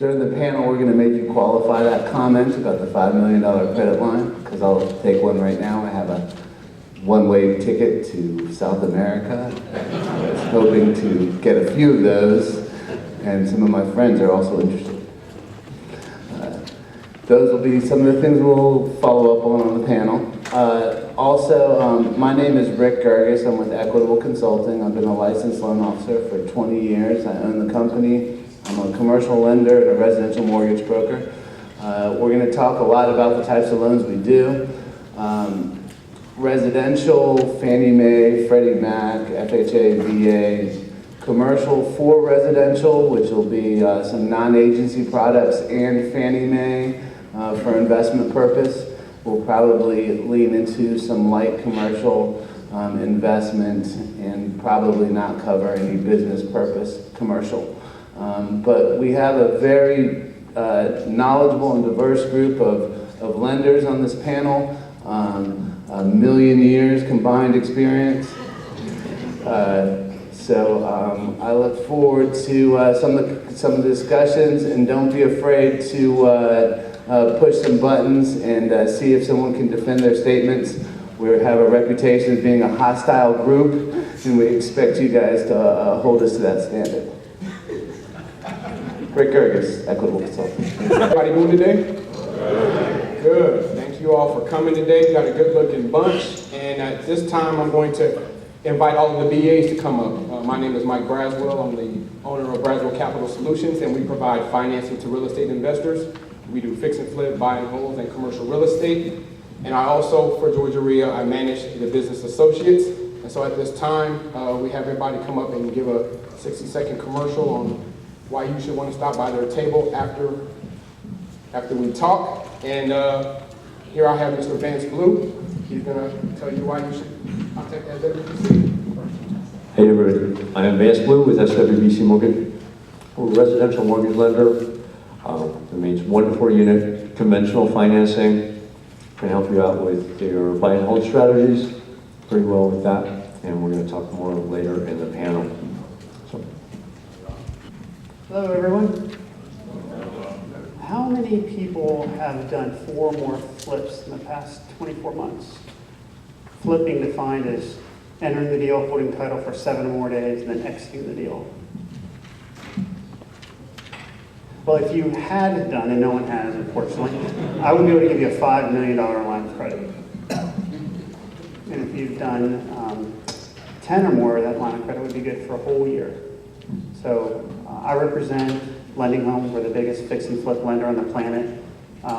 During the panel, we're going to make you qualify that comment about the $5 million credit line, because I'll take one right now. I have a one-way ticket to South America. I was hoping to get a few of those, and some of my friends are also interested. Those will be some of the things we'll follow up on the panel. My name is Rick Gerges. I'm with Equitable Consulting. I've been a licensed loan officer for 20 years. I own the company. I'm a commercial lender and a residential mortgage broker. We're going to talk a lot about the types of loans we do. Residential, Fannie Mae, Freddie Mac, FHA, VA. Commercial for residential, which will be some non-agency products, and Fannie Mae for investment purpose. We'll probably lean into some light commercial investment and probably not cover any business purpose commercial. But we have a very knowledgeable and diverse group of lenders on this panel. A million years combined experience. I look forward to some of the discussions, and don't be afraid to push some buttons and see if someone can defend their statements. We have a reputation as being a hostile group, and we expect you guys to hold us to that standard. Rick Gerges, Equitable Consulting. Everybody doing today? Good. Thank you all for coming today. We got a good looking bunch, and at this time I'm going to invite all of the BAs to come up. My name is Mike Braswell. I'm the owner of Braswell Capital Solutions, and we provide financing to real estate investors. We do fix and flip, buy and hold, and commercial real estate. And I also, for GaREIA, I manage the business associates. And so at this time, we have everybody come up and give a 60-second commercial on why you should want to stop by their table after we talk. And here I have Mr. Vance Blue. He's going to tell you why you should contact SWBC. Hey everybody, I am Vance Blue with SWBC Mortgage. We're a residential mortgage lender. It means 1 to 4 unit conventional financing. Can help you out with your buy and hold strategies pretty well with that. And we're going to talk more later in the panel. So. Hello everyone. How many people have done 4 more flips in the past 24 months? Flipping defined as entering the deal, holding title for 7 or more days, and then exiting the deal. Well, if you had done, and no one has, unfortunately, I would be able to give you a $5 million line of credit. And if you've done 10 or more, that line of credit would be good for a whole year. So I represent Lending Home. We're the biggest fix and flip lender on the planet.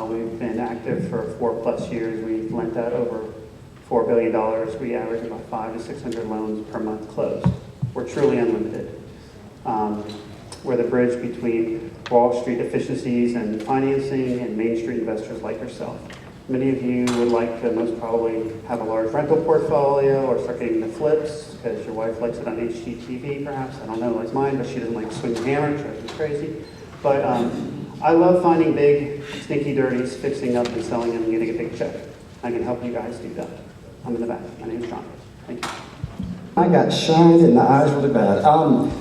We've been active for 4+ years. We've lent out over $4 billion. We average about 500 to 600 loans per month closed. We're truly unlimited. We're the bridge between Wall Street efficiencies and financing and Main Street investors like yourself. Many of you would like to most probably have a large rental portfolio or start getting the flips because your wife likes it on HGTV perhaps. I don't know, like mine, but she doesn't like swinging hammer, it drives me crazy. But I love finding big, stinky dirties, fixing up and selling them and getting a big check. I can help you guys do that. I'm in the back. My name is John. Thank you. I got shined in the eyes really bad.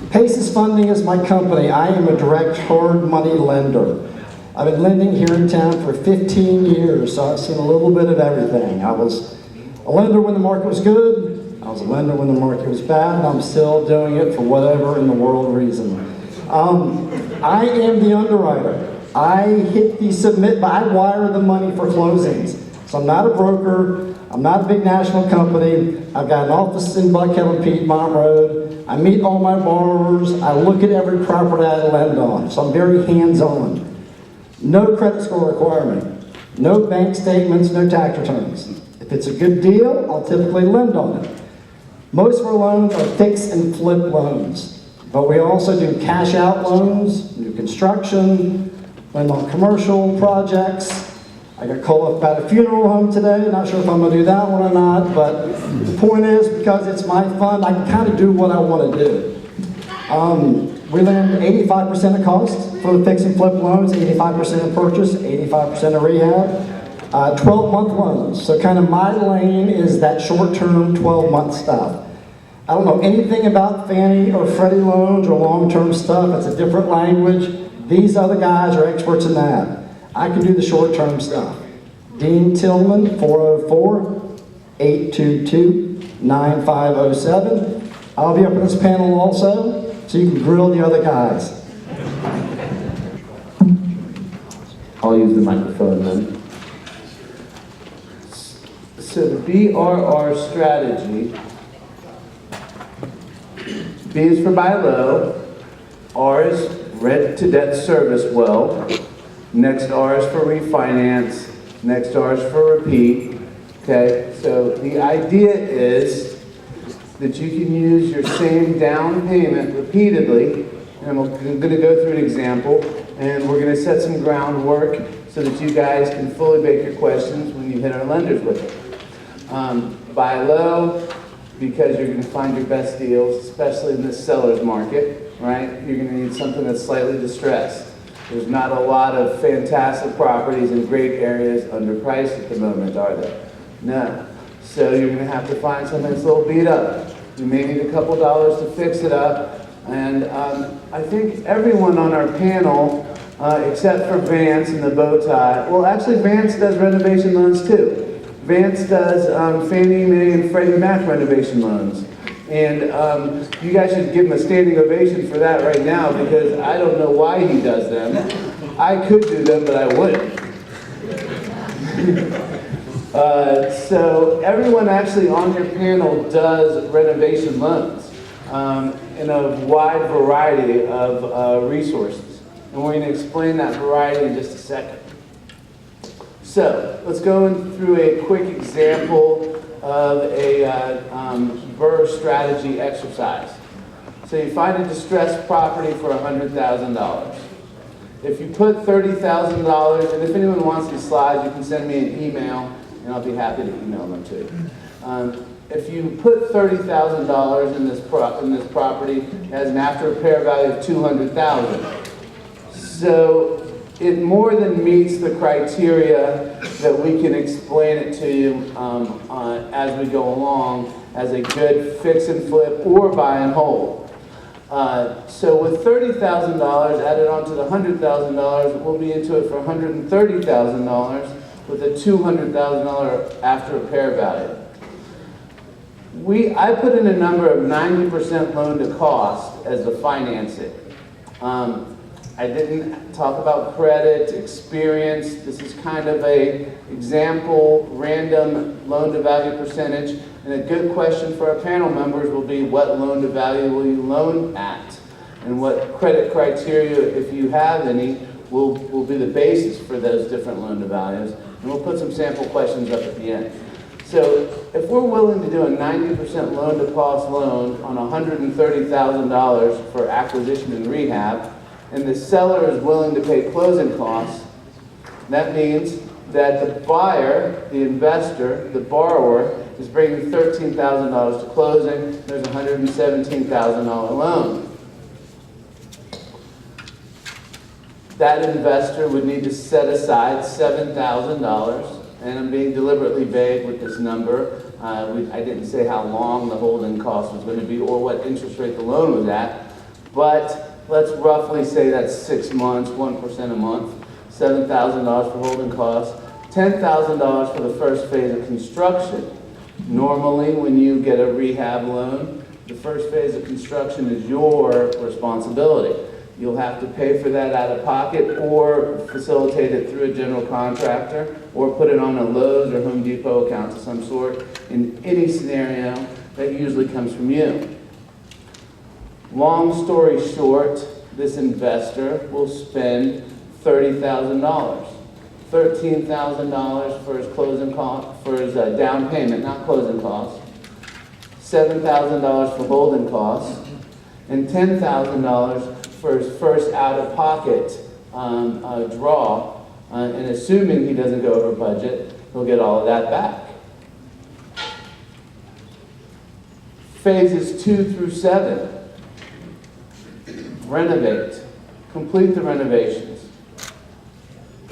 Paces Funding is my company. I am a direct hard money lender. I've been lending here in town for 15 years, so I've seen a little bit of everything. I was a lender when the market was good. I was a lender when the market was bad, and I'm still doing it for whatever in the world reason. I am the underwriter. I hit the submit, but I wire the money for closings. So I'm not a broker. I'm not a big national company. I've got an office in Buckhead on Piedmont Road. I meet all my borrowers. I look at every property I lend on. So I'm very hands-on. No credit score requirement. No bank statements, no tax returns. If it's a good deal, I'll typically lend on it. Most of our loans are fix and flip loans. But we also do cash out loans, new construction, lend on commercial projects. I got called up about a funeral home today. Not sure if I'm going to do that one or not, but the point is, because it's my fund, I can kind of do what I want to do. We lend 85% of cost for the fix and flip loans, 85% of purchase, 85% of rehab, 12-month loans. So kind of my lane is that short-term 12-month stuff. I don't know anything about Fannie or Freddie loans or long-term stuff. It's a different language. These other guys are experts in that. I can do the short-term stuff. Dean Tillman, 404-822-9507. I'll be up in this panel also, so you can grill the other guys. I'll use the microphone then. So the BRR strategy, B is for buy low, R is rent to debt service well, next R is for refinance, next R is for repeat. Okay, so the idea is that you can use your same down payment repeatedly, and I'm going to go through an example, and we're going to set some groundwork so that you guys can fully bake your questions when you hit our lenders with it. Buy low, because you're going to find your best deals, especially in this seller's market, right? You're going to need something that's slightly distressed. There's not a lot of fantastic properties in great areas underpriced at the moment, are there? No. So you're going to have to find something that's a little beat up. You may need a couple dollars to fix it up. And I think everyone on our panel, except for Vance and the bow tie, well, actually Vance does renovation loans too. Vance does Fannie Mae and Freddie Mac renovation loans. And you guys should give him a standing ovation for that right now, because I don't know why he does them. I could do them, but I wouldn't. So everyone actually on your panel does renovation loans in a wide variety of resources. And we're going to explain that variety in just a second. So let's go through a quick example of a BRRRR strategy exercise. So you find a distressed property for $100,000. If you put $30,000, and if anyone wants these slides, you can send me an email, and I'll be happy to email them to you. If you put $30,000 in this property, it has an after repair value of $200,000. So it more than meets the criteria that we can explain it to you as we go along as a good fix and flip or buy and hold. So with $30,000 added on to the $100,000, we'll be into it for $130,000 with a $200,000 after repair value. I put in a number of 90% loan to cost as the financing. I didn't talk about credit, experience. This is kind of a example, random loan to value percentage. And a good question for our panel members will be, what loan to value will you loan at? And what credit criteria, if you have any, will be the basis for those different loan to values. And we'll put some sample questions up at the end. So if we're willing to do a 90% loan to cost loan on $130,000 for acquisition and rehab, and the seller is willing to pay closing costs, that means that the buyer, the investor, the borrower, is bringing $13,000 to closing. There's a $117,000 loan. That investor would need to set aside $7,000, and I'm being deliberately vague with this number. I didn't say how long the holding cost was going to be or what interest rate the loan was at, but let's roughly say that's 6 months, 1% a month, $7,000 for holding costs, $10,000 for the first phase of construction. Normally, when you get a rehab loan, the first phase of construction is your responsibility. You'll have to pay for that out of pocket or facilitate it through a general contractor or put it on a Lowe's or Home Depot account of some sort. In any scenario, that usually comes from you. Long story short, this investor will spend $30,000. $13,000 for his closing cost, for his down payment, not closing costs. $7,000 for holding costs, and $10,000 for his first out-of-pocket draw. And assuming he doesn't go over budget, he'll get all of that back. Phases 2 through 7. Renovate. Complete the renovations.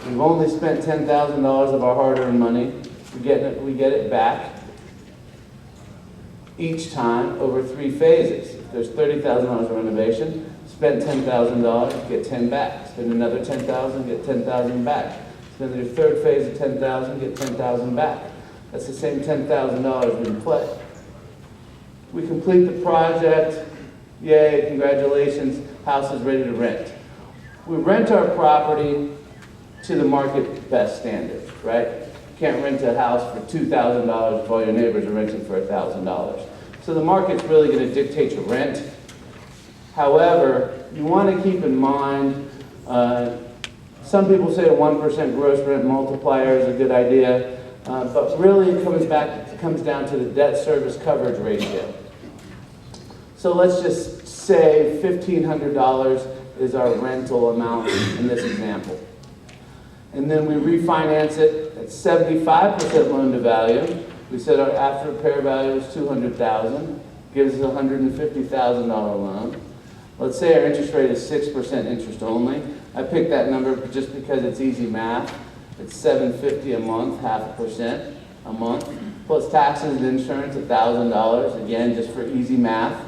We've only spent $10,000 of our hard-earned money. We get it back each time over 3 phases. If there's $30,000 of renovation, it's Spend $10,000, get 10 back. Spend another 10,000, get 10,000 back. Spend your third phase of 10,000, get 10,000 back. That's the same $10,000 in play. We complete the project, yay, congratulations, house is ready to rent. We rent our property to the market best standards, right? You can't rent a house for $2,000 if all your neighbors are renting for $1,000. So the market's really going to dictate your rent. However, you want to keep in mind, some people say a 1% gross rent multiplier is a good idea, but really it comes down to the debt service coverage ratio. So let's just say $1,500 is our rental amount in this example. And then we refinance it at 75% loan to value. We said our after repair value is $200,000, gives us a $150,000 loan. Let's say our interest rate is 6% interest only. I picked that number just because it's easy math. It's $750 a month, 0.5% a month, plus taxes and insurance, $1,000, again, just for easy math.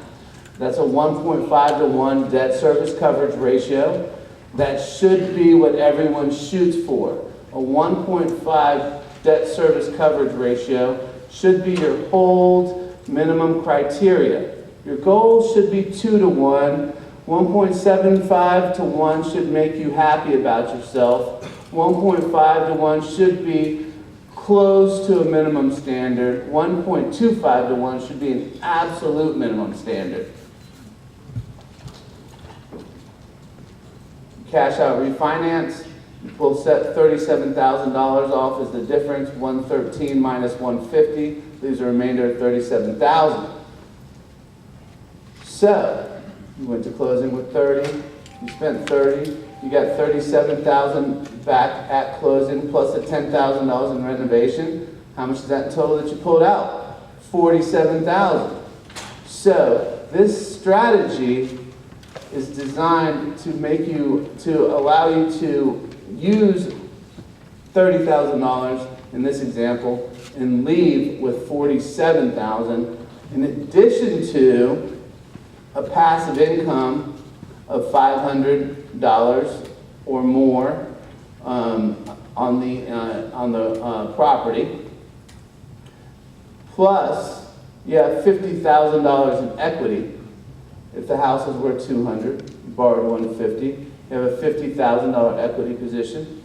That's a 1.5 to 1 debt service coverage ratio. That should be what everyone shoots for. A 1.5 debt service coverage ratio should be your hold minimum criteria. Your goal should be 2 to 1. 1.75 to 1 should make you happy about yourself. 1.5 to 1 should be close to a minimum standard. 1.25 to 1 should be an absolute minimum standard. Cash out refinance, we'll set $37,000 off as the difference, 113 minus 150, leaves a remainder of $37,000. So, you went to closing with 30, you spent 30, you got $37,000 back at closing plus the $10,000 in renovation. How much is that in total that you pulled out? $47,000. So, this strategy is designed to allow you to use $30,000 in this example and leave with $47,000 in addition to a passive income of $500 or more on the property, plus you have $50,000 in equity. If the house is worth $200, you borrowed $150, you have a $50,000 equity position.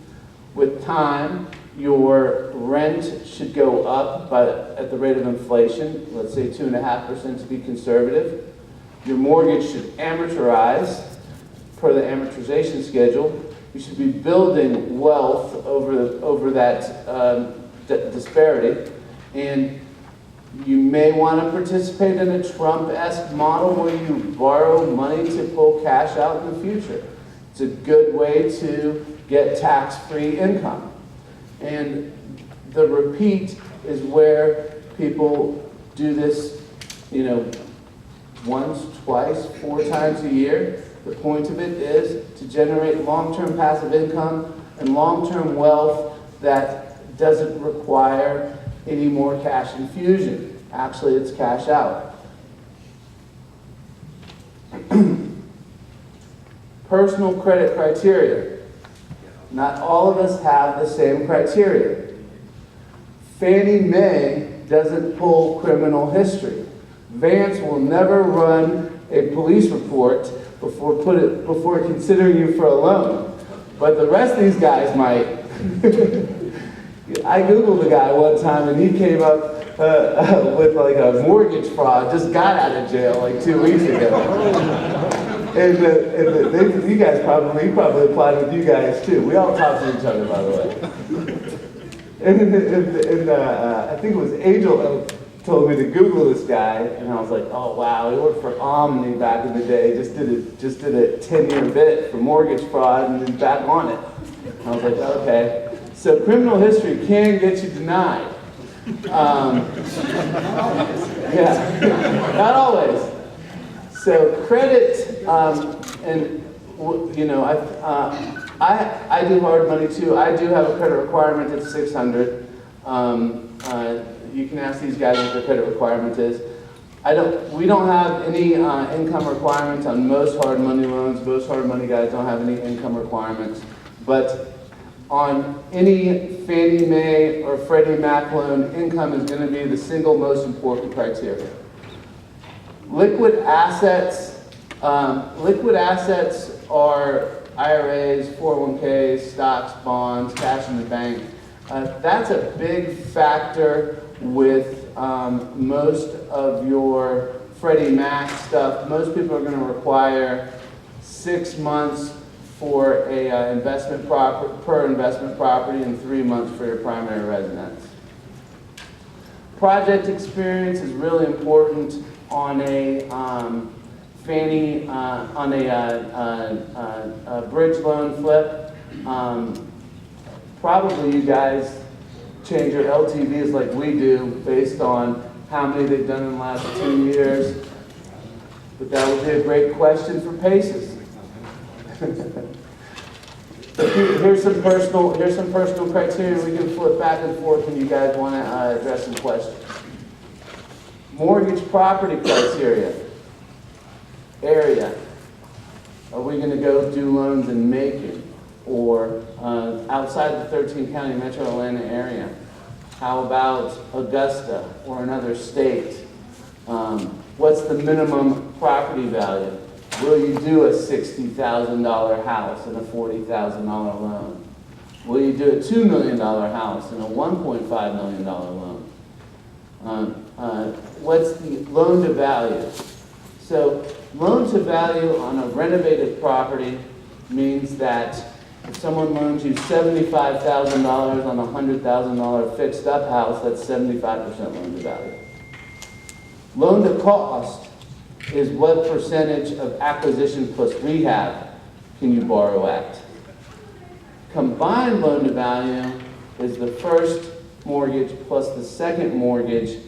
With time, your rent should go up at the rate of inflation, let's say 2.5% to be conservative. Your mortgage should amortize per the amortization schedule. You should be building wealth over that disparity. And you may want to participate in a Trump-esque model where you borrow money to pull cash out in the future. It's a good way to get tax-free income. And the repeat is where people do this, once, twice, 4 times a year. The point of it is to generate long-term passive income and long-term wealth that doesn't require any more cash infusion. Actually, it's cash out. Personal credit criteria. Not all of us have the same criteria. Fannie Mae doesn't pull criminal history. Vance will never run a police report before considering you for a loan. But the rest of these guys might. I Googled a guy one time and he came up with like a mortgage fraud, just got out of jail like 2 weeks ago. And you guys probably applied with you guys too. We all talk to each other, by the way. And I think it was Angel told me to Google this guy, and I was like, oh wow, he worked for Omni back in the day, just did a 10-year bit for mortgage fraud and then back on it. I was like, okay. So criminal history can get you denied. Yeah, not always. So credit, I do hard money too. I do have a credit requirement at 600. You can ask these guys what their credit requirement is. We don't have any income requirements on most hard money loans. Most hard money guys don't have any income requirements. But on any Fannie Mae or Freddie Mac loan, income is going to be the single most important criteria. Liquid assets are IRAs, 401ks, stocks, bonds, cash in the bank. That's a big factor with most of your Freddie Mac stuff. Most people are going to require 6 months for a per investment property and 3 months for your primary residence. Project experience is really important on a bridge loan flip. Probably you guys change your LTVs like we do based on how many they've done in the last 2 years. But that would be a great question for PACEs. Here's some personal criteria we can flip back and forth when you guys want to address some questions. Mortgage property criteria. Area. Are we going to go do loans in Macon or outside the 13 county metro Atlanta area? How about Augusta or another state? What's the minimum property value? Will you do a $60,000 house and a $40,000 loan? Will you do a $2 million house and a $1.5 million loan? What's the loan to value? So loan to value on a renovated property means that if someone loans you $75,000 on a $100,000 fixed up house, that's 75% loan to value. Loan to cost is what percentage of acquisition plus rehab can you borrow at. Combined loan to value is the first mortgage plus the second mortgage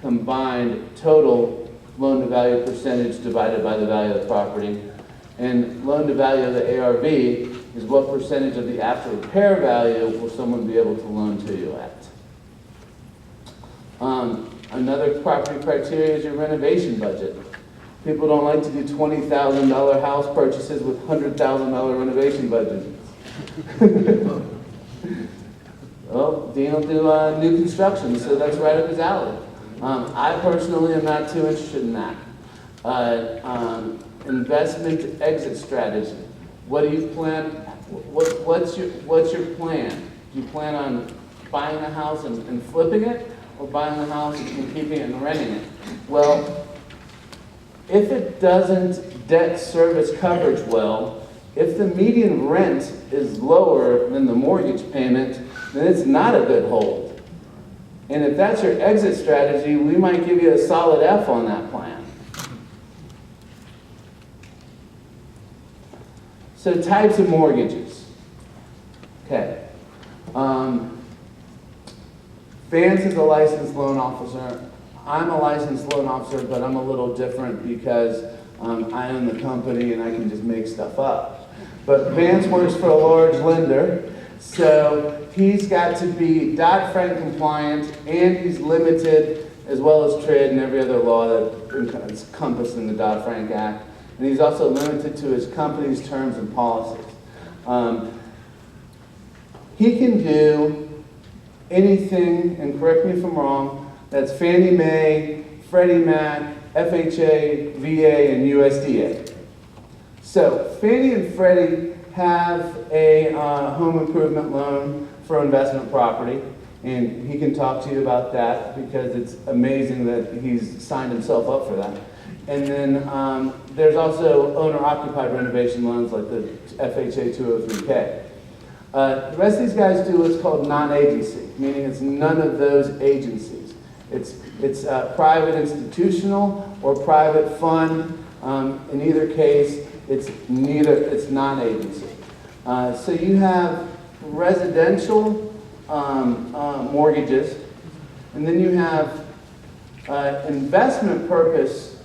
combined total loan to value percentage divided by the value of the property. And loan to value of the ARV is what percentage of the after repair value will someone be able to loan to you at. Another property criteria is your renovation budget. People don't like to do $20,000 house purchases with $100,000 renovation budgets. Well, Dean will do new construction, so that's right up his alley. I personally am not too interested in that. Investment exit strategy. What do you plan? What's your plan? Do you plan on buying a house and flipping it, or buying a house and keeping it and renting it? Well, if it doesn't debt service coverage well, if the median rent is lower than the mortgage payment, then it's not a good hold. And if that's your exit strategy, we might give you a solid F on that plan. So types of mortgages. Okay. Vance is a licensed loan officer. I'm a licensed loan officer, but I'm a little different because I own the company and I can just make stuff up. But Vance works for a large lender, so he's got to be Dodd-Frank compliant, and he's limited, as well as trade and every other law that is encompassed in the Dodd-Frank Act. And he's also limited to his company's terms and policies. He can do anything, and correct me if I'm wrong, that's Fannie Mae, Freddie Mac, FHA, VA, and USDA. So Fannie and Freddie have a home improvement loan for investment property, and he can talk to you about that because it's amazing that he's signed himself up for that. And then there's also owner-occupied renovation loans like the FHA 203K. The rest of these guys do what's called non-agency, meaning it's none of those agencies. It's private institutional or private fund. In either case, it's non-agency. So you have residential mortgages, and then you have investment purpose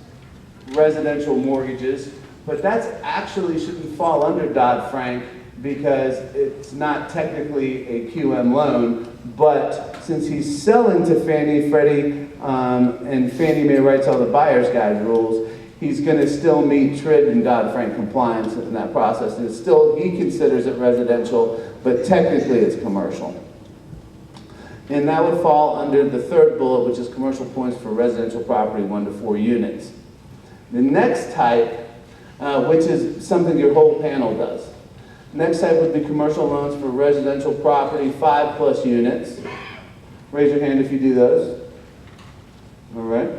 residential mortgages, but that's actually shouldn't fall under Dodd-Frank because it's not technically a QM loan, but since he's selling to Fannie, Freddie, and Fannie Mae writes all the buyer's guide rules, he's going to still meet TRID and Dodd-Frank compliance in that process. And it's still, he considers it residential, but technically it's commercial. And that would fall under the third bullet, which is commercial points for residential property 1 to 4 units. The next type, which is something your whole panel does. Next type would be commercial loans for residential property 5+ units. Raise your hand if you do those. All right.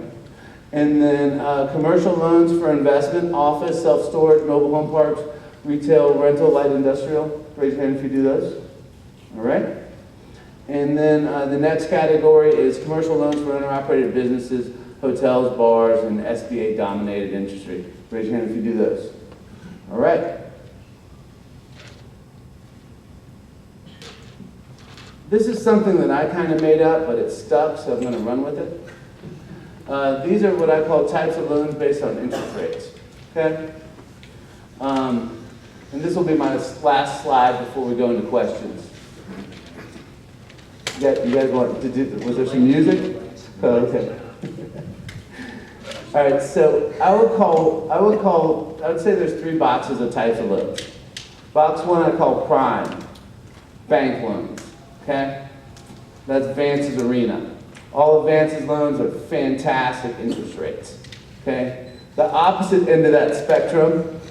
And then commercial loans for investment, office, self-storage, mobile home parks, retail, rental, light industrial. Raise your hand if you do those. All right. And then the next category is commercial loans for owner-operated businesses, hotels, bars, and SBA-dominated industry. Raise your hand if you do those. All right. This is something that I kind of made up, but it's stuck, so I'm going to run with it. These are what I call types of loans based on interest rates. Okay? And this will be my last slide before we go into questions. You guys want to do, was there some music? Oh, okay. All right, so I would say there's 3 boxes of types of loans. Box 1 I call prime, bank loans, okay? That's Vance's arena. All of Vance's loans are fantastic interest rates, okay? The opposite end of that spectrum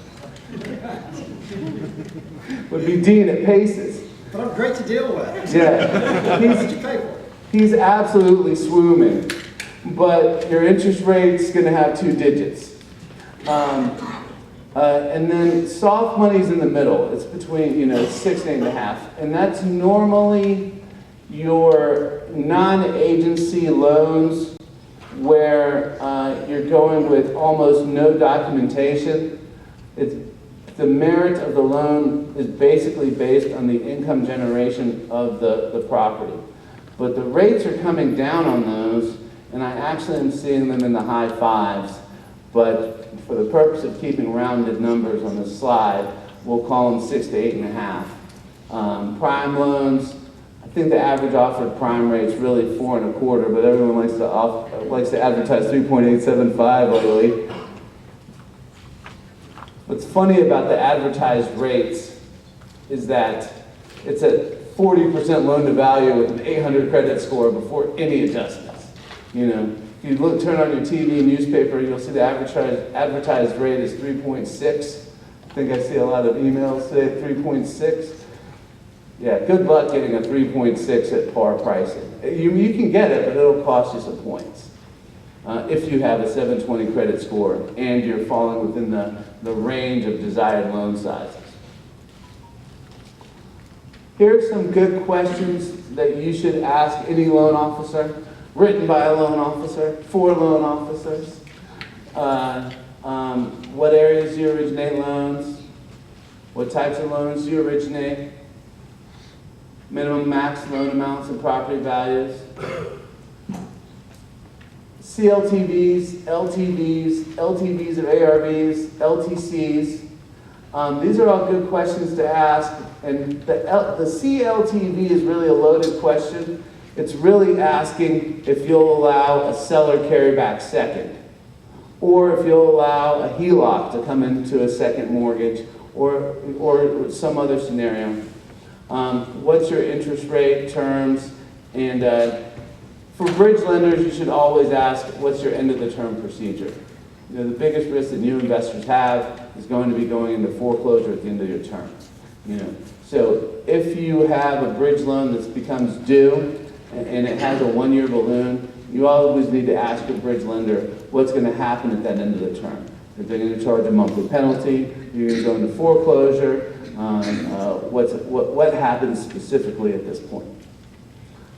would be Dean at Paces. But I'm great to deal with. Yeah, What did you pay for? he's absolutely swooming, but your interest rate's going to have 2 digits. And then soft money's in the middle. It's between 6 and 8.5, and that's normally your non-agency loans where you're going with almost no documentation. The merit of the loan is basically based on the income generation of the property. But the rates are coming down on those, and I actually am seeing them in the high 5s. But for the purpose of keeping rounded numbers on this slide, we'll call them 6 to 8.5. Prime loans, I think the average offered prime rate is really 4 1/4, but everyone likes to advertise 3.875 lately. What's funny about the advertised rates is that it's a 40% loan to value with an 800 credit score before any adjustments. If you turn on your TV newspaper, you'll see the advertised rate is 3.6. I think I see a lot of emails today at 3.6. Yeah, good luck getting a 3.6 at par pricing. You can get it, but it'll cost you some points. If you have a 720 credit score and you're falling within the range of desired loan sizes. Here's some good questions that you should ask any loan officer, written by a loan officer, for loan officers. What areas do you originate loans? What types of loans do you originate? Minimum max loan amounts and property values. CLTVs, LTVs, LTVs of ARVs, LTCs. These are all good questions to ask, and the CLTV is really a loaded question. It's really asking if you'll allow a seller carryback second, or if you'll allow a HELOC to come into a second mortgage, or some other scenario. What's your interest rate, terms, and for bridge lenders, you should always ask, what's your end of the term procedure? The biggest risk that new investors have is going to be going into foreclosure at the end of your term. So if you have a bridge loan that becomes due and it has a 1-year balloon, you always need to ask your bridge lender what's going to happen at that end of the term. If they're going to charge a monthly penalty, you're going to go into foreclosure, what happens specifically at this point.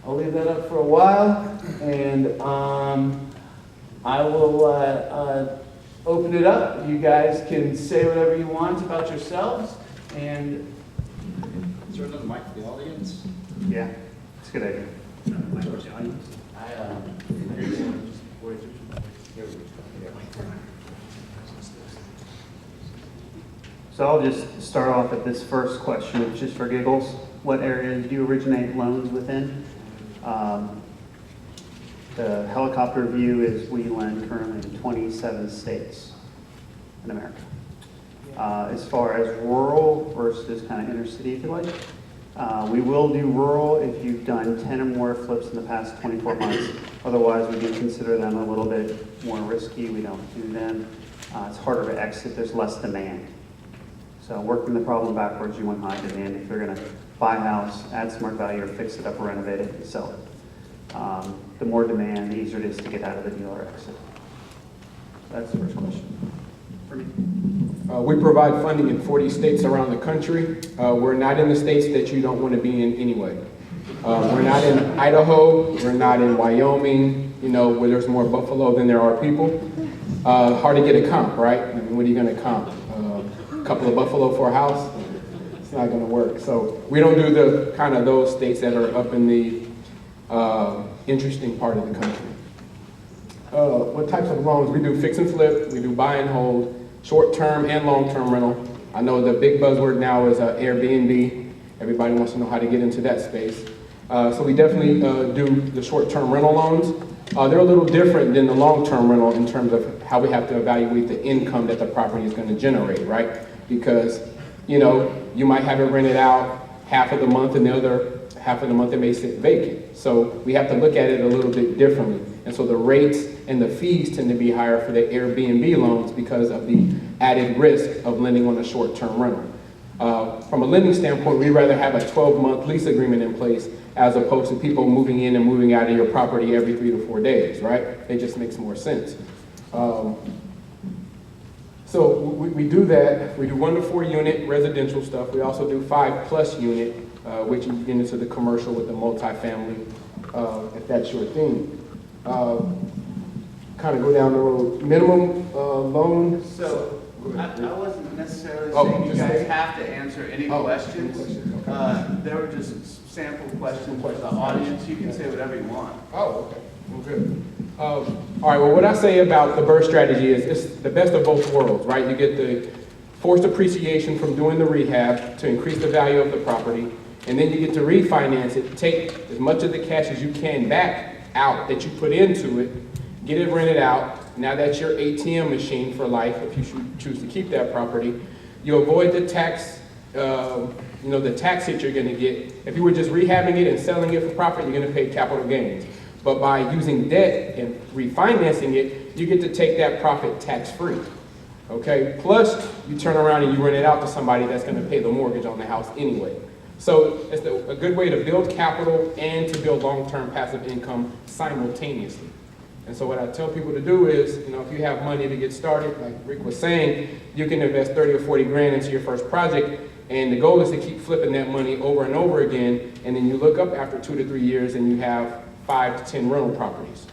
I'll leave that up for a while, and I will open it up. You guys can say whatever you want about yourselves, and Is there another mic for the audience? Yeah, it's a good idea. So I'll just start off with this first question, just for giggles. What areas do you originate loans within? The helicopter view is we lend currently in 27 states in America. As far as rural versus kind of inner city, if you like, we will do rural if you've done 10 or more flips in the past 24 months. Otherwise, we do consider them a little bit more risky. We don't do them. It's harder to exit. There's less demand. So working the problem backwards, you want high demand. If you're going to buy a house, add smart value, or fix it up or renovate it and sell it. The more demand, the easier it is to get out of the deal or exit. That's the first question for me. We provide funding in 40 states around the country. We're not in the states that you don't want to be in anyway. We're not in Idaho, we're not in Wyoming, where there's more buffalo than there are people. Hard to get a comp, right? I mean, what are you going to comp? A couple of buffalo for a house? It's not going to work. So we don't do the kind of those states that are up in the interesting part of the country. What types of loans? We do fix and flip, we do buy and hold, short-term and long-term rental. I know the big buzzword now is Airbnb. Everybody wants to know how to get into that space. So we definitely do the short-term rental loans. They're a little different than the long-term rental in terms of how we have to evaluate the income that the property is going to generate, right? Because, you might have it rented out half of the month and the other half of the month it may sit vacant. So we have to look at it a little bit differently. And so the rates and the fees tend to be higher for the Airbnb loans because of the added risk of lending on a short-term rental. From a lending standpoint, we'd rather have a 12-month lease agreement in place as opposed to people moving in and moving out of your property every 3 to 4 days, right? It just makes more sense. So we do that. We do 1 to 4 unit residential stuff. We also do 5+ unit, which you get into the commercial with the multifamily, if that's your thing. Kind of go down the road. Minimum loan. So I wasn't necessarily saying you guys have to answer any questions. Okay. There were just sample questions for the audience. You can say whatever you want. Oh, okay. Well, good. All right, well, what I say about the BRRRR strategy is it's the best of both worlds, right? You get the forced appreciation from doing the rehab to increase the value of the property, and then you get to refinance it, take as much of the cash as you can back out that you put into it, get it rented out. Now that's your ATM machine for life if you choose to keep that property. You avoid the tax, the tax hit you're going to get. If you were just rehabbing it and selling it for profit, you're going to pay capital gains. But by using debt and refinancing it, you get to take that profit tax-free. Okay? Plus, you turn around and you rent it out to somebody that's going to pay the mortgage on the house anyway. So it's a good way to build capital and to build long-term passive income simultaneously. And so what I tell people to do is, if you have money to get started, like Rick was saying, you can invest 30 or 40 grand into your first project, and the goal is to keep flipping that money over and over again, and then you look up after 2 to 3 years and you have 5 to 10 rental properties.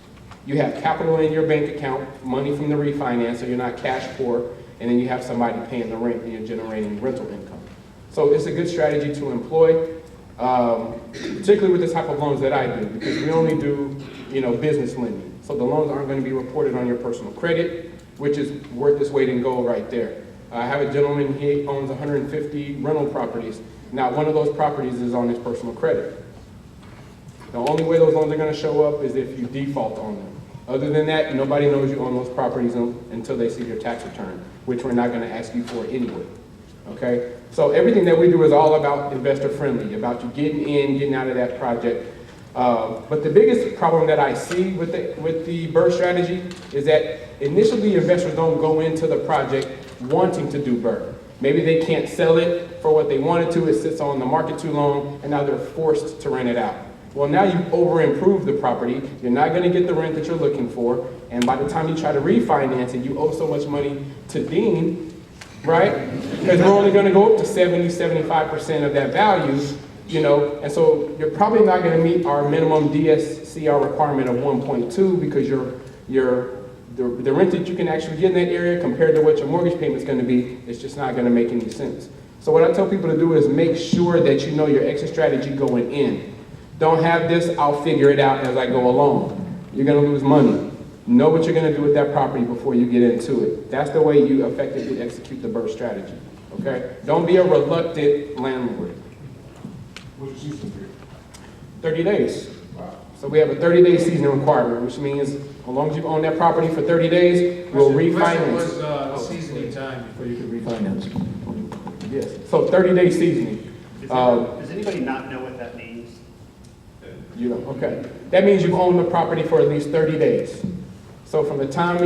You have capital in your bank account, money from the refinance, so you're not cash poor, and then you have somebody paying the rent and you're generating rental income. So it's a good strategy to employ, particularly with the type of loans that I do, because we only do, business lending. So the loans aren't going to be reported on your personal credit, which is worth its weight in gold right there. I have a gentleman, he owns 150 rental properties. Now, one of those properties is on his personal credit. The only way those loans are going to show up is if you default on them. Other than that, nobody knows you own those properties until they see your tax return, which we're not going to ask you for anyway. Okay? So everything that we do is all about investor friendly, about you getting in, getting out of that project. But the biggest problem that I see with the BRRRR strategy is that initially investors don't go into the project wanting to do BRRRR. Maybe they can't sell it for what they wanted to, it sits on the market too long, and now they're forced to rent it out. Well, now you've over-improved the property, you're not going to get the rent that you're looking for, and by the time you try to refinance it, you owe so much money to Dean, right? Because we're only going to go up to 70, 75% of that value, and so you're probably not going to meet our minimum DSCR requirement of 1.2 because the rent that you can actually get in that area compared to what your mortgage payment is going to be, it's just not going to make any sense. So what I tell people to do is make sure that you know your exit strategy going in. Don't have this, I'll figure it out as I go along. You're going to lose money. Know what you're going to do with that property before you get into it. That's the way you effectively execute the BRRRR strategy. Okay? Don't be a reluctant landlord. What's the season period? 30 days. Wow. So we have a 30-day season requirement, which means as long as you've owned that property for 30 days, we'll refinance. Was seasoning time before you could refinance? Yes, so 30-day seasoning. Does anybody not know what that means? You know, okay. That means you've owned the property for at least 30 days. So from the time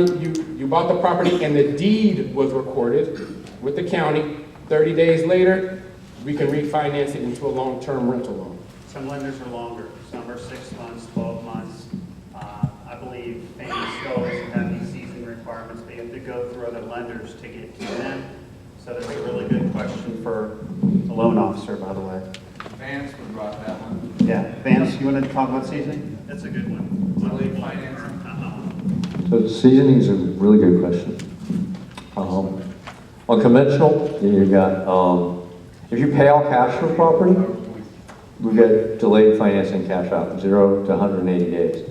you bought the property and the deed was recorded with the county, 30 days later, we can refinance it into a long-term rental loan. Some lenders are longer, some are 6 months, 12 months. I believe Fannie still doesn't have these season requirements, but you have to go through other lenders to get to them. So that's a really good question for a loan officer, by the way. Vance would brought that one. Yeah, Vance, you want to talk about seasoning? That's a good one. Delayed financing. So seasoning is a really good question. On conventional, you got, if you pay all cash for property, we get delayed financing cash out, 0 to 180 days.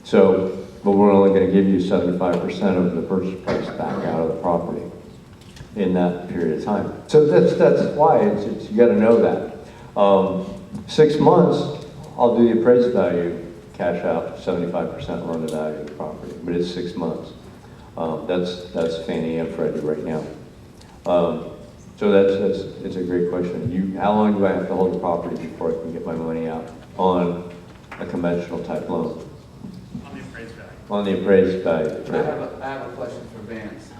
So, but we're only going to give you 75% of the purchase price back out of the property in that period of time. So that's why it's you got to know that. 6 months, I'll do the appraised value, cash out 75% loan to value of the property, but it's 6 months. That's Fannie and Freddie right now. So it's a great question. How long do I have to hold the property before I can get my money out on a conventional type loan? On the appraised value. On the appraised value. I have a question for Vance.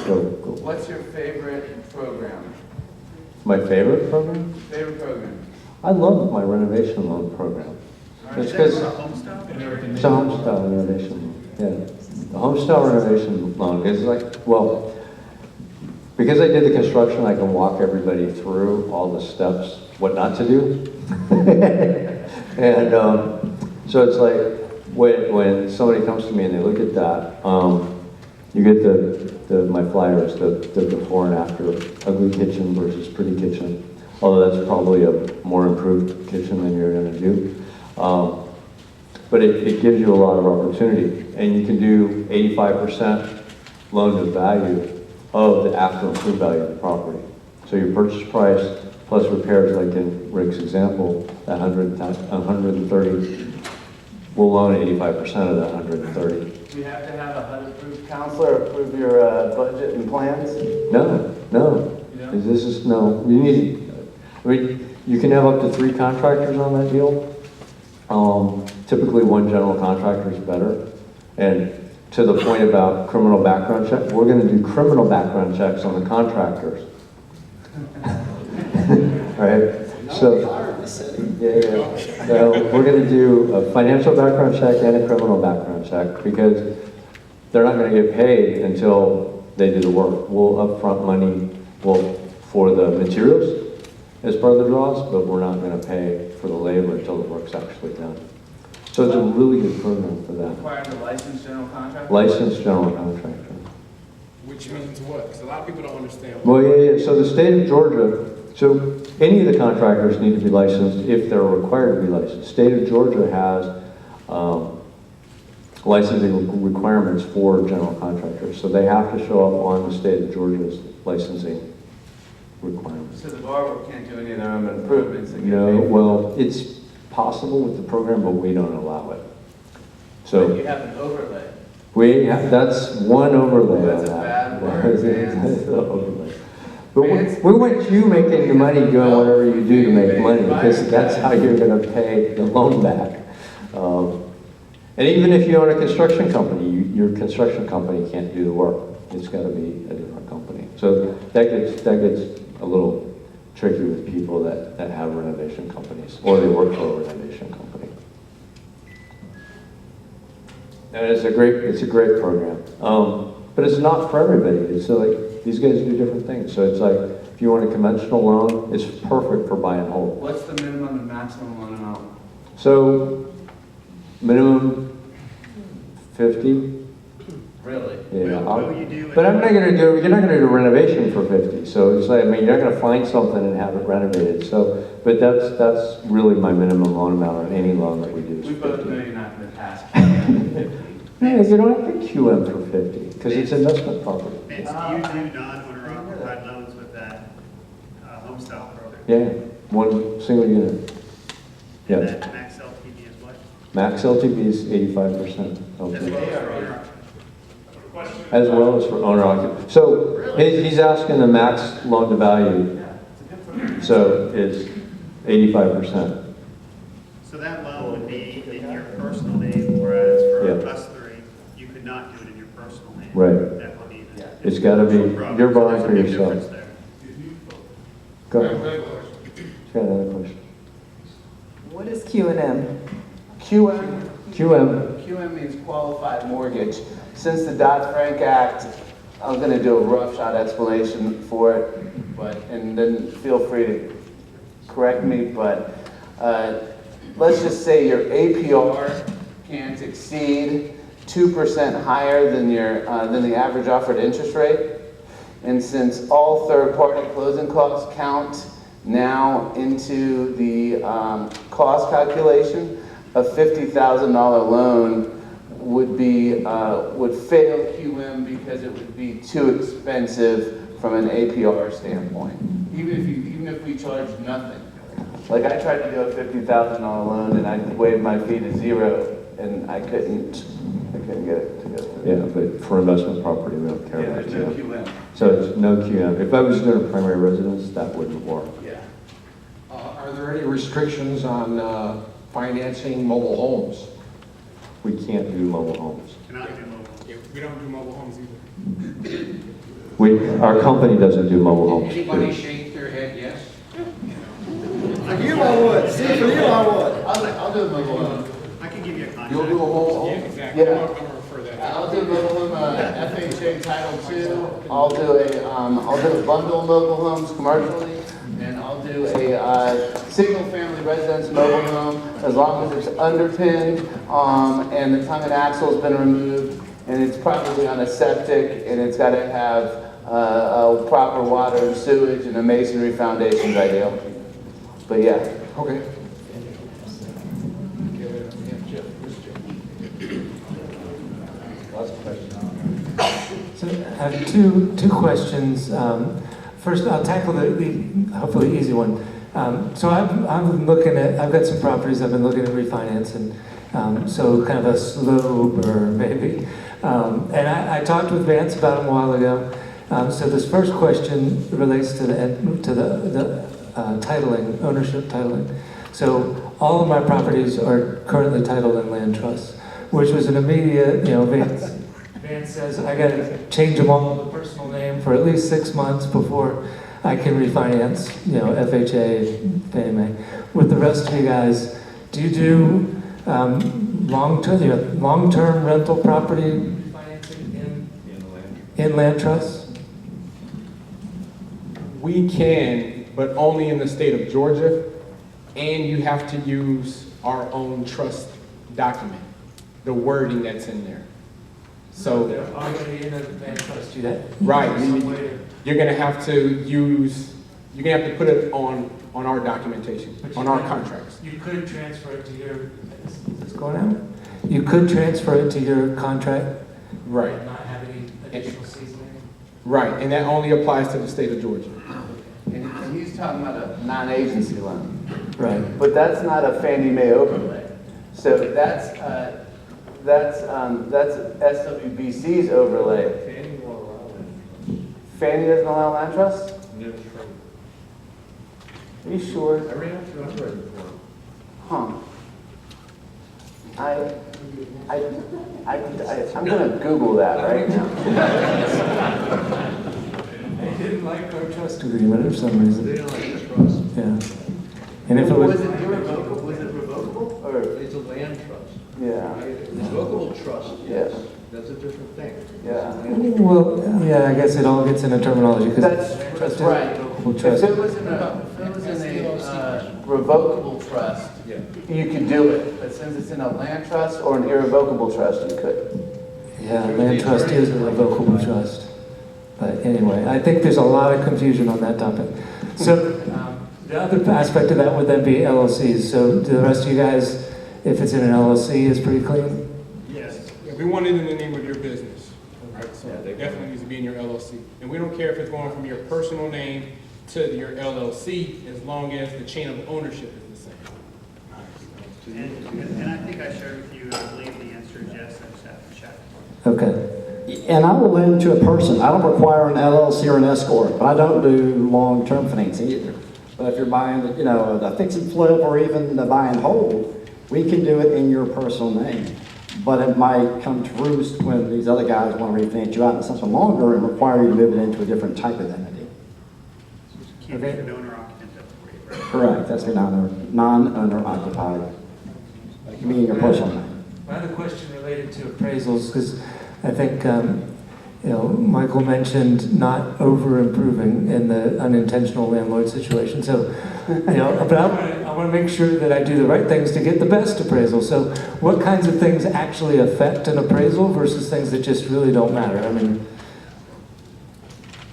Go. What's your favorite program? My favorite program? Favorite program? I love my renovation loan program. It's because it's a homestyle renovation loan. Yeah, the homestyle renovation loan is like, well, because I did the construction, I can walk everybody through all the steps, what not to do. And so it's like when somebody comes to me and they look at that, you get my flyers, the before and after, ugly kitchen versus pretty kitchen. Although that's probably a more improved kitchen than you're going to do. But it gives you a lot of opportunity. And you can do 85% loan to value of the after improved value of the property. So your purchase price plus repairs, like in Rick's example, that 130, we'll loan 85% of that 130. Do you have to have a HUD-approved counselor approve your budget and plans? No. Yeah. This is, no, you need, I mean, you can have up to 3 contractors on that deal. Typically one general contractor is better. And to the point about criminal background check, we're going to do criminal background checks on the contractors. Right? So, yeah. So we're going to do a financial background check and a criminal background check because they're not going to get paid until they do the work. We'll upfront money for the materials as part of the draws, but we're not going to pay for the labor until the work's actually done. So it's a really good program for that. Requiring a licensed general contractor? Licensed general contractor. Which means what? Because a lot of people don't understand. Well, yeah. So the state of Georgia, so any of the contractors need to be licensed if they're required to be licensed. State of Georgia has licensing requirements for general contractors. So they have to show up on the state of Georgia's licensing requirements. So the borrower can't do any of their own improvements? That get No, paid for? well, it's possible with the program, but we don't allow it. But So you have an overlay. that's one overlay on That's a that. bad word, man. That's an overlay. But we want you making the money doing whatever you do to make money, because that's how you're going to pay the loan back. And even if you own a construction company, your construction company can't do the work. It's got to be a different company. So that gets a little tricky with people that have renovation companies, or they work for a renovation company. And it's a great program. But it's not for everybody. It's like, these guys do different things. So it's like, if you want a conventional loan, it's perfect for buy and hold. What's the minimum and maximum loan amount? So, minimum 50. Really? Yeah. What will you do? But you're not going to do renovation for 50. So it's like, I mean, you're not going to find something and have it renovated. So, but that's really my minimum loan amount on any loan that we do. is We both 50. know you're not going to ask for 50. Yeah, you don't have to QM for 50 because it's investment property. Vince, do you do non-owner occupied loans with that Yeah, one single unit. Yeah, That max LTV is what? max LTV is 85% As well LTV. as for owner. As well as for owner occupied. So he's asking the max loan to value, so it's 85%. So that loan would be in your personal name, whereas for Yeah. us three, you could not do it in your personal name. Right. That would be the. It's gotta be, you're borrowing for There's a big yourself. difference there. Go ahead. Got another question? What is Q&M? QM? QM, QM means qualified mortgage. Since the Dodd-Frank Act, I'm gonna do a rough shot explanation for it, but, and then feel free to correct me, but, let's just say your APR can't exceed 2% higher than than the average offered interest rate. And since all third-party closing costs count now into the cost calculation, a $50,000 loan would fail QM because it would be too expensive from an APR standpoint. Even if we charged nothing. Like I tried to do a $50,000 loan and I waived my fee to zero and I couldn't get it to go through. yeah, but for investment property, we don't care Yeah, about there's no QM. QM. So it's no QM. If I was doing a primary residence, that wouldn't work. Yeah. Are there any restrictions on financing mobile homes? We can't do mobile homes. Cannot do mobile. Yeah, we don't do mobile homes either. Our company doesn't do mobile homes. Anybody shake their head yes? For you, I would. See, for you, I would. I'll do a mobile home. I can give you a contract. You'll do a mobile home? Exactly. Yeah. I'm gonna refer that out. I'll do a mobile home, FHA Title II. I'll do a bundle of mobile homes commercially, and I'll do a single-family residence mobile home as long as it's underpinned, and the tongue and axle has been removed, and it's probably on a septic, and it's got to have a proper water and sewage and a masonry foundation's ideal. But yeah. Okay. So I have two questions. First, I'll tackle the hopefully easy one. So I'm looking at, I've got some properties I've been looking at refinancing. So kind of a slow burn maybe. And I talked with Vance about them a while ago. So this first question relates to the titling, ownership titling. So all of my properties are currently titled in land trusts, which was an immediate, Vance says I got to change them all to personal name for at least 6 months before I can refinance, FHA, Fannie Mae. With the rest of you guys, do you do long-term rental property financing in land trusts? We can, but only in the state of Georgia, and you have to use our own trust document, the wording that's in there. So, They're already in a land trust, do that? right, Some way to- you're gonna have to put it on our documentation, But on you our could- contracts. You could transfer it to your, is this going out? You could transfer it to your contract Right, and not have any additional seasoning? right, and that only applies to the state of Georgia. And he's talking about a non-agency loan. Right. But that's not a Fannie Mae overlay. So that's SWBC's overlay. Fannie doesn't allow land trusts? Are you sure? Huh. I'm gonna Google that right now. They didn't like our trust agreement for some reason. They don't like the trust. Yeah. And if it was, Was it irrevocable? Was it revocable? Or, It's a land trust. yeah, Revocable trust, yes, that's a different thing. yeah. well, yeah, I guess it all gets into terminology because That's right. If trust. it was in a revocable trust, you could do it. But since it's in a land trust or an irrevocable trust, you could. Yeah, land trust is a revocable trust. But anyway, I think there's a lot of confusion on that topic. So the other aspect of that would then be LLCs. So do the rest of you guys, if it's in an LLC, is pretty clean? Yes. Yeah, we want it in the name of your business, right? So it definitely needs to be in your LLC. And we don't care if it's going from your personal name to your LLC as long as the chain of ownership is the same. And I think I shared with you, I believe the answer is yes, I just have to check. Okay. And I will lend to a person. I don't require an LLC or an escort, but I don't do long-term financing either. But if you're buying, a fix and flip or even the buy and hold, we can do it in your personal name. But it might come to roost when these other guys want to refinance you out in something longer and require you to move it into a different type of entity. Keep it an owner occupant for you, right? Correct. That's your non-owner occupied. Meaning your personal name. I had a question related to appraisals, because I think, Michael mentioned not over-improving in the unintentional landlord situation. So, but I want to make sure that I do the right things to get the best appraisal. So what kinds of things actually affect an appraisal versus things that just really don't matter? I mean,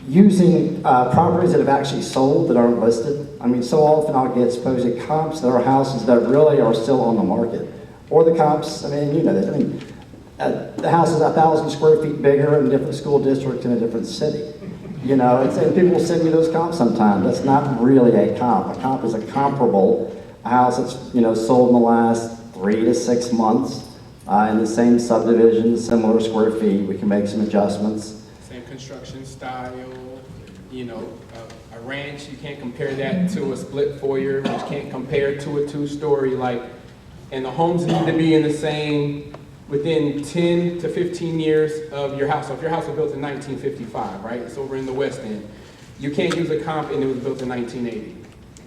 using properties that have actually sold that aren't listed. I mean, so often I'll get supposed comps that are houses that really are still on the market. Or the comps, the house is 1,000 square feet bigger in a different school district in a different city. And people send me those comps sometimes. That's not really a comp. A comp is a comparable house that's, sold in the last 3 to 6 months in the same subdivision, similar square feet. We can make some adjustments. Same construction style, a ranch, you can't compare that to a split foyer, which can't compare to a 2-story, and the homes need to be in the same, within 10 to 15 years of your house. So if your house was built in 1955, right, it's over in the West End, you can't use a comp and it was built in 1980.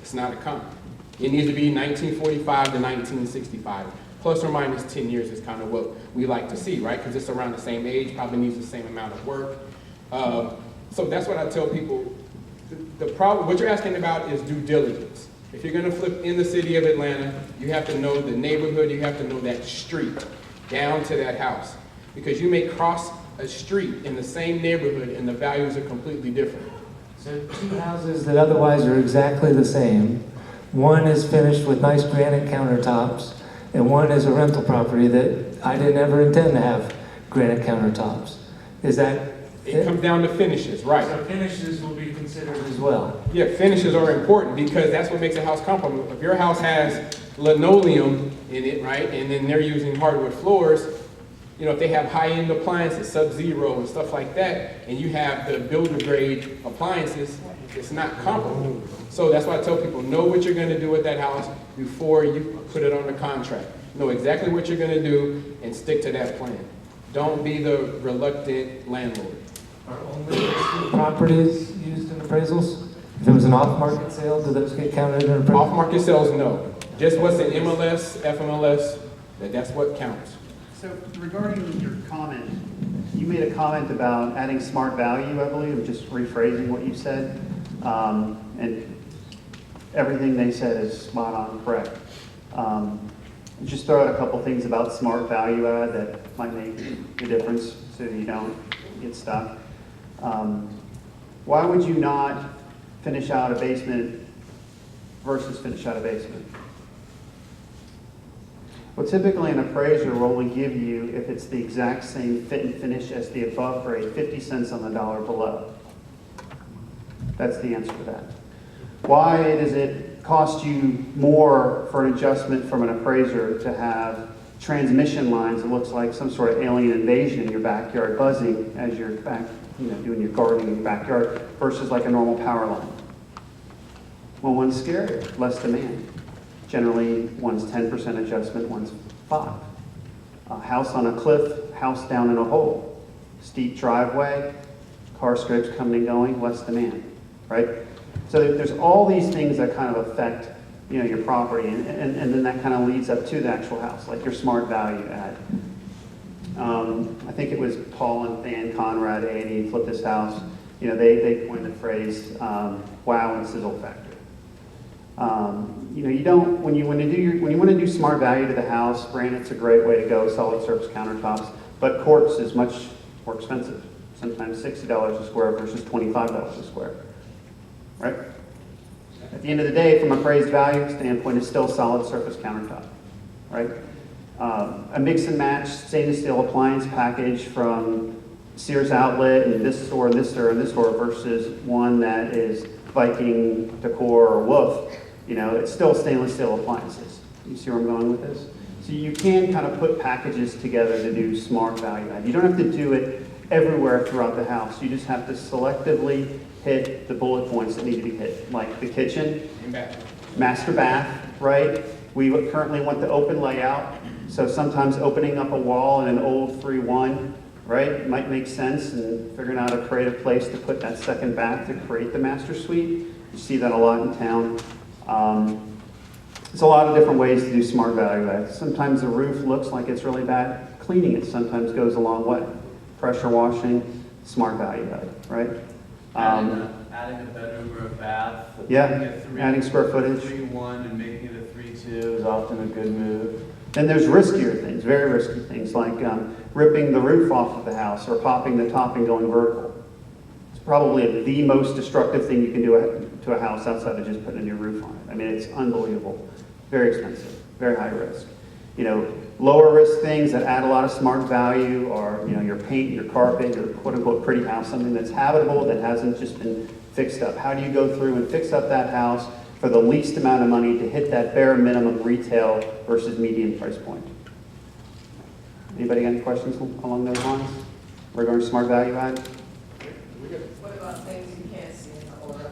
It's not a comp. It needs to be 1945 to 1965. Plus or minus 10 years is kind of what we like to see, right? Because it's around the same age, probably needs the same amount of work. So that's what I tell people. The problem, what you're asking about is due diligence. If you're going to flip in the city of Atlanta, you have to know the neighborhood, you have to know that street down to that house. Because you may cross a street in the same neighborhood and the values are completely different. so 2 houses that otherwise are exactly the same. One is finished with nice granite countertops, and one is a rental property that I didn't ever intend to have granite countertops. Is that It comes down to finishes, right? So finishes will be considered as well. Yeah, finishes are important because that's what makes a house comparable. If your house has linoleum in it, right, and then they're using hardwood floors, if they have high-end appliances, Sub-Zero and stuff like that, and you have the builder-grade appliances, it's not comparable. So that's why I tell people, know what you're going to do with that house before you put it on the contract. Know exactly what you're going to do and stick to that plan. Don't be the reluctant landlord. Are only listed properties used in appraisals? If it was an off-market sale, do those get counted in appraisal? Off-market sales, no. Just what's in MLS, FMLS, that's what counts. So regarding your comment, you made a comment about adding smart value, I believe, or just rephrasing what you said. And everything they said is spot on correct. Just throw out a couple things about smart value add that might make a difference so you don't get stuck. Why would you not finish out a basement versus finish out a basement? Well, typically an appraiser will only give you, if it's the exact same fit and finish as the above grade, 50 cents on the dollar below. That's the answer to that. Why does it cost you more for an adjustment from an appraiser to have transmission lines that looks like some sort of alien invasion in your backyard, buzzing as you're back, doing your gardening in your backyard, versus like a normal power line? Well, one's scarier, less demand. Generally, one's 10% adjustment, one's 5%. A house on a cliff, house down in a hole. Steep driveway, car scrapes coming and going, less demand, right? So there's all these things that kind of affect, your property, and then that kind of leads up to the actual house, like your smart value add. I think it was Paul and Than Conrad, A&E, Flip This House. They coined the phrase "wow" and sizzle factor. You don't when you want to do smart value to the house. Granite's a great way to go. Solid surface countertops, but quartz is much more expensive. Sometimes $60 a square versus $25 a square. Right? At the end of the day, from a appraised value standpoint, it's still solid surface countertop. Right? A mix and match stainless steel appliance package from Sears Outlet and this store and this store and this store versus one that is Viking decor or Wolf, you know, it's still stainless steel appliances. You see where I'm going with this? So you can kind of put packages together to do smart value add. You don't have to do it everywhere throughout the house. You just have to selectively hit the bullet points that need to be hit, like the kitchen, master bath, right? We currently want the open layout, so sometimes opening up a wall in an old 3-1, right, might make sense, and figuring out a creative place to put that second bath to create the master suite. You see that a lot in town. There's a lot of different ways to do smart value add. Sometimes the roof looks like it's really bad. Cleaning it sometimes goes a long way. Pressure washing, smart value add, right? Adding a bedroom or a bath. Yeah, making it adding square footage. 3-1 and making it a 3-2 is often a good move. Then there's riskier things, very risky things, like ripping the roof off of the house or popping the top and going vertical. It's probably the most destructive thing you can do to a house outside of just putting a new roof on it. I mean, it's unbelievable. Very expensive, very high risk. You know, lower risk things that add a lot of smart value are, you know, your paint, your carpet, your quote unquote pretty house, something that's habitable that hasn't just been fixed up. How do you go through and fix up that house for the least amount of money to hit that bare minimum retail versus median price point? Anybody got any questions along those lines regarding smart value add? What about things you can't see in the order?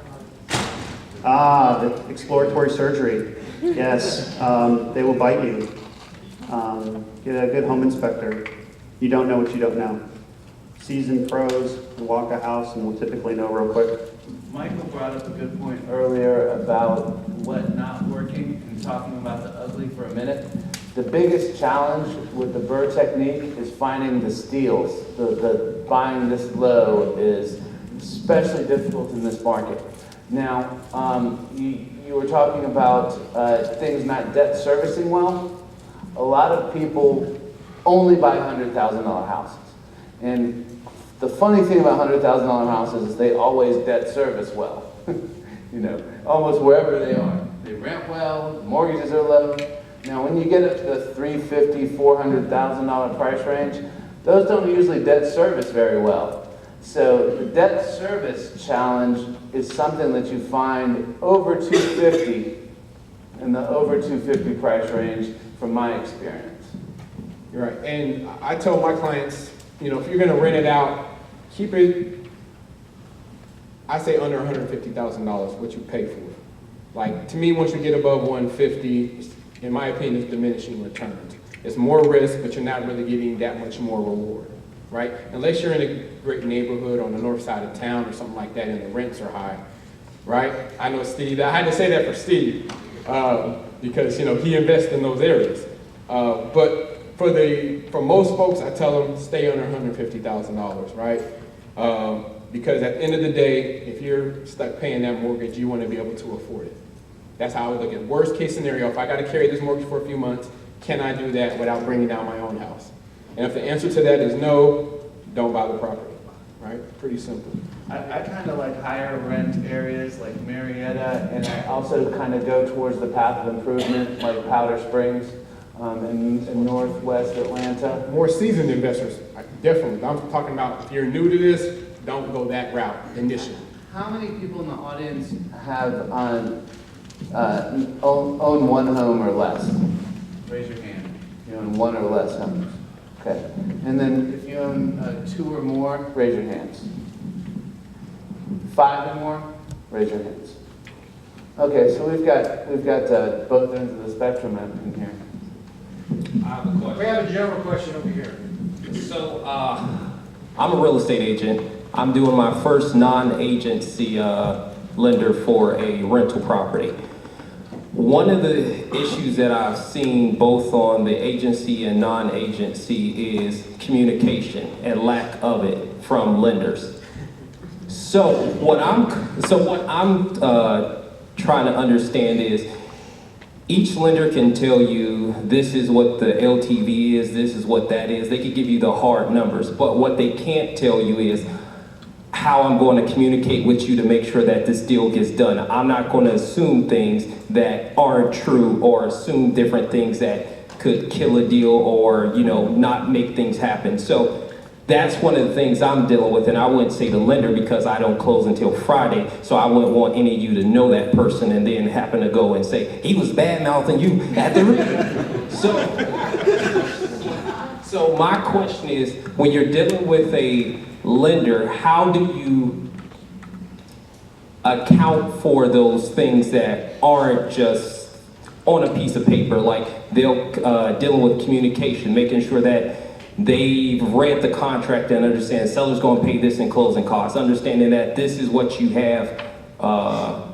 The exploratory surgery. Yes, they will bite you. Get a good home inspector. You don't know what you don't know. Seasoned pros will walk a house and will typically know real quick. Michael brought up a good point earlier about what not working and talking about the ugly for a minute. The biggest challenge with the burr technique is finding the steals. The buying this low is especially difficult in this market. Now, you were talking about things not debt servicing well. A lot of people only buy $100,000 houses. And the funny thing about $100,000 houses is they always debt service well. You know, almost wherever they are. They rent well, mortgages are low. Now, when you get up to the $350,000, $400,000 price range, those don't usually debt service very well. So the debt service challenge is something that you find over 250 in the over 250 price range from my experience. You're right. And I tell my clients, you know, if you're going to rent it out, keep it, I say under $150,000, what you pay for. Like, to me, once you get above 150, in my opinion, it's diminishing returns. It's more risk, but you're not really getting that much more reward, right? Unless you're in a great neighborhood on the north side of town or something like that and the rents are high, right? I know Steve, I had to say that for Steve, because, you know, he invests in those areas. But for most folks, I tell them stay under $150,000, right? Because at the end of the day, if you're stuck paying that mortgage, you want to be able to afford it. That's how I would look at it. Worst case scenario, if I got to carry this mortgage for a few months, can I do that without bringing down my own house? And if the answer to that is no, don't buy the property, right? Pretty simple. I kind of like higher rent areas like Marietta, And I also kind of go towards the path of improvement, like Powder Springs in northwest Atlanta. More seasoned investors, definitely. I'm talking about if you're new to this, don't go that route initially. How many people in the audience have own one home or less? raise your hand. You own one or less homes. Okay. And then if you own 2 or more, raise your hands. 5 or more, raise your hands. Okay, so we've got both ends of the spectrum in here. I have a question. We have a general question over here. So, I'm a real estate agent. I'm doing my first non-agency lender for a rental property. One of the issues that I've seen both on the agency and non-agency is communication and lack of it from lenders. So what I'm trying to understand is each lender can tell you this is what the LTV is, this is what that is. They could give you the hard numbers, but what they can't tell you is how I'm going to communicate with you to make sure that this deal gets done. I'm not going to assume things that aren't true or assume different things that could kill a deal or, you know, not make things happen. So That's one of the things I'm dealing with, and I wouldn't say the lender because I don't close until Friday, so I wouldn't want any of you to know that person and then happen to go and say, he was bad-mouthing you at the meeting. So my question is, when you're dealing with a lender, how do you account for those things that aren't just on a piece of paper? Like they'll dealing with communication, making sure that they've read the contract and understand seller's going to pay this in closing costs, understanding that this is what you have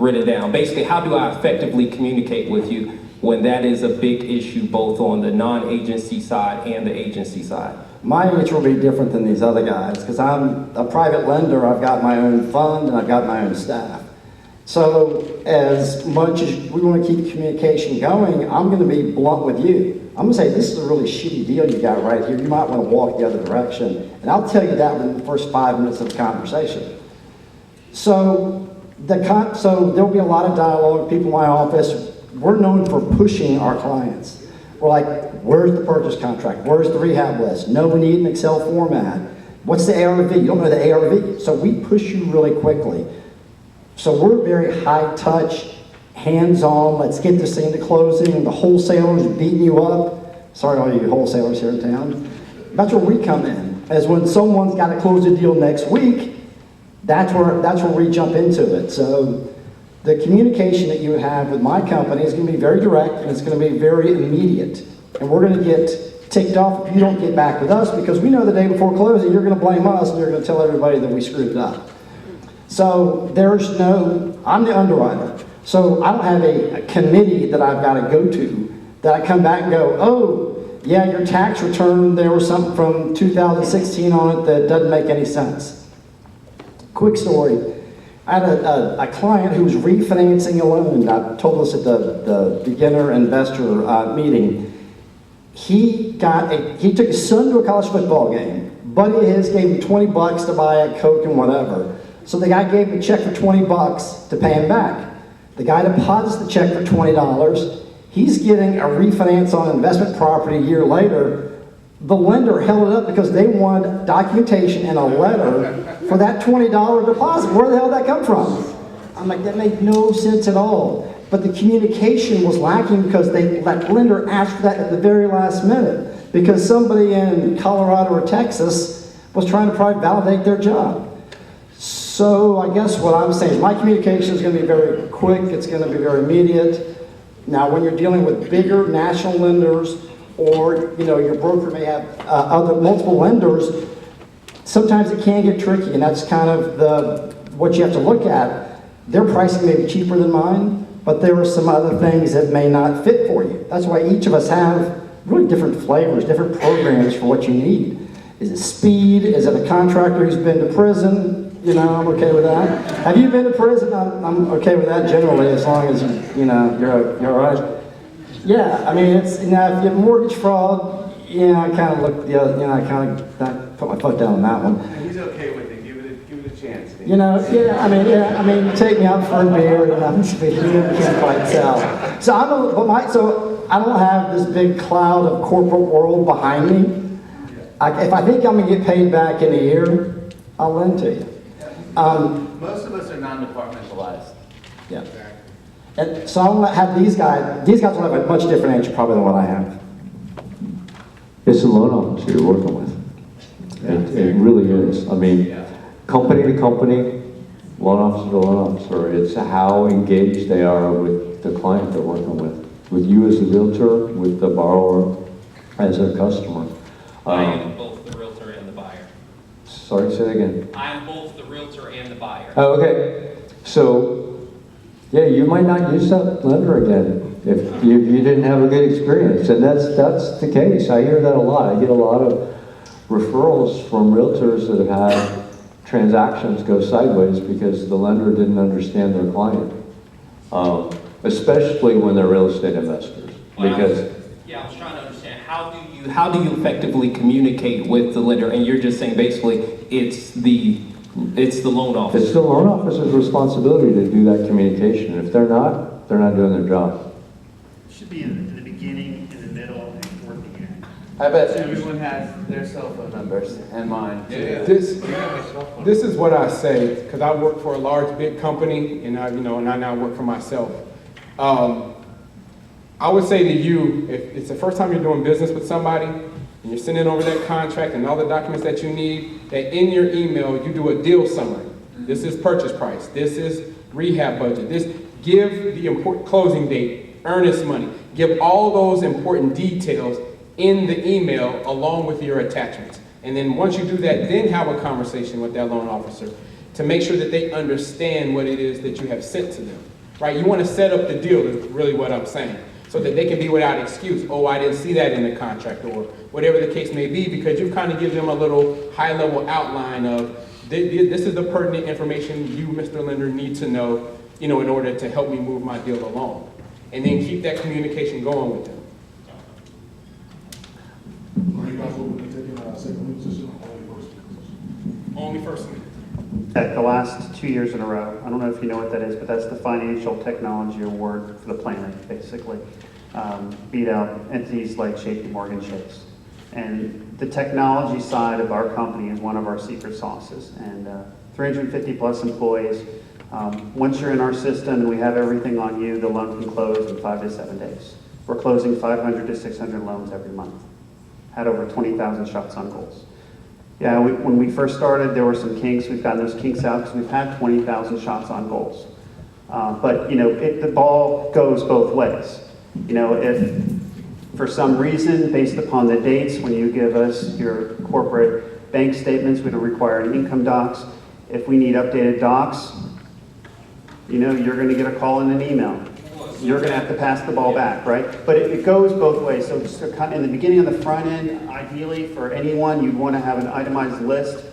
written down. Basically, how do I effectively communicate with you when that is a big issue both on the non-agency side and the agency side? My nature will be different than these other guys because I'm a private lender. I've got my own fund and I've got my own staff. So as much as we want to keep communication going, I'm going to be blunt with you. I'm going to say, this is a really shitty deal you got right here. You might want to walk the other direction. And I'll tell you that in the first 5 minutes of the conversation. So there'll be a lot of dialogue. People in my office, we're known for pushing our clients. We're like, where's the purchase contract? Where's the rehab list? No, we need an Excel format. What's the ARV? You don't know the ARV. So we push you really quickly. So we're very high touch, hands-on, let's get this thing to closing, and the wholesalers beating you up. Sorry all you wholesalers here in town. That's where we come in, as when someone's got to close a deal next week, that's where we jump into it. So the communication that you have with my company is going to be very direct, and it's going to be very immediate. And we're going to get ticked off if you don't get back with us, because we know the day before closing, you're going to blame us, and you're going to tell everybody that we screwed it up. So I'm the underwriter. So I don't have a committee that I've got to go to that I come back and go, oh, yeah, your tax return, there was something from 2016 on it that doesn't make any sense. Quick story. I had a client who was refinancing a loan. I told this at the beginner investor meeting. He took his son to a college football game. Buddy of his gave him $20 to buy a Coke and whatever. So the guy gave him a check for $20 to pay him back. The guy deposits the check for $20. He's getting a refinance on an investment property a year later. The lender held it up because they wanted documentation and a letter for that $20 deposit. Where the hell did that come from? I'm like, that made no sense at all. But the communication was lacking because that lender asked for that at the very last minute because somebody in Colorado or Texas was trying to probably validate their job. So I guess what I'm saying is my communication is going to be very quick. It's going to be very immediate. Now, when you're dealing with bigger national lenders, or your broker may have multiple lenders, sometimes it can get tricky, and that's kind of what you have to look at. Their pricing may be cheaper than mine, but there are some other things that may not fit for you. That's why each of us have really different flavors, different programs for what you need. Is it speed? Is it a contractor who's been to prison? I'm okay with that. Have you been to prison? I'm okay with that generally, as long as you're all right. Yeah, I mean, it's, if you have mortgage fraud, I kind of look the other, I kind of put my foot down on that one. He's okay with it. Give it a chance. I mean, take me out for a beer, and you can't quite tell. So I don't have this big cloud of corporate world behind me. If I think I'm gonna get paid back in a year, I'll lend to you. Most of us are non-departmentalized. Yeah. And so I'm gonna have these guys will have a much different answer probably than what I have. It's the loan officer you're working with. It really is. I mean, company to company, loan officer to loan officer, it's how engaged they are with the client they're working with you as the realtor, with the borrower as their customer. I am both the realtor and the buyer. Sorry, say that again. I am both the realtor and the buyer. Oh, okay. So, yeah, you might not use that lender again if you didn't have a good experience, and that's the case. I hear that a lot. I get a lot of referrals from realtors that have had transactions go sideways because the lender didn't understand their client, especially when they're real estate investors. Because I was trying to understand how do you effectively communicate with the lender, and you're just saying basically it's the loan officer. It's the loan officer's responsibility to do that communication. If they're not doing their job. It should be in the beginning, in the middle, and toward the end. I bet Everyone has their cell phone number. numbers and mine. too. This is what I say, because I work for a large, big company, and I now work for myself. I would say to you, if it's the first time you're doing business with somebody, and you're sending over that contract and all the documents that you need, that in your email, you do a deal summary. This is purchase price. This is rehab budget. Give the important closing date, earnest money. Give all those important details in the email along with your attachments. And then once you do that, then have a conversation with that loan officer to make sure that they understand what it is that you have sent to them, right? You want to set up the deal is really what I'm saying, so that they can be without excuse. Oh, I didn't see that in the contract, or whatever the case may be, because you kind of give them a little high-level outline of this is the pertinent information you, Mr. Lender, need to know, in order to help me move my deal along. And then keep that communication going with them. Are you guys open to taking a second position or only first position? Only first minute. At the last 2 years in a row, I don't know if you know what that is, but that's the Financial Technology Award for the planner, basically. Beat out entities like JP Morgan Chase. And the technology side of our company is one of our secret sauces. And 350 plus employees. Once you're in our system and we have everything on you, the loan can close in 5 to 7 days. We're closing 500 to 600 loans every month. Had over 20,000 shots on goals. Yeah, when we first started, there were some kinks. We've gotten those kinks out because we've had 20,000 shots on goals. But the ball goes both ways. If for some reason, based upon the dates, when you give us your corporate bank statements, we don't require any income docs. If we need updated docs, you're going to get a call and an email. You're going to have to pass the ball back, right? But it goes both ways. So just in the beginning, on the front end, ideally for anyone, you'd want to have an itemized list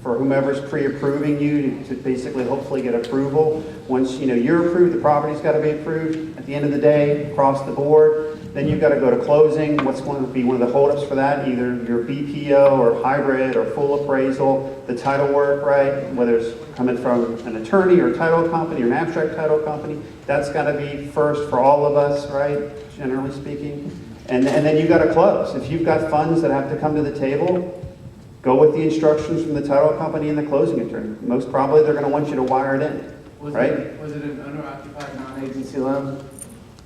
for whomever's pre-approving you to basically hopefully get approval. Once you're approved, the property's got to be approved. At the end of the day, across the board, then you've got to go to closing. What's going to be one of the holdups for that? Either your BPO or hybrid or full appraisal, the title work, right? Whether it's coming from an attorney or title company or an abstract title company, that's got to be first for all of us, right? Generally speaking. And then you've got to close. If you've got funds that have to come to the table, go with the instructions from the title company and the closing attorney. Most probably they're going to want you to wire it in, right? Was it an owner-occupied Non-agency loan?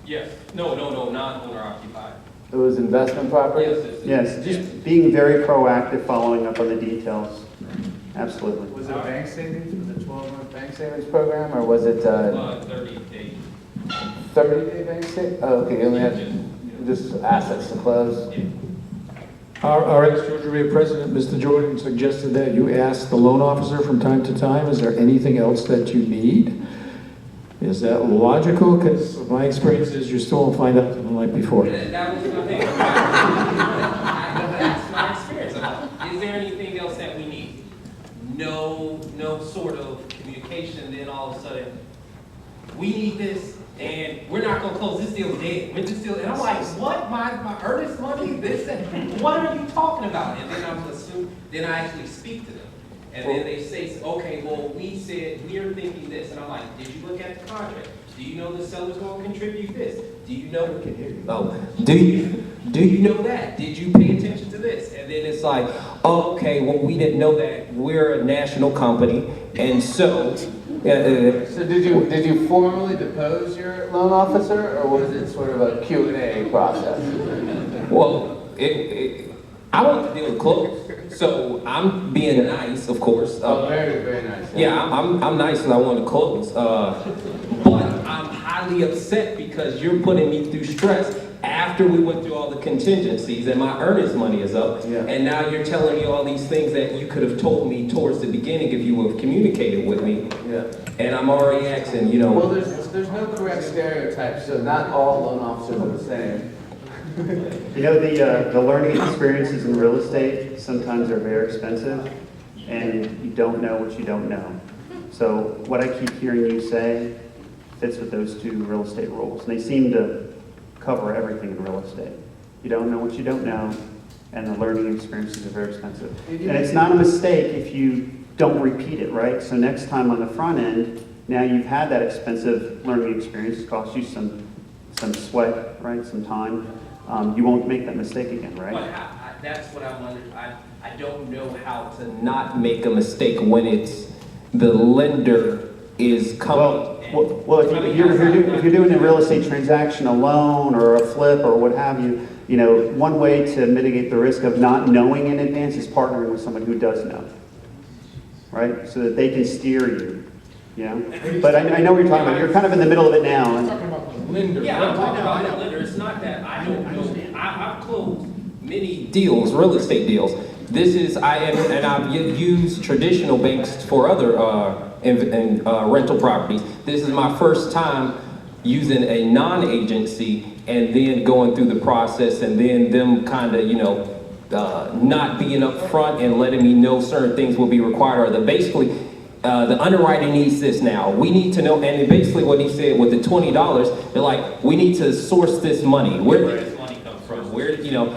Yes. No, not owner occupied. It was investment property? Yes, just being very proactive, following up on the details. Absolutely. Was it bank savings? Was it 12-month bank savings? Savings program, or was it 30 days. 30-day bank savings? Oh, okay, you only have just assets to close? Our ex-Treasury President, Mr. Jordan, suggested that you ask the loan officer from time to time, is there anything else that you need? Is that logical? Because my experience is you still won't find out something like before. That was my thing. That's my experience. Is there anything else that we need? No sort of communication. Then all of a sudden, we need this, and we're not going to close this deal today. And I'm like, what? My earnest money? This? What are you talking about? And then then I actually speak to them. And then they say, okay, well, we said we're thinking this. And I'm like, did you look at the contract? Do you know the seller's going to contribute this? Do you know? We can hear you. Oh, do you know that? Did you pay attention to this? And then it's like, oh, okay, well, we didn't know that. We're a national company, and so. So did you formally depose your loan officer, or was it sort of a Q&A process? Well, I want the deal to close. So I'm being nice, of course. Very, very nice. Yeah, I'm nice because I want to close. But I'm highly upset because you're putting me through stress after we went through all the contingencies and my earnest money is up. Yeah. And now you're telling me all these things that you could have told me towards the beginning if you would have communicated with me. Yeah. And I'm already asking, Well, there's no correct stereotype, so not all loan officers are the same. The learning experiences in real estate sometimes are very expensive, and you don't know what you don't know. So what I keep hearing you say fits with those two real estate rules. And they seem to cover everything in real estate. You don't know what you don't know, and the learning experiences are very expensive. And it's not a mistake if you don't repeat it, right? So next time on the front end, now you've had that expensive learning experience. It costs you some sweat, right? Some time. you won't make that mistake again, right? But that's what I wondered. I don't know how to not make a mistake when it's the lender is coming. Well, if you're doing a real estate transaction, a loan or a flip or what have you, you know, one way to mitigate the risk of not knowing in advance is partnering with someone who does know, right? So that they can steer you, you know? But I know what you're talking about. You're kind of in the middle of it now. I'm talking about the lender. Yeah, I'm talking about the lender. It's not that I don't know. I've closed many deals, real estate deals. This is, and I've used traditional banks for other rental properties. This is my first time using a non-agency and then going through the process and then them kind of, you know, not being upfront and letting me know certain things will be required, or basically, the underwriting needs this now. We need to know, and basically what he said with the $20, they're like, we need to source this money. Where did this money come from? Where, you know,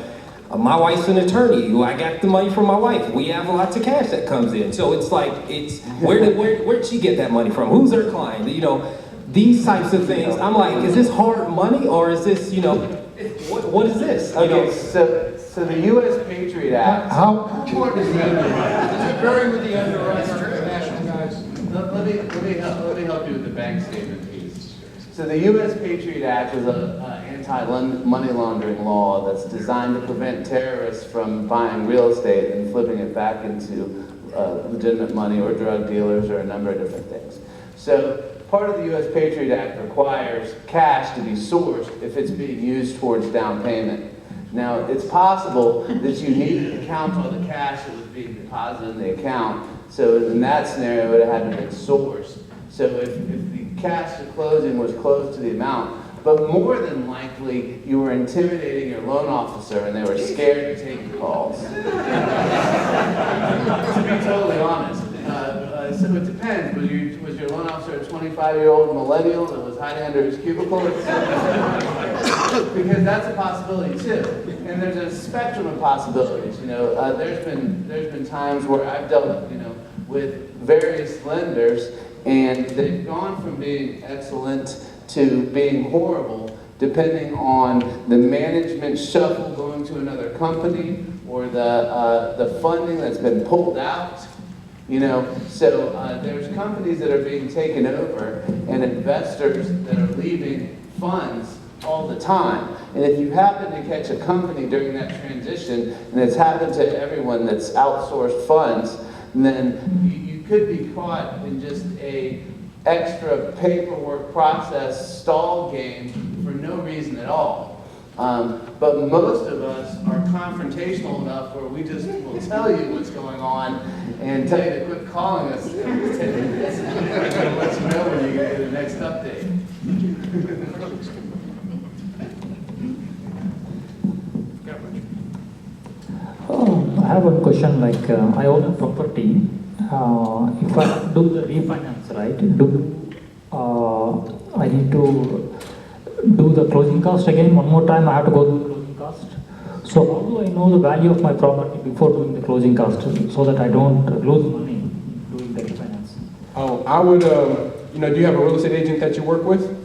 my wife's an attorney. I got the money from my wife. We have lots of cash that comes in. So it's like, where'd she get that money from? Who's her client? You know, these types of things. I'm like, is this hard money or is this, you know, what is this? Okay, so the U.S. Patriot Act. How, Very with the underwriter, international guys. Let me help you with the bank statement piece. So the U.S. Patriot Act is an anti-money laundering law that's designed to prevent terrorists from buying real estate and flipping it back into legitimate money, or drug dealers, or a number of different things. So part of the U.S. Patriot Act requires cash to be sourced if it's being used towards down payment. Now, it's possible that you need to count all the cash that was being deposited in the account. So in that scenario, it would have had to be sourced. So if the cash to closing was close to the amount, but more than likely, you were intimidating your loan officer and they were scared to take your calls. To be totally honest. So it depends. Was your loan officer a 25-year-old millennial that was hiding under his cubicle? Because that's a possibility too. And there's a spectrum of possibilities. You know, there's been times where I've dealt, you know, with various lenders, and they've gone from being excellent to being horrible, depending on the management shuffle going to another company, or the funding that's been pulled out. You know, so there's companies that are being taken over and investors that are leaving funds all the time. And if you happen to catch a company during that transition, and it's happened to everyone that's outsourced funds, then you could be caught in just a extra paperwork process stall game for no reason at all. But most of us are confrontational enough where we just will tell you what's going on and tell you to quit calling us every 10 minutes and let you know when you're going to get the next update. I have one question, like I own a property. If I do the refinance, right, I need to do the closing cost again one more time? I have to go through the closing cost. So how do I know the value of my property before doing the closing cost so that I don't lose money doing the refinance? Oh, I would, you know, do you have a real estate agent that you work with? No.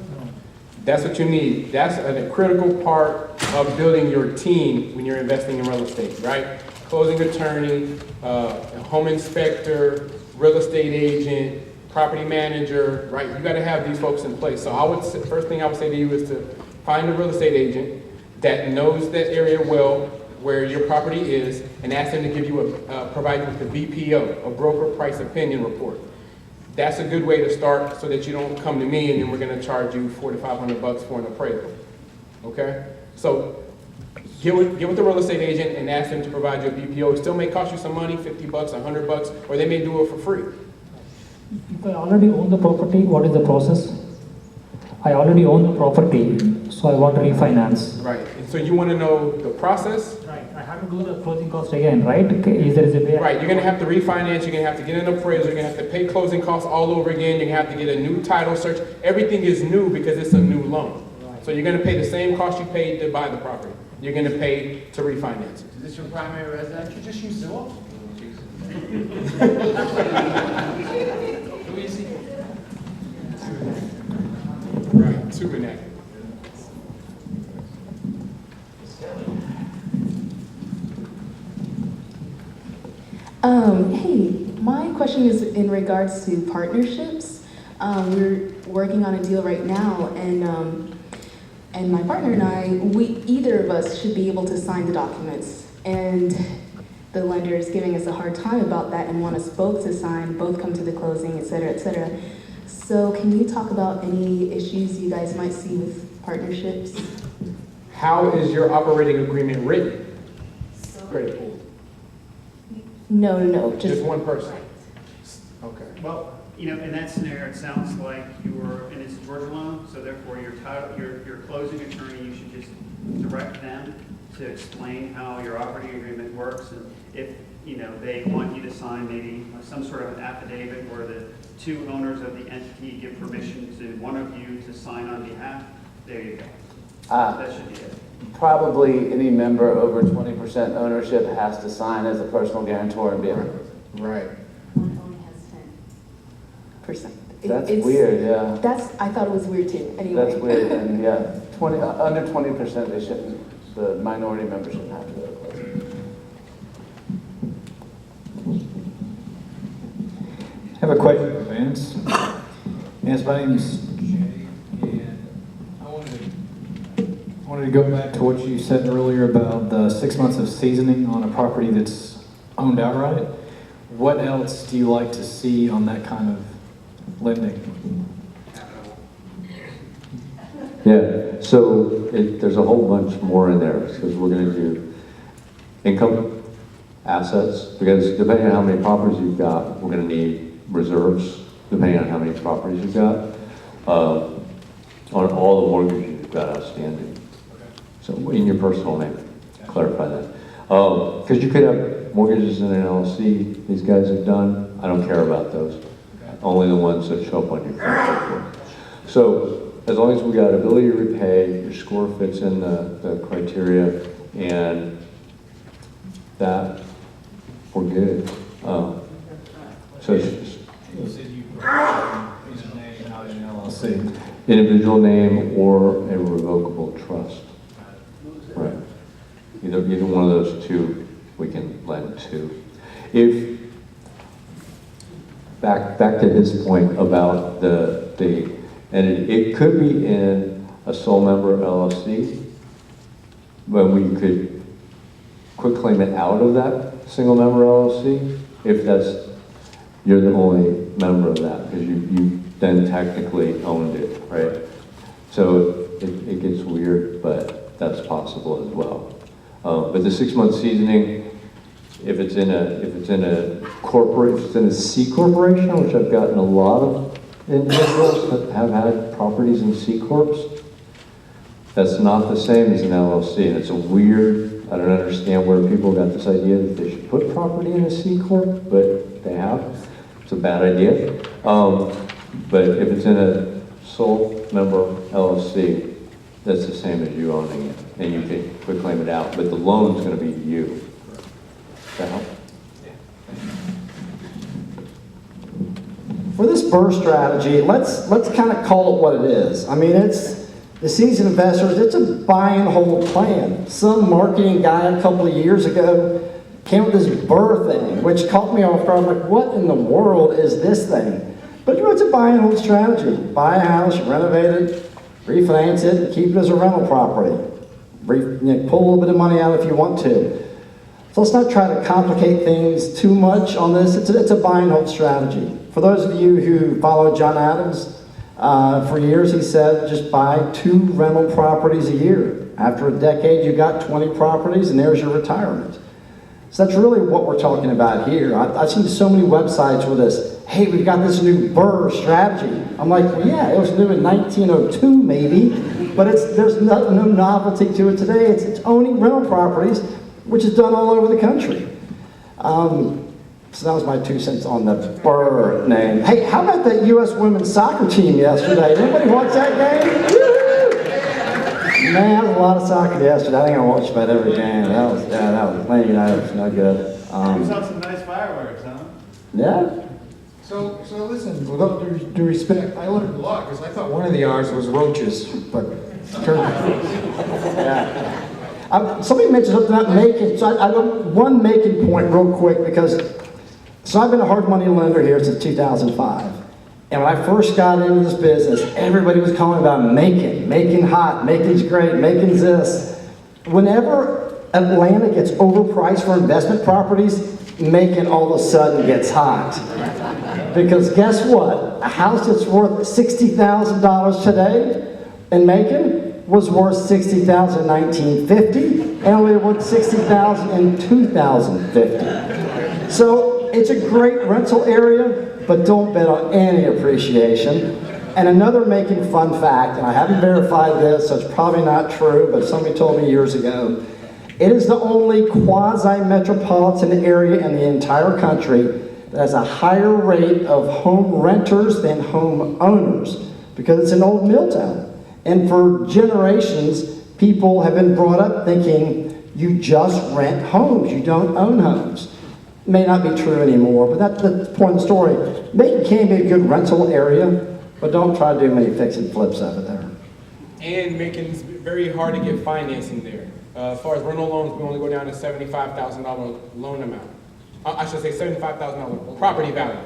That's what you need. That's a critical part of building your team when you're investing in real estate, right? Closing attorney, a home inspector, real estate agent, property manager, right? You got to have these folks in place. So I would, first thing I would say to you is to find a real estate agent that knows that area well, where your property is, and ask them to give you provide you with a BPO, a broker price opinion report. That's a good way to start, so that you don't come to me and then we're going to charge you $400 to $500 for an appraisal. Okay? So get with the real estate agent and ask them to provide you a BPO. It still may cost you some money, $50, $100, or they may do it for free. If I already own the property, what is the process? I already own the property, so I want to refinance. Right. And so you want to know the process? Right. I have to do the closing cost again, right? Is there a way? Right. You're going to have to refinance. You're going to have to get an appraisal. You're going to have to pay closing costs all over again. You're going to have to get a new title search. Everything is new because it's a new loan. Right. So you're going to pay the same cost you paid to buy the property. You're going to pay to refinance it. Is this your primary residence? You just use Zillow? Right, too vernacular. Hey, my question is in regards to partnerships. We're working on a deal right now, and my partner and I, either of us should be able to sign the documents. And the lender is giving us a hard time about that and want us both to sign, both come to the closing, et cetera, et cetera. So can you talk about any issues you guys might see with partnerships? How is your operating agreement written? Credit pool. No, Just one person? Okay. Well, you know, in that scenario, it sounds like and it's a Georgia loan, so therefore your closing attorney, you should just direct them to explain how your operating agreement works, and if, you know, they want you to sign maybe some sort of an affidavit where the two owners of the entity give permission to one of you to sign on behalf, there you go. That should be it. Probably any member over 20% ownership has to sign as a personal guarantor and be able. Right. One only has 10%. That's weird, yeah. I thought it was weird too, anyway. That's weird, and yeah, under 20%, they shouldn't, the minority members shouldn't have to go to closing. I have a question for Vance. Vance, my name is Jay, and I wanted to go back to what you said earlier about the 6 months of seasoning on a property that's owned outright. What else do you like to see on that kind of lending? Yeah, so there's a whole bunch more in there because we're going to do income, assets, because depending on how many properties you've got, we're going to need reserves, depending on how many properties you've got, on all the mortgages you've got outstanding. So in your personal name, clarify that. Because you could have mortgages in an LLC these guys have done. I don't care about those. Only the ones that show up on your credit report. So as long as we got ability to repay, your score fits in the criteria, and that, we're good. So it's just, You said you name, not an LLC. individual name or a revocable trust. Right. Either one of those two we can lend to. If back to his point about the entity, it could be in a sole member LLC, but we could quick claim it out of that single member LLC if you're the only member of that, because you then technically owned it, right? So it gets weird, but that's possible as well. But the 6 month seasoning, if it's in a C corporation, which I've gotten a lot of individuals that have had properties in C corps, that's not the same as an LLC, and it's a weird. I don't understand where people got this idea that they should put property in a C corp, but they have. It's a bad idea. But if it's in a sole member LLC, that's the same as you owning it, and you can quick claim it out, but the loan's going to be you. Does that help? For this BRRRR strategy, let's kind of call it what it is. I mean, it's the seasoned investors, it's a buy and hold plan. Some marketing guy a couple of years ago came with this BRRRR thing, which caught me off guard. I'm like, what in the world is this thing? But it's a buy and hold strategy. Buy a house, renovate it, refinance it, and keep it as a rental property. Pull a little bit of money out if you want to. So let's not try to complicate things too much on this. It's a buy and hold strategy. For those of you who follow John Adams, for years he said just buy 2 rental properties a year. After a decade, you got 20 properties, and there's your retirement. So that's really what we're talking about here. I've seen so many websites with this, hey, we've got this new BRRRR strategy. I'm like, well, yeah, it was new in 1902 maybe, but there's no novelty to it today. It's owning rental properties, which is done all over the country. So that was my 2 cents on the BRRRR name. Hey, how about that U.S. women's soccer team yesterday? Anybody watch that game? Woo-hoo! Man, there was a lot of soccer yesterday. I think I watched about every game. That was Man United was no good. We saw some nice fireworks, huh? Yeah. So listen, with all due respect, I learned a lot because I thought one of the R's was roaches, but yeah. Somebody mentioned something about making, so one making point real quick, because So I've been a hard money lender here since 2005. And when I first got into this business, everybody was calling about Macon hot, Macon's great, Macon's this. Whenever Atlanta gets overpriced for investment properties, Macon all of a sudden gets hot. Because guess what? A house that's worth $60,000 today in Macon was worth $60,000 in 1950 and only worth $60,000 in 2050. So it's a great rental area, but don't bet on any appreciation. And another Macon fun fact, and I haven't verified this, so it's probably not true, but somebody told me years ago, it is the only quasi-metropolitan area in the entire country that has a higher rate of home renters than home owners, because it's an old mill town. And for generations, people have been brought up thinking you just rent homes, you don't own homes. May not be true anymore, but that's the point of the story. Macon can be a good rental area, but don't try to do many fix and flips over there. And Macon's very hard to get financing there. As far as rental loans, we only go down to $75,000 loan amount. I should say $75,000 property value.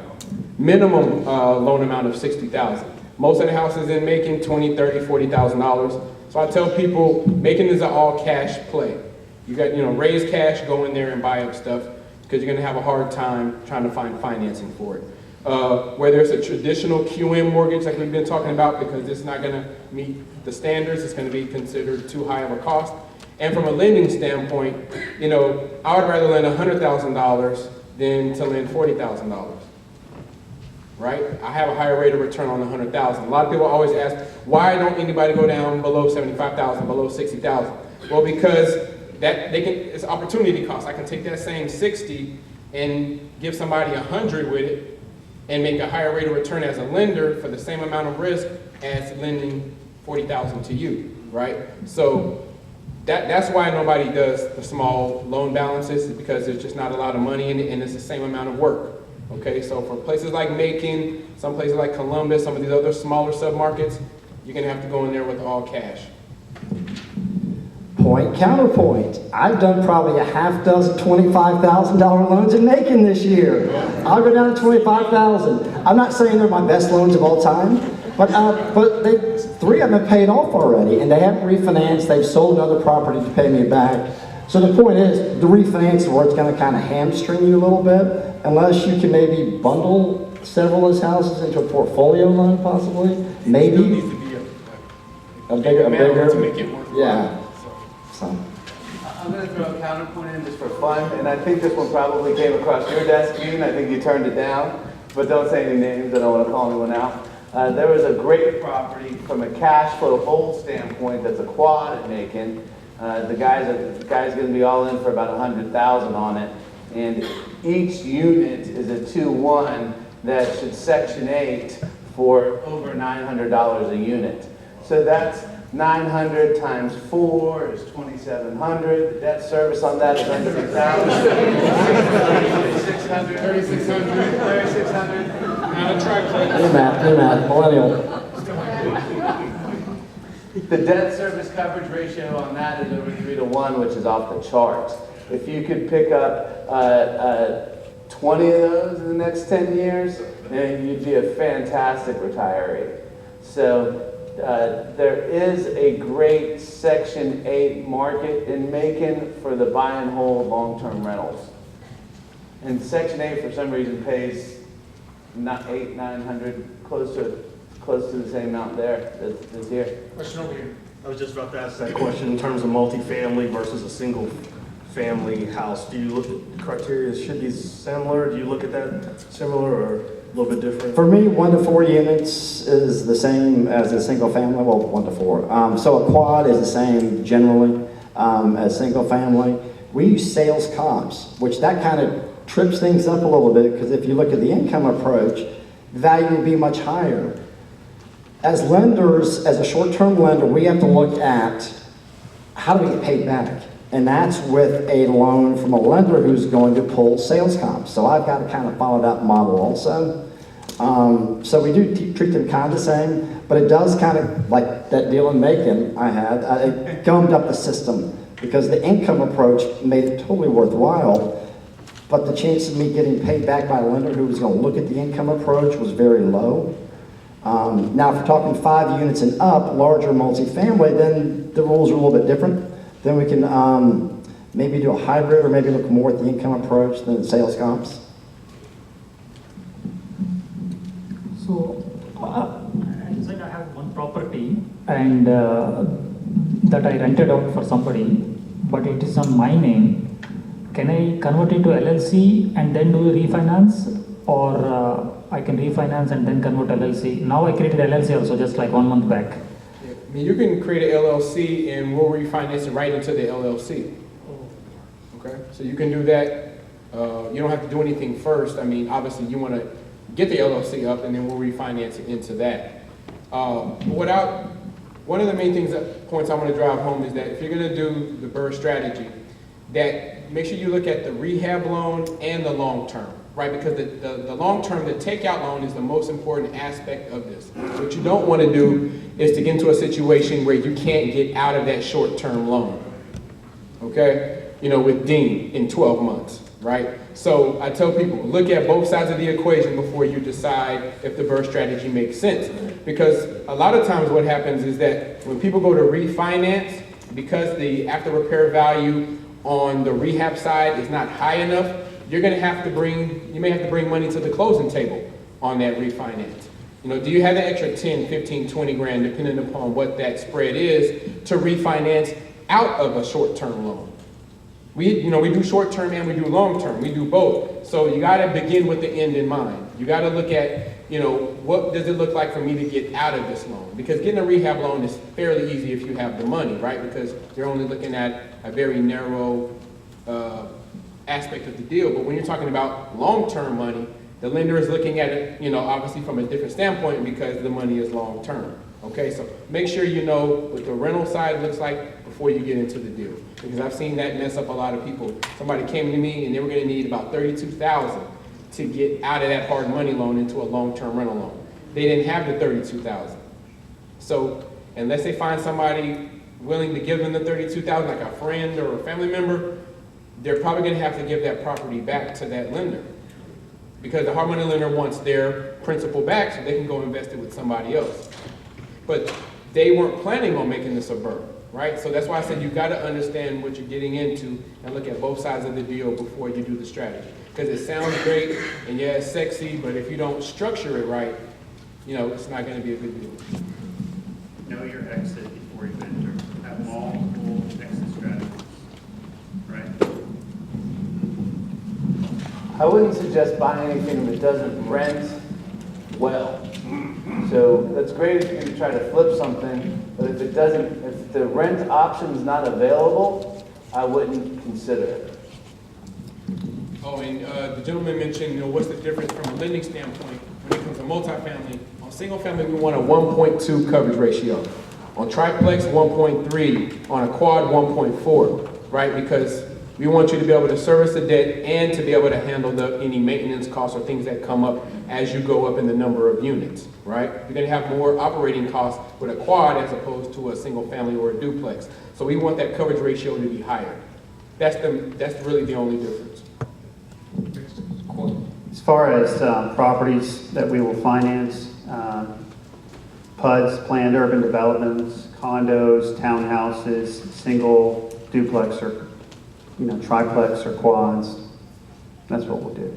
Minimum loan amount of $60,000. Most of the houses in Macon, $20,000, $30,000, $40,000. So I tell people, Macon is an all cash play. You got, raise cash, go in there and buy up stuff, because you're going to have a hard time trying to find financing for it. Whether it's a traditional QM mortgage like we've been talking about, because it's not going to meet the standards, it's going to be considered too high of a cost. And from a lending standpoint, I would rather lend $100,000 than to lend $40,000. Right? I have a higher rate of return on the $100,000. A lot of people always ask, why don't anybody go down below $75,000, below $60,000? Well, because it's opportunity cost. I can take that same 60 and give somebody 100 with it and make a higher rate of return as a lender for the same amount of risk as lending $40,000 to you, right? So that's why nobody does the small loan balances, because there's just not a lot of money in it and it's the same amount of work. Okay, so for places like Macon, some places like Columbus, some of these other smaller submarkets, you're gonna have to go in there with all cash. Point, counterpoint. I've done probably a half dozen $25,000 loans in Macon this year. I'll go down to $25,000. I'm not saying they're my best loans of all time, but 3 of them have paid off already, and they haven't refinanced. They've sold another property to pay me back. So the point is, the refinance is where it's going to kind of hamstring you a little bit, unless you can maybe bundle several of those houses into a portfolio loan, possibly. Maybe It needs to be a bigger to make it work. Yeah. So. I'm going to throw a counterpoint in just for Fun, and I think this one probably came across your desk, Gene. I think you turned it down, but don't say any names. I don't want to call anyone out. There was a great property from a cash flow hold standpoint that's a quad at Macon. The guy's going to be all in for about $100,000 on it, and each unit is a 2-1 that should Section 8 for over $900 a unit. So that's 900 times 4 is 2,700. The debt service on that is under 1,000. 3,600. 3,600. New math, millennial. The debt service coverage ratio on that is over 3-to-1, which is off the charts. If you could pick up 20 of those in the next 10 years, then you'd be a fantastic retiree. So there is a great Section 8 market in Macon for the buy and hold long-term rentals. And Section 8 for some reason pays not $800-900, close to the same amount there as here. Question over here. I was just about to ask that question in terms of multifamily versus a single family house. Do you look at criteria, should be similar? Do you look at that similar or a little bit different? For me, 1 to 4 units is the same as a single family, well, 1 to 4. So a quad is the same generally as single family. We use sales comps, which that kind of trips things up a little bit, because if you look at the income approach, value will be much higher. As lenders, as a short-term lender, we have to look at how do we get paid back? And that's with a loan from a lender who's going to pull sales comps. So I've got to kind of follow that model also. So we do treat them kind of the same, but it does kind of, like that deal in Macon I had, it gummed up the system because the income approach made it totally worthwhile. but the chance of me getting paid back by a lender who was going to look at the income approach was very low. Now, if we're talking 5 units and up, larger multifamily, then the rules are a little bit different. Then we can maybe do a hybrid or maybe look more at the income approach than the sales comps. So, I said I have one property and that I rented out for somebody, but it is on my name. Can I convert it to LLC and then do a refinance, or I can refinance and then convert LLC? Now I created LLC also just like 1 month back. I mean, you can create an LLC and we'll refinance it right into the LLC. Okay, so you can do that. You don't have to do anything first. I mean, obviously you want to get the LLC up and then we'll refinance it into that. One of the main points I want to drive home is that if you're going to do the BRRRR strategy, that make sure you look at the rehab loan and the long term, right? Because the long term, the takeout loan is the most important aspect of this. What you don't want to do is to get into a situation where you can't get out of that short term loan, okay? You know, with Dean in 12 months, right? So I tell people, look at both sides of the equation before you decide if the BRRRR strategy makes sense. Because a lot of times what happens is that when people go to refinance, because the after repair value on the rehab side is not high enough, you may have to bring money to the closing table on that refinance. You know, do you have the extra 10, 15, 20 grand, depending upon what that spread is, to refinance out of a short-term loan? We do short-term and we do long-term. We do both. So you got to begin with the end in mind. You got to look at, what does it look like for me to get out of this loan? Because getting a rehab loan is fairly easy if you have the money, right? Because you're only looking at a very narrow aspect of the deal. But when you're talking about long-term money, the lender is looking at it, obviously from a different standpoint because the money is long-term. Okay, so make sure you know what the rental side looks like before you get into the deal. Because I've seen that mess up a lot of people. Somebody came to me and they were going to need about $32,000 to get out of that hard money loan into a long-term rental loan. They didn't have the $32,000. So unless they find somebody willing to give them the $32,000, like a friend or a family member, they're probably going to have to give that property back to that lender. Because the hard money lender wants their principal back so they can go invest it with somebody else. But they weren't planning on making this a BRRRR, right? So that's why I said you got to understand what you're getting into and look at both sides of the deal before you do the strategy. Because it sounds great and yeah, it's sexy, but if you don't structure it right, it's not going to be a good deal. Know your exit before you enter. Have multiple exit strategies, right? I wouldn't suggest buying anything that doesn't rent well. So that's great if you try to flip something, but if the rent option is not available, I wouldn't consider it. Oh, and the gentleman mentioned, what's the difference from a lending standpoint when it comes to multifamily. On single family, we want a 1.2 coverage ratio. On triplex, 1.3. On a quad, 1.4, right? Because we want you to be able to service the debt and to be able to handle any maintenance costs or things that come up as you go up in the number of units, right? You're going to have more operating costs with a quad as opposed to a single family or a duplex. So we want that coverage ratio to be higher. That's really the only difference. As far as properties that we will finance, PUDs, planned urban developments, condos, townhouses, single, duplex, or triplex or quads, that's what we'll do.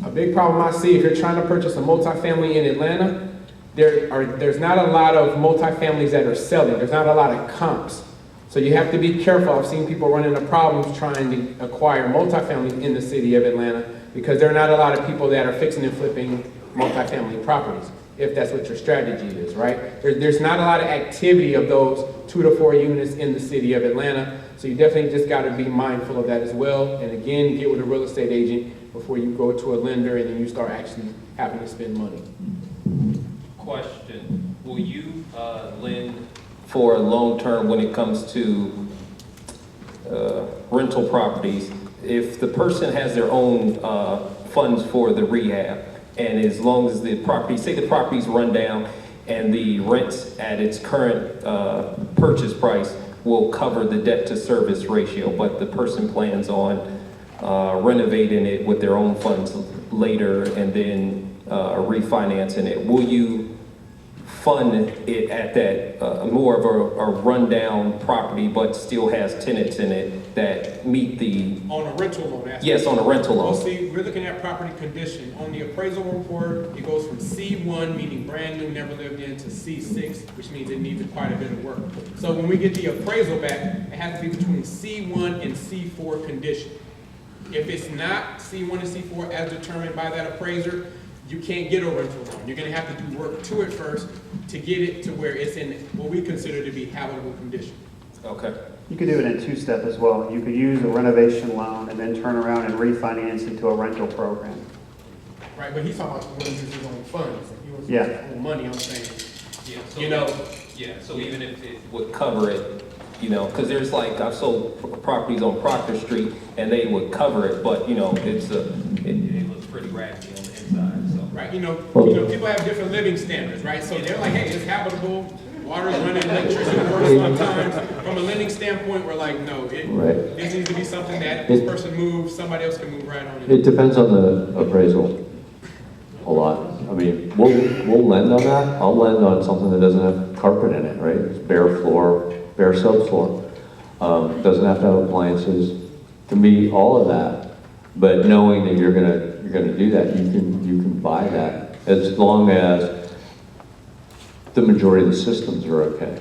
A big problem I see if you're trying to purchase a multifamily in Atlanta, there's not a lot of multifamilies that are selling. There's not a lot of comps. So you have to be careful. I've seen people run into problems trying to acquire multifamilies in the city of Atlanta because there are not a lot of people that are fixing and flipping multifamily properties, if that's what your strategy is, right? There's not a lot of activity of those 2 to 4 units in the city of Atlanta. So you definitely just got to be mindful of that as well. And again, get with a real estate agent before you go to a lender and then you start actually having to spend money. Question, will you lend for long term when it comes to rental properties? If the person has their own funds for the rehab, and as long as the property, say the property's run down and the rents at its current purchase price will cover the debt to service ratio, but the person plans on renovating it with their own funds later and then refinancing it, will you fund it at that more of a rundown property but still has tenants in it that meet the... On a rental loan aspect? Yes, on a rental loan. Well, see, we're looking at property condition. On the appraisal report, it goes from C1, meaning brand new, never lived in, to C6, which means it needs quite a bit of work. So when we get the appraisal back, it has to be between C1 and C4 condition. If it's not C1 and C4 as determined by that appraiser, you can't get a rental loan. You're gonna have to do work to it first to get it to where it's in what we consider to be habitable condition. Okay. You could do it in two-step as well. You could use a renovation loan and then turn around and refinance into a rental program. Right, but he's talking about when he uses his own funds. He wants Yeah. his own money, I'm saying. Yeah, so You know, yeah, so even if it would cover it, you know, because there's like, I've sold properties on Proctor Street and they would cover it, but you know, it looks pretty ratchet on the inside, so. right, you know, people have different living standards, right? So they're like, hey, it's habitable, water's running, electricity works sometimes. From a lending standpoint, we're like, no, this needs to be something that this person moves, somebody else can move right on it. It depends on the appraisal a lot. I mean, we'll lend on that. I'll lend on something that doesn't have carpet in it, right? It's bare floor, bare subfloor. Doesn't have to have appliances. To me, all of that. But knowing that you're gonna do that, you can buy that as long as the majority of the systems are okay,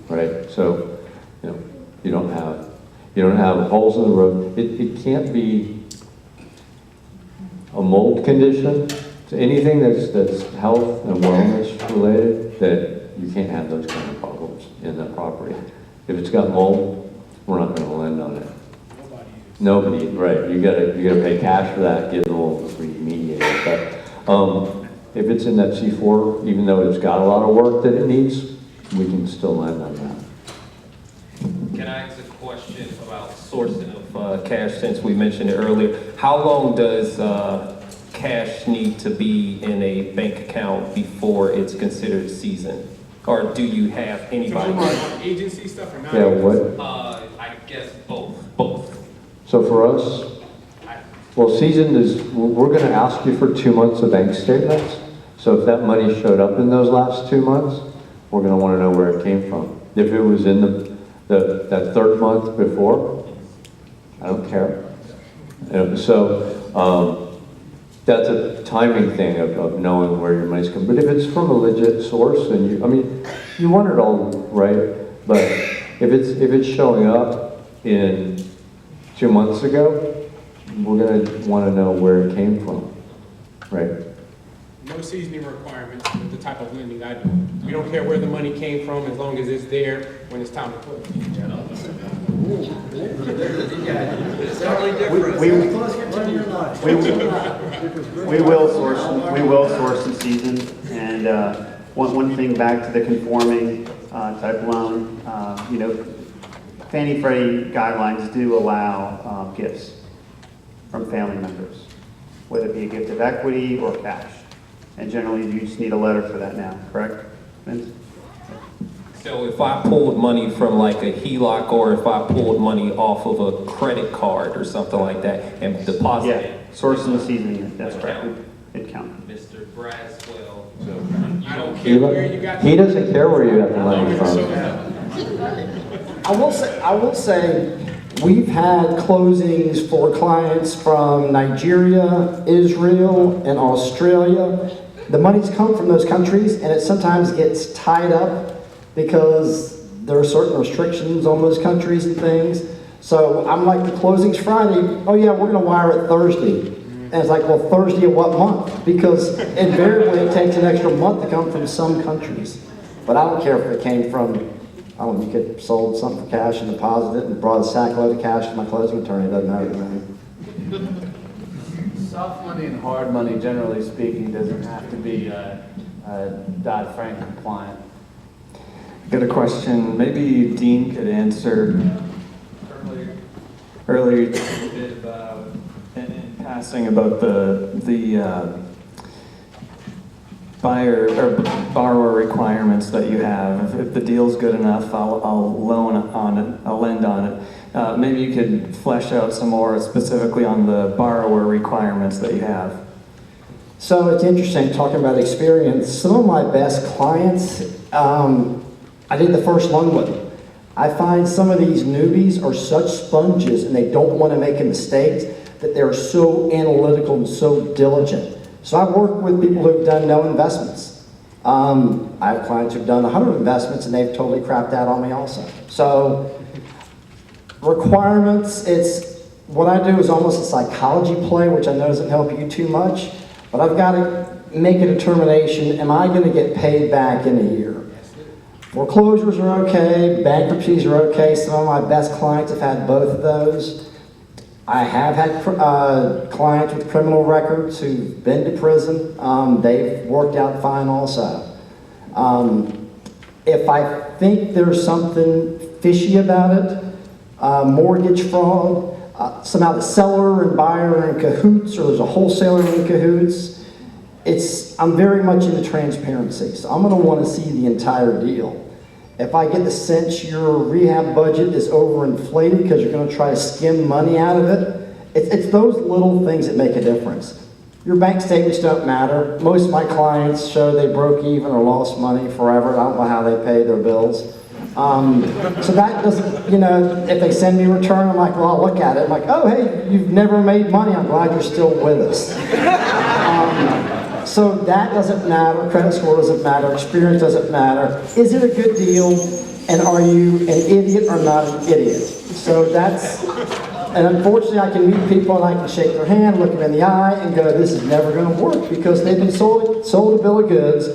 right? So, you know, you don't have holes in the road. It can't be a mold condition. So anything that's health and wellness related, that you can't have those kind of problems in that property. If it's got mold, we're not going to lend on it. Nobody, right? You gotta pay cash for that. Get a little remediated. But if it's in that C4, even though it's got a lot of work that it needs, we can still lend on that. Can I ask a question about sourcing of cash, since we mentioned it earlier? How long does cash need to be in a bank account before it's considered seasoned? Or do you have anybody? So agency stuff or not? Yeah, what? I guess both. So for us, well, seasoned is, we're going to ask you for 2 months of bank statements. So if that money showed up in those last 2 months, we're going to want to know where it came from. If it was in that third month before, I don't care. So that's a timing thing of knowing where your money's coming. But if it's from a legit source, and you want it all right, but if it's showing up in 2 months ago, we're going to want to know where it came from, right? No seasoning requirements with the type of lending I do. We don't care where the money came from as long as it's there when it's time to put it. We will source some season, and one thing back to the conforming type loan, you know, Fannie Freddie guidelines do allow gifts from family members, whether it be a gift of equity or cash. And generally, you just need a letter for that now, correct, Vince? So if I pulled money from like a HELOC, or if I pulled money off of a credit card or something like that and deposited it? Yeah, sourcing the seasoning, that's correct. It counts. Mr. Braswell, I don't care where you got He doesn't care where you got the money from. I will say, we've had closings for clients from Nigeria, Israel, and Australia. The money's come from those countries, and it sometimes gets tied up because there are certain restrictions on those countries and things. So I'm like, the closing's Friday. Oh yeah, we're gonna wire it Thursday. And it's like, well, Thursday of what month? Because invariably it takes an extra month to come from some countries. But I don't care if it came from, I don't know, you could have sold something for cash and deposited it and brought a sack load of cash to my closing attorney. It doesn't matter to me. Soft money and hard money, generally speaking, doesn't have to be Dodd-Frank compliant. Got a question. Maybe Dean could answer. Earlier you talked a bit about, in passing, about the buyer or borrower requirements that you have. If the deal's good enough, I'll loan on it. I'll lend on it. maybe you could flesh out some more specifically on the borrower requirements that you have. So it's interesting talking about experience. Some of my best clients, I did the first loan with them. I find some of these newbies are such sponges and they don't want to make a mistake that they're so analytical and so diligent. So I work with people who've done no investments. I have clients who've done 100 investments and they've totally crapped out on me also. So requirements, what I do is almost a psychology play, which I know doesn't help you too much, but I've got to make a determination, am I going to get paid back in a year? Foreclosures are okay, bankruptcies are okay. Some of my best clients have had both of those. I have had clients with criminal records who've been to prison. They've worked out fine also. If I think there's something fishy about it, mortgage fraud, somehow the seller and buyer are in cahoots, or there's a wholesaler in cahoots, I'm very much into transparency, so I'm going to want to see the entire deal. If I get the sense your rehab budget is overinflated because you're going to try to skim money out of it, it's those little things that make a difference. Your bank statements don't matter. Most of my clients show they broke even or lost money forever. I don't know how they pay their bills. So that doesn't, if they send me a return, I'm like, well, I'll look at it. I'm like, oh, hey, you've never made money. I'm glad you're still with us. So that doesn't matter. Credit score doesn't matter. Experience doesn't matter. Is it a good deal? And are you an idiot or not an idiot? So and unfortunately, I can meet people and I can shake their hand, look them in the eye, and go, this is never going to work because they've been sold a bill of goods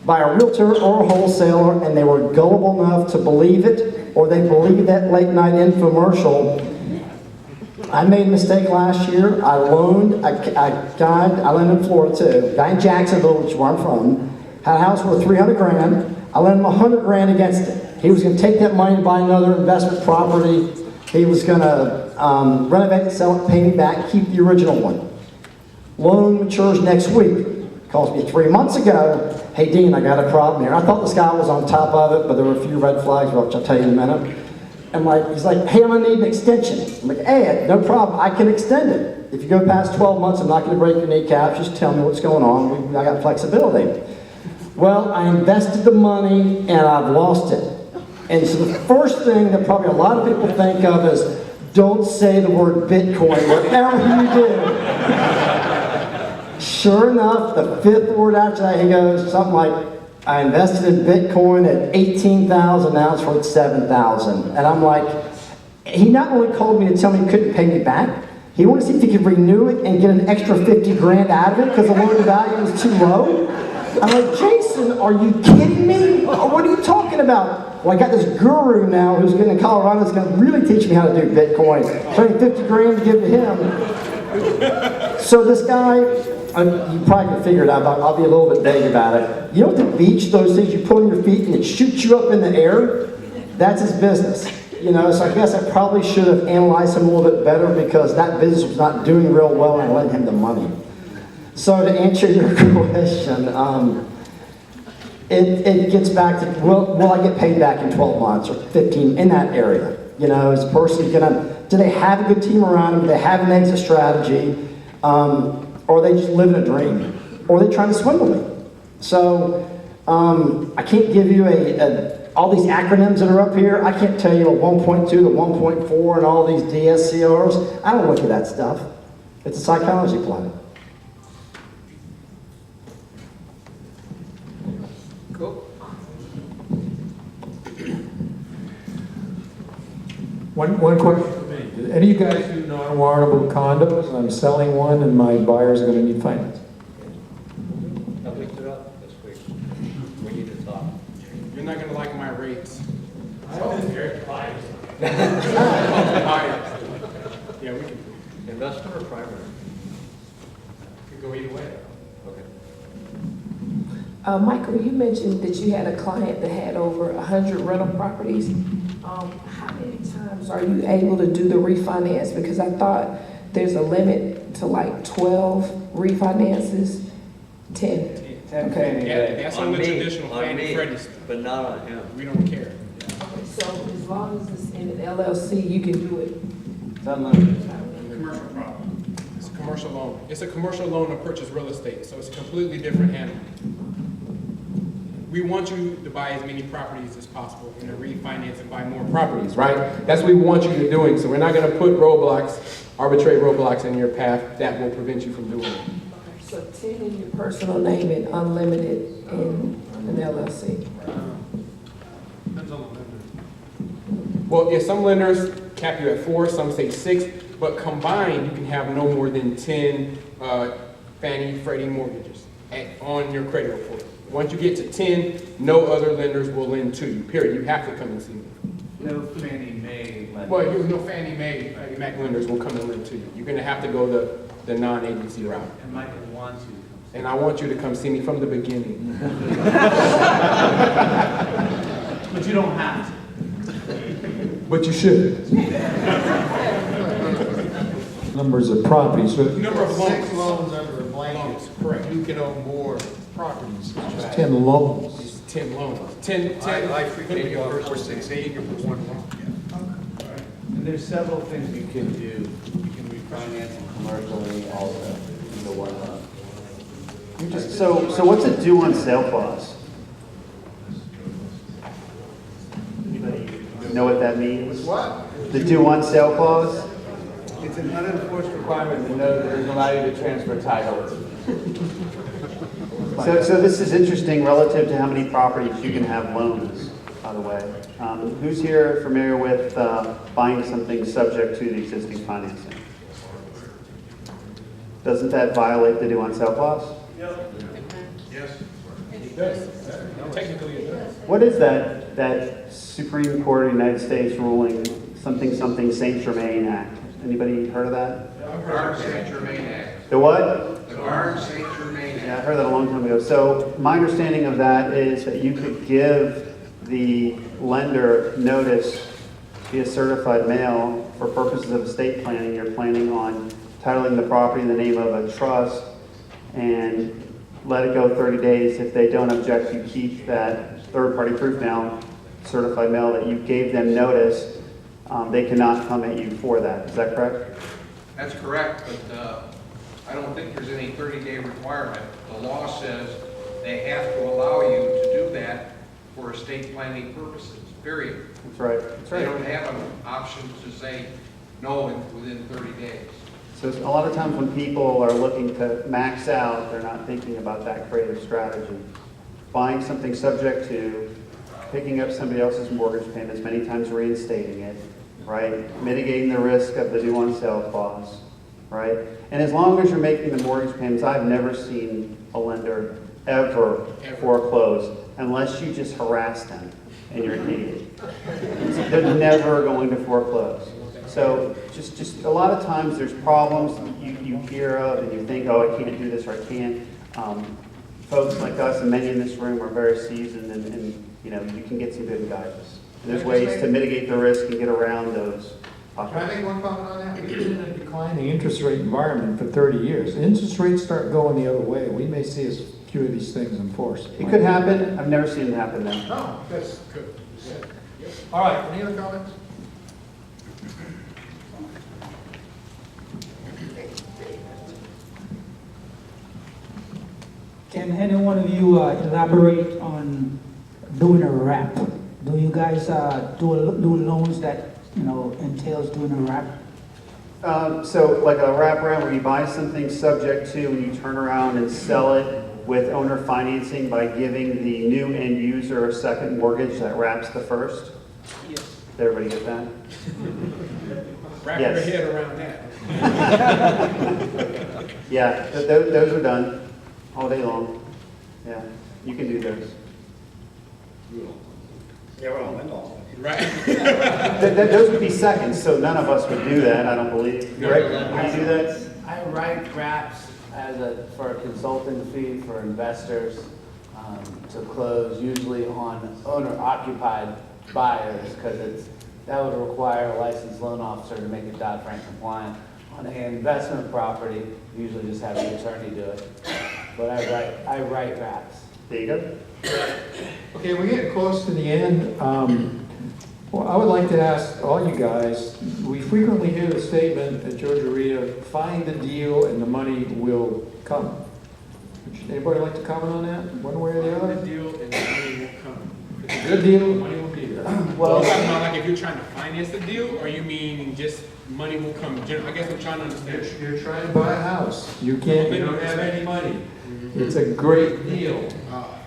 by a realtor or a wholesaler, and they were gullible enough to believe it, or they believed that late night infomercial. I made a mistake last year. I loaned I lend in Florida too, a guy in Jacksonville, which is where I'm from, had a house worth 300 grand. I lent him 100 grand against it. He was going to take that money and buy another investment property. He was going to renovate it, sell it, pay me back, keep the original one. Loan matures next week. Calls me 3 months ago. Hey, Dean, I got a problem here. I thought this guy was on top of it, but there were a few red flags, which I'll tell you in a minute. He's like, hey, I'm going to need an extension. I'm like, hey, no problem. I can extend it. If you go past 12 months, I'm not going to break your kneecaps. Just tell me what's going on. I got flexibility. Well, I invested the money, and I've lost it. And so the first thing that probably a lot of people think of is, don't say the word Bitcoin, whatever you do. Sure enough, the fifth word after that, he goes something like, I invested in Bitcoin at 18,000, now it's worth 7,000. And I'm like, he not only called me to tell me he couldn't pay me back, he wanted to see if he could renew it and get an extra 50 grand out of it because the loan value was too low. I'm like, Jason, are you kidding me? What are you talking about? Well, I got this guru now who's getting in Colorado that's going to really teach me how to do Bitcoin. Trying 50 grand to give to him. So this guy, you probably can figure it out, but I'll be a little bit vague about it. You know at the beach, those things you put on your feet and it shoots you up in the air? That's his business. So I guess I probably should have analyzed him a little bit better because that business was not doing real well and I lent him the money. So to answer your question, it gets back to, will I get paid back in 12 months or 15, in that area? Is the person do they have a good team around them? Do they have an exit strategy? Or are they just living a dream? Or are they trying to swindle me? So I can't give you all these acronyms that are up here. I can't tell you a 1.2 to 1.4 and all these DSCRs. I don't look at that stuff. It's a psychology play. Cool. One question for me. Do any of you guys do non-warrantable condos? I'm selling one and my buyer's going to need finance. I picked it up this week. We need to talk. You're not going to like my rates. I'm very biased. Yeah, we can. Investor or primary? Could go either way. Okay. Michael, you mentioned that you had a client that had over 100 rental properties. How many times are you able to do the refinance? Because I thought there's a limit to like 12 refinances. 10. Okay. Yeah, that's on the traditional Fannie Freddie. But not on him. We don't care. So as long as it's in an LLC, you can do it. Commercial property. It's a commercial loan. It's a commercial loan to purchase real estate, so it's a completely different animal. We want you to buy as many properties as possible and to refinance and buy more properties, right? That's what we want you to doing. So we're not gonna put roadblocks, arbitrary roadblocks in your path that will prevent you from doing it. So 10 in your personal name and unlimited in an LLC. Depends on the lender. Well, yeah, some lenders cap you at 4, some say 6, but combined, you can have no more than 10 Fannie, Freddie mortgages on your credit report. Once you get to 10, no other lenders will lend to you, period. You have to come and see me. No Fannie Mae lenders. Well, no Fannie Mae, Freddie Mac lenders will come and lend to you. You're gonna have to go the non-agency route. And Michael wants you to come. And I want you to come see me from the beginning. But you don't have to. But you should. Numbers of properties. So Number of loans. 6 loans under a blanket. Correct. You can own more properties. just 10 loans. It's 10 loans. 10. I frequently go for 6, 8 for 1 loan. And there's several things you can do. You can refinance and commercially also into one loan. So what's a due on sale clause? Anybody know what that means? What? The due on sale clause? It's an unenforced requirement to know that doesn't allow you to transfer title. So this is interesting relative to how many properties you can have loans, by the way. Who's here familiar with buying something subject to the existing financing? Doesn't that violate the due on sale clause? Yes. It does. Technically it does. What is that Supreme Court of the United States ruling, something Saint Germain Act? Anybody heard of that? The Barnes St. Germain Act. The what? The Barnes St. Germain Act. Yeah, I heard that a long time ago. So my understanding of that is that you could give the lender notice via certified mail for purposes of estate planning. You're planning on titling the property in the name of a trust and let it go 30 days. If they don't object, you keep that third-party proof now, certified mail that you gave them notice. They cannot come at you for that. Is that correct? That's correct, but I don't think there's any 30-day requirement. The law says they have to allow you to do that for estate planning purposes, period. That's right. That's right. They don't have an option to say no within 30 days. So a lot of times when people are looking to max out, they're not thinking about that creative strategy. Buying something subject to, picking up somebody else's mortgage payments, many times reinstating it, right? Mitigating the risk of the due on sale clause, right? And as long as you're making the mortgage payments, I've never seen a lender ever foreclose unless you just harass them and you're an idiot. They're never going to foreclose. So just a lot of times there's problems you hear of and you think, oh, I can't do this or I can't. Folks like us and many in this room are very seasoned and you know, you can get some good guidance. And there's ways to mitigate the risk and get around those. Can I make one comment on that? We've been in a declining interest rate environment for 30 years. Interest rates start going the other way. We may see a few of these things enforced. It could happen. I've never seen it happen then. Oh, that's good. Yeah. All right, any other comments? Can any one of you elaborate on doing a wrap? Do you guys do loans that entails doing a wrap? So like a wraparound where you buy something subject to and you turn around and sell it with owner financing by giving the new end user a second mortgage that wraps the first? Yes. Did everybody get that? Wrap Yes. your head around that. Yeah, those are done all day long. Yeah, you can do those. Yeah, we're on all. Right. Those would be seconds, so none of us would do that, I don't believe. Right? Would you do that? I write wraps for a consulting fee for investors to close, usually on owner-occupied buyers, because that would require a licensed loan officer to make it Dodd-Frank compliant. On an investment property, you usually just have the attorney do it. But I write wraps. There you go. Okay, we're getting close to the end. Well, I would like to ask all you guys, we frequently hear the statement at GaREIA, find the deal and the money will come. Would anybody like to comment on that, one way or the other? The deal and the money will come. It's a good deal, the money will be there. Well, talking about like if you're trying to finance the deal, or you mean just money will come? I guess I'm trying to understand. You're trying to buy a house, you don't have any money. It's a great deal.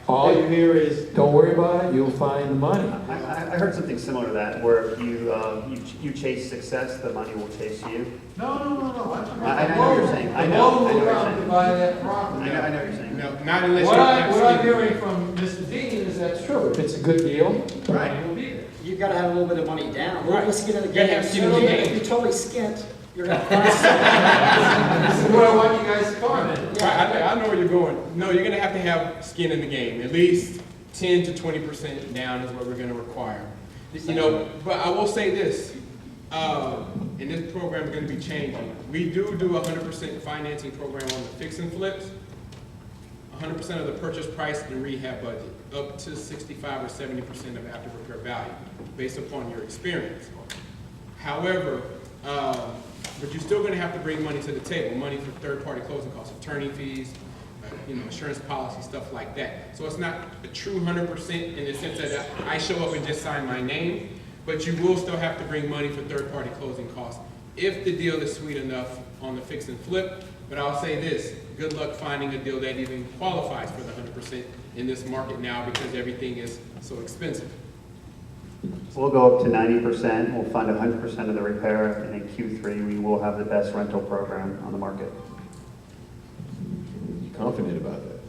All you hear is, don't worry about it, you'll find the money. I heard something similar to that, where if you chase success, the money will chase you. No. I know what you're saying. I know what you're saying. To buy that property. I know what you're saying. No, not unless What you're I'm hearing from Mr. Dean is that's true. If it's a good deal, the money will be there. You've got to have a little bit of money down, a Right. little bit of skin in the You gotta game. have skin in the game. If you're totally skint, you're going to This is what I want you guys to comment. I know where you're going. No, you're gonna have to have skin in the game. At least 10 to 20% down is what we're gonna require. You know, but I will say this, and this program is gonna be changing. We do a 100% financing program on the fix and flips. 100% of the purchase price and rehab budget, up to 65 or 70% of after repair value, based upon your experience. However, but you're still gonna have to bring money to the table, money for third-party closing costs, attorney fees, insurance policy, stuff like that. So it's not a true 100% in the sense that I show up and just sign my name, but you will still have to bring money for third-party closing costs if the deal is sweet enough on the fix and flip. But I'll say this, good luck finding a deal that even qualifies for the 100% in this market now because everything is so expensive. We'll go up to 90%, we'll fund 100% of the repair, and in Q3, we will have the best rental program on the market. Confident about that.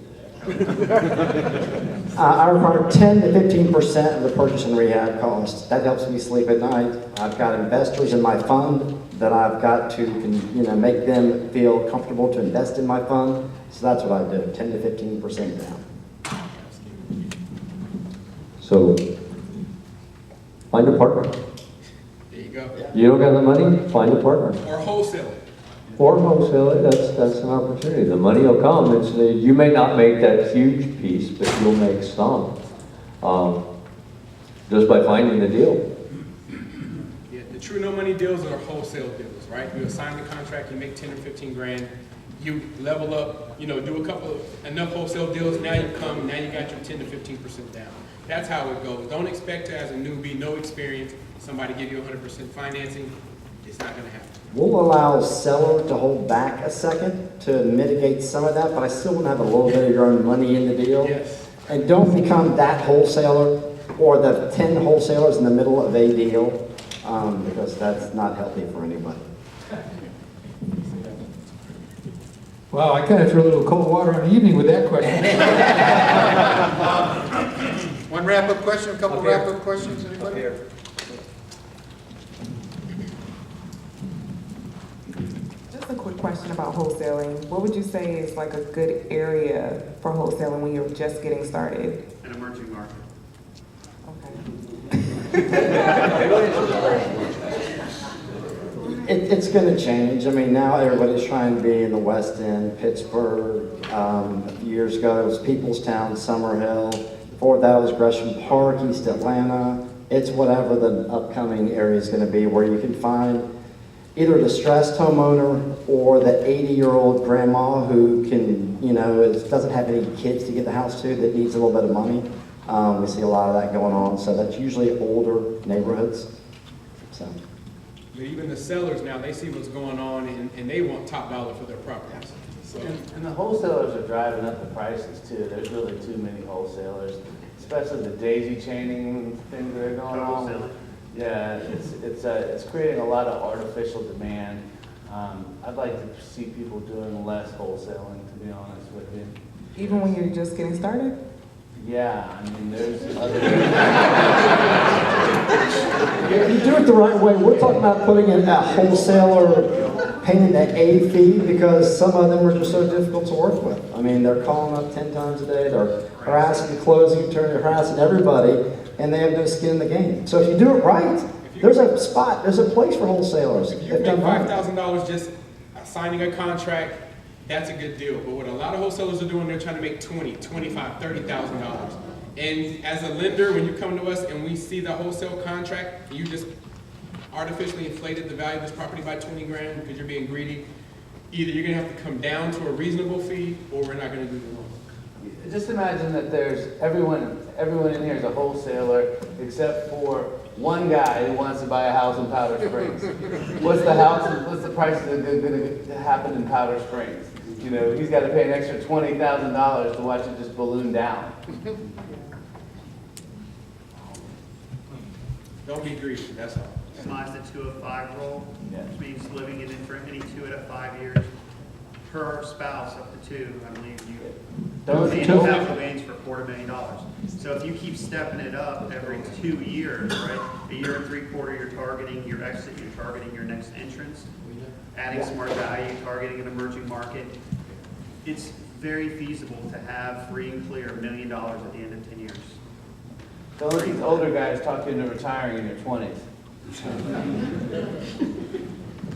I require 10 to 15% of the purchase and rehab cost. That helps me sleep at night. I've got investors in my fund that I've got to, make them feel comfortable to invest in my fund. So that's what I do, 10 to 15% down. So, find a partner. There you go. You don't got the money, find a partner. Or wholesale it. Or wholesale it, that's an opportunity. The money will come. You may not make that huge piece, but you'll make some. Just by finding the deal. Yeah, the true no money deals are wholesale deals, right? You assign the contract, you make 10 or 15 grand, you level up, do enough wholesale deals, now you got your 10 to 15% down. That's how it goes. Don't expect to, as a newbie, no experience, somebody give you 100% financing. It's not gonna happen. We'll allow seller to hold back a second to mitigate some of that, but I still want to have a little bit of your own money in the deal. Yes. And don't become that wholesaler or the 10 wholesalers in the middle of a deal, because that's not healthy for anybody. Wow, I kind of threw a little cold water on the evening with that question. One wrap-up question, a couple wrap-up questions, anybody? Just a quick question about wholesaling. What would you say is like a good area for wholesaling when you're just getting started? An emerging market. It's going to change. I mean, now everybody's trying to be in the West End, Pittsburgh. A few years ago, it was Peoplestown, Summerhill. Before that was Gresham Park, East Atlanta. It's whatever the upcoming area is going to be where you can find either a distressed homeowner or the 80-year-old grandma who can, doesn't have any kids to get the house to that needs a little bit of money. We see a lot of that going on. So that's usually older neighborhoods. So. But even the sellers now, they see what's going on and they want top dollar for their properties. So. And the wholesalers are driving up the prices too. There's really too many wholesalers, especially the daisy chaining things that are going on. Yeah, it's creating a lot of artificial demand. I'd like to see people doing less wholesaling, to be honest with you. Even when you're just getting started? Yeah, I mean, there's other... If you do it the right way, we're talking about putting in a wholesaler paying that A fee because some of them are just so difficult to work with. I mean, they're calling up 10 times a day, they're harassing the closing attorney, they're harassing everybody, and they have no skin in the game. So if you do it right, there's a spot, there's a place for wholesalers. If you make $5,000 just signing a contract, that's a good deal. But what a lot of wholesalers are doing, they're trying to make $20,000, $25,000, $30,000. And as a lender, when you come to us and we see the wholesale contract, and you just artificially inflated the value of this property by 20 grand because you're being greedy, either you're gonna have to come down to a reasonable fee, or we're not gonna do the loan. Just imagine that there's everyone in here is a wholesaler except for one guy who wants to buy a house in Powder Springs. What's the price that's going to happen in Powder Springs? You know, he's got to pay an extra $20,000 to watch it just balloon down. Don't be greedy, that's all. Mine's the 205 rule, which means living in it for any 2 out of 5 years. Per spouse, up to 2, I believe you. Annual capital gains for $250,000. So if you keep stepping it up every 2 years, right? A year and 3/4, you're targeting your exit, you're targeting your next entrance, adding smart value, targeting an emerging market. It's very feasible to have free and clear $1 million at the end of 10 years. Don't let these older guys talk you into retiring in your 20s.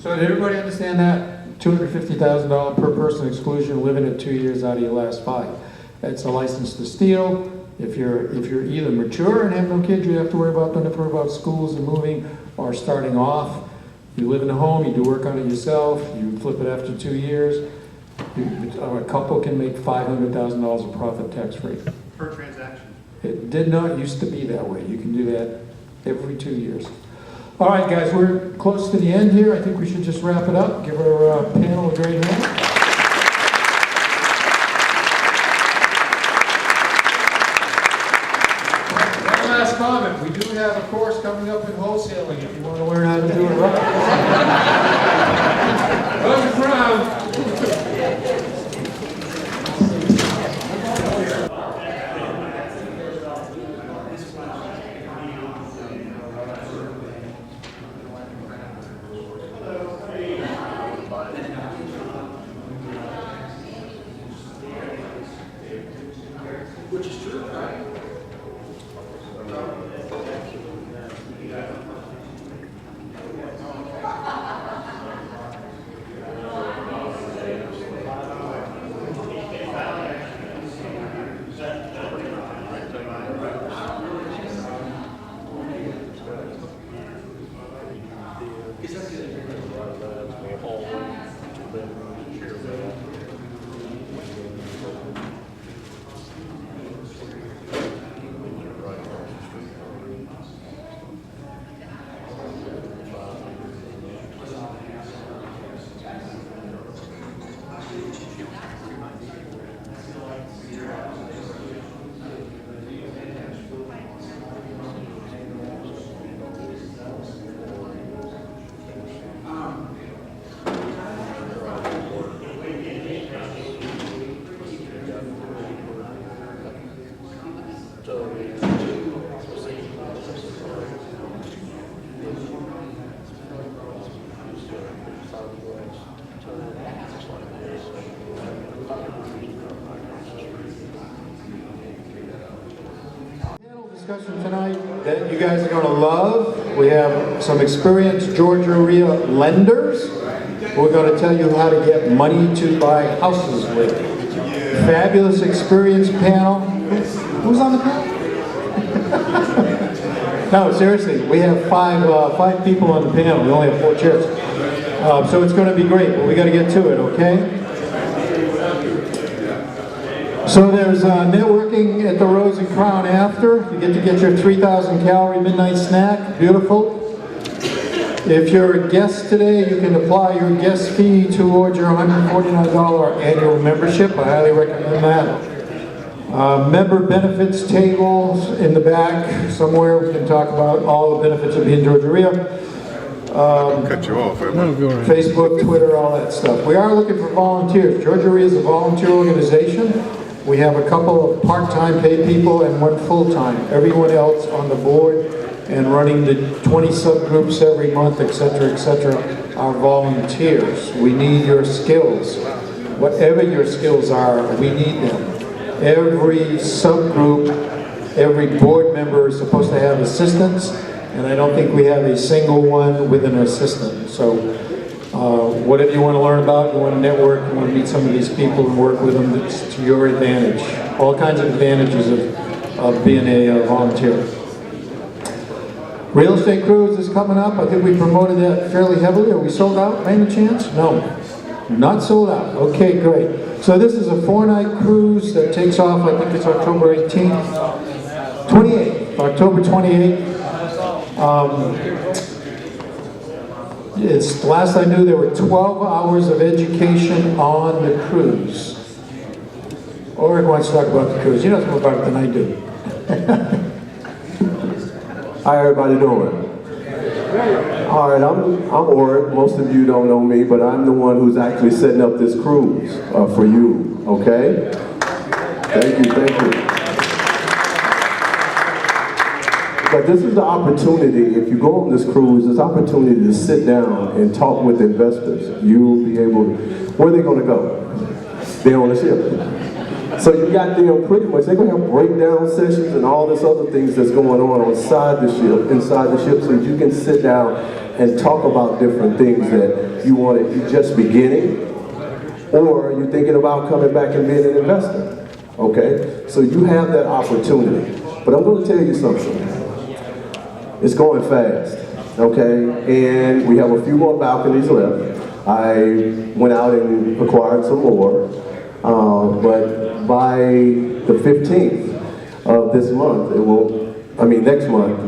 So did everybody understand that? $250,000 per person exclusion, living at 2 years out of your last 5. That's a license to steal. If you're either mature and have no kids, you don't have to worry about schools and moving, or starting off. You live in a home, you do work on it yourself, you flip it after 2 years. A couple can make $500,000 of profit tax-free. Per transaction. It did not used to be that way. You can do that every 2 years. All right, guys, we're close to the end here. I think we should just wrap it up. Give our panel a great hand. One last comment. We do have a course coming up in wholesaling if you want to learn how to do it right. Run the crowd. Which is true, right? Discussion tonight that you guys are going to love. We have some experienced GaREIA lenders who are going to tell you how to get money to buy houses with. Fabulous experienced panel. Who's on the panel? No, seriously, we have five people on the panel. We only have 4 chairs. So it's going to be great, but we got to get to it, okay? So there's networking at the Rose and Crown after. You get your 3,000 calorie midnight snack. Beautiful. If you're a guest today, you can apply your guest fee towards your $149 annual membership. I highly recommend that. Member benefits tables in the back somewhere. We can talk about all the benefits of being GaREIA. Cut you off. Facebook, Twitter, all that stuff. We are looking for volunteers. GaREIA is a volunteer organization. We have a couple of part-time paid people and 1 full-time. Everyone else on the board and running the 20 subgroups every month, etc., are volunteers. We need your skills. Whatever your skills are, we need them. Every subgroup, every board member is supposed to have assistants, and I don't think we have a single one with an assistant. So whatever you want to learn about, you want to network, you want to meet some of these people and work with them, it's to your advantage. All kinds of advantages of of being a volunteer. Real estate cruise is coming up. I think we promoted that fairly heavily. Are we sold out by any chance? No. Not sold out. Okay, great. So this is a 4-night cruise that takes off, I think it's October 18th. 28th. October 28th. It's, last I knew, there were 12 hours of education on the cruise. Oric wants to talk about the cruise. He knows more about it than I do. How everybody doing? All right, I'm Oric. Most of you don't know me, but I'm the one who's actually setting up this cruise for you, okay? Thank you, thank you. But this is the opportunity, if you go on this cruise, this opportunity to sit down and talk with investors. You'll be able to, where are they going to go? They're on the ship. So you got them pretty much, they're going to have breakdown sessions and all this other things that's going on inside the ship, so you can sit down and talk about different things that you want to, you're just beginning, or you're thinking about coming back and being an investor, okay? So you have that opportunity. But I'm going to tell you something. It's going fast, okay? And we have a few more balconies left. I went out and acquired some more, but by the 15th of this month, next month,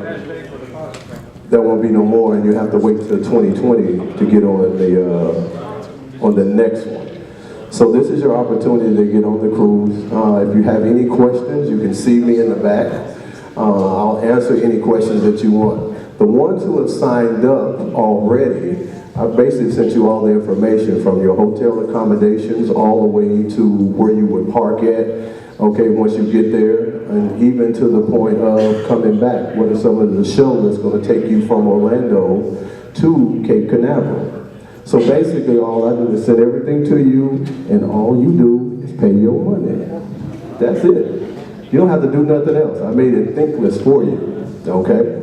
there won't be no more, and you have to wait till 2020 to get on the next one. So this is your opportunity to get on the cruise. If you have any questions, you can see me in the back. I'll answer any questions that you want. The ones who have signed up already, I've basically sent you all the information from your hotel accommodations all the way to where you would park at, okay, once you get there, and even to the point of coming back. What are some of the shows that's going to take you from Orlando to Cape Canaveral? So basically all I do is send everything to you, and all you do is pay your money. That's it. You don't have to do nothing else. I made it thinkless for you, okay?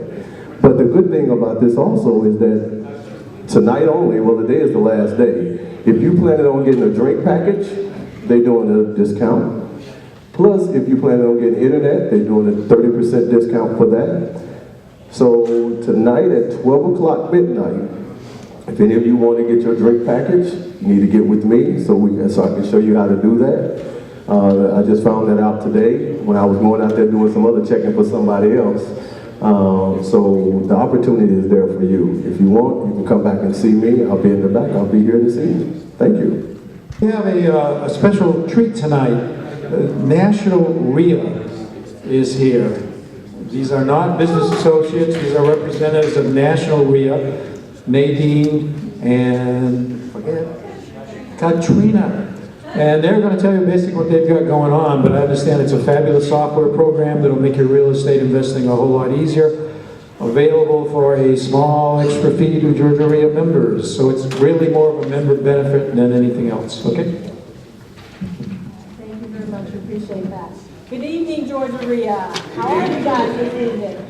But the good thing about this also is that tonight only, well, today is the last day. If you planning on getting a drink package, they're doing a discount. Plus, if you planning on getting internet, they're doing a 30% discount for that. So tonight at 12 o'clock midnight, if any of you want to get your drink package, you need to get with me so I can show you how to do that. I just found that out today when I was going out there doing some other checking for somebody else. So the opportunity is there for you. If you want, you can come back and see me. I'll be in the back. I'll be here this evening. Thank you. We have a special treat tonight. National REIA is here. These are not business associates. These are representatives of National REIA. Nadine and Katrina. And they're going to tell you basically what they've got going on, but I understand it's a fabulous software program that'll make your real estate investing a whole lot easier. Available for a small extra fee to Georgia REIA members. So it's really more of a member benefit than anything else, okay? Thank you very much, we appreciate that. Good evening, Georgia REIA. How are you guys this evening?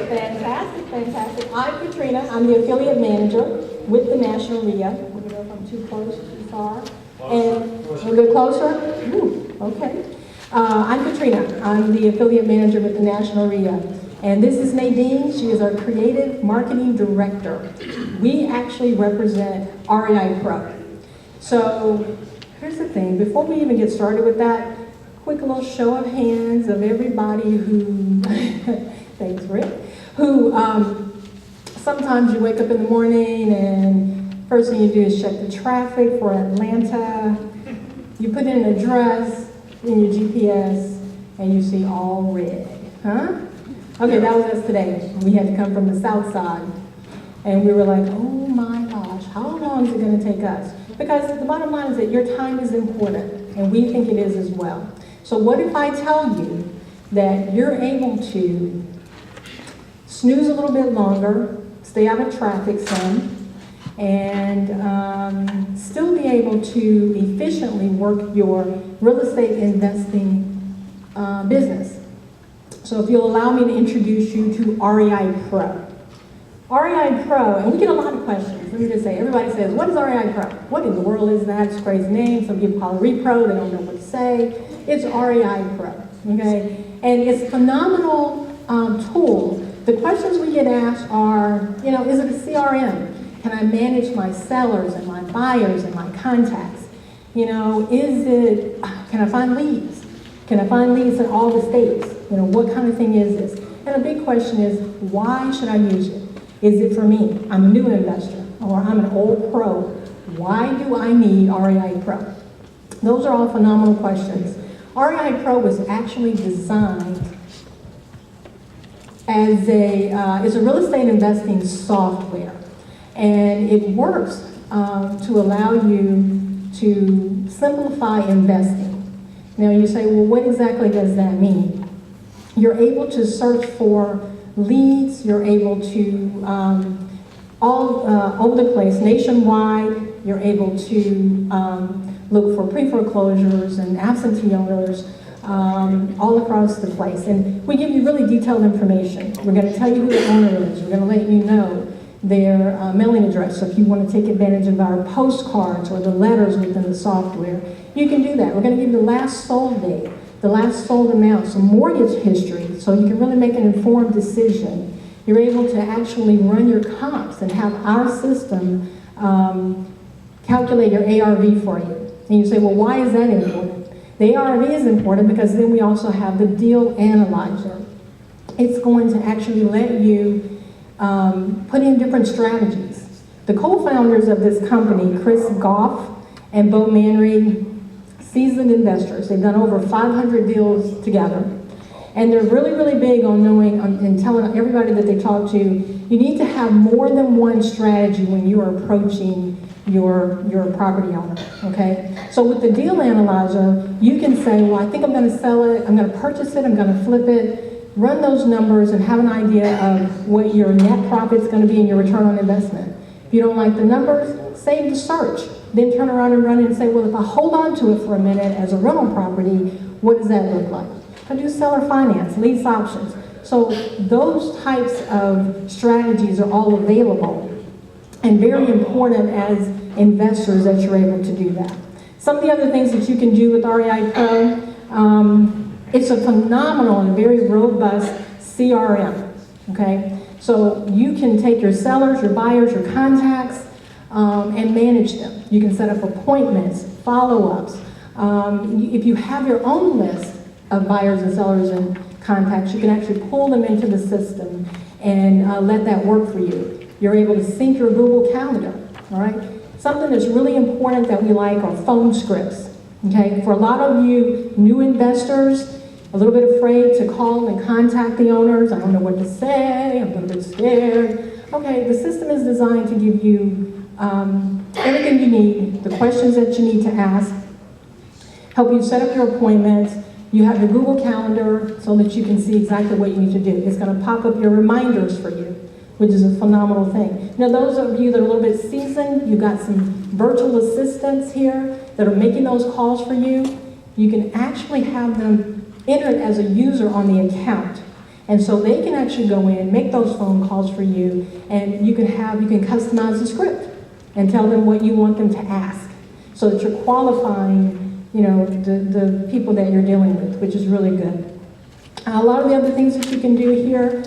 Fantastic, fantastic. I'm Katrina, I'm the affiliate manager with the National REIA. Let me know if I'm too close, too far. And a little bit closer? Ooh, okay. I'm Katrina. I'm the affiliate manager with the National REIA. And this is Nadine. She is our creative marketing director. We actually represent REI Pro. So here's the thing. Before we even get started with that, quick little show of hands of everybody who, thanks Rick, who sometimes you wake up in the morning and first thing you do is check the traffic for Atlanta. You put in an address in your GPS and you see all red, huh? Okay, that was us today. We had to come from the south side. And we were like, oh my gosh, how long is it gonna take us? Because the bottom line is that your time is important, and we think it is as well. So what if I tell you that you're able to snooze a little bit longer, stay out of traffic some, and still be able to efficiently work your real estate investing business. So if you'll allow me to introduce you to REI Pro. REI Pro, and we get a lot of questions. Let me just say, everybody says, what is REI Pro? What in the world is that? It's a crazy name. Some people call it Repro. They don't know what to say. It's REI Pro. okay? And it's a phenomenal tool. The questions we get asked are, you know, is it a CRM? Can I manage my sellers and my buyers and my contacts? You know, can I find leads? Can I find leads in all the states? You know, what kind of thing is this? And a big question is, why should I use it? Is it for me? I'm a new investor, or I'm an old pro. Why do I need REI Pro? Those are all phenomenal questions. REI Pro was actually designed as it's a real estate investing software. And it works to allow you to simplify investing. Now you say, well, what exactly does that mean? You're able to search for leads, you're able to, all over the place, nationwide, you're able to look for pre-foreclosures and absentee owners all across the place. And we give you really detailed information. We're going to tell you who the owner is. We're going to let you know their mailing address. So if you want to take advantage of our postcards or the letters within the software, you can do that. We're going to give you the last sold date, the last sold amount, some mortgage history, so you can really make an informed decision. You're able to actually run your comps and have our system calculate your ARV for you. And you say, well, why is that important? The ARV is important because then we also have the deal analyzer. It's going to actually let you put in different strategies. The co-founders of this company, Chris Goff and Bo Manry, seasoned investors. They've done over 500 deals together. And they're really, really big on knowing and telling everybody that they talk to, you need to have more than one strategy when you are approaching your property owner, okay? So with the deal analyzer, you can say, well, I think I'm gonna sell it, I'm gonna purchase it, I'm gonna flip it, run those numbers and have an idea of what your net profit's gonna be and your return on investment. If you don't like the numbers, save the search. Then turn around and run it and say, well, if I hold on to it for a minute as a rental property, what does that look like? I do seller finance, lease options. So those types of strategies are all available and very important as investors that you're able to do that. Some of the other things that you can do with REI Pro, it's a phenomenal and very robust CRM, okay? So you can take your sellers, your buyers, your contacts, and manage them. You can set up appointments, follow-ups. If you have your own list of buyers and sellers and contacts, you can actually pull them into the system and let that work for you. You're able to sync your Google Calendar, all right? Something that's really important that we like are phone scripts, okay? For a lot of you new investors, a little bit afraid to call and contact the owners. I don't know what to say, I'm a little bit scared. Okay, the system is designed to give you everything you need, the questions that you need to ask, help you set up your appointments. You have your Google Calendar so that you can see exactly what you need to do. It's going to pop up your reminders for you, which is a phenomenal thing. Now, those of you that are a little bit seasoned, you've got some virtual assistants here that are making those calls for you. You can actually have them entered as a user on the account. And so they can actually go in, make those phone calls for you, and you can customize the script and tell them what you want them to ask so that you're qualifying, you know, the people that you're dealing with, which is really good. A lot of the other things that you can do here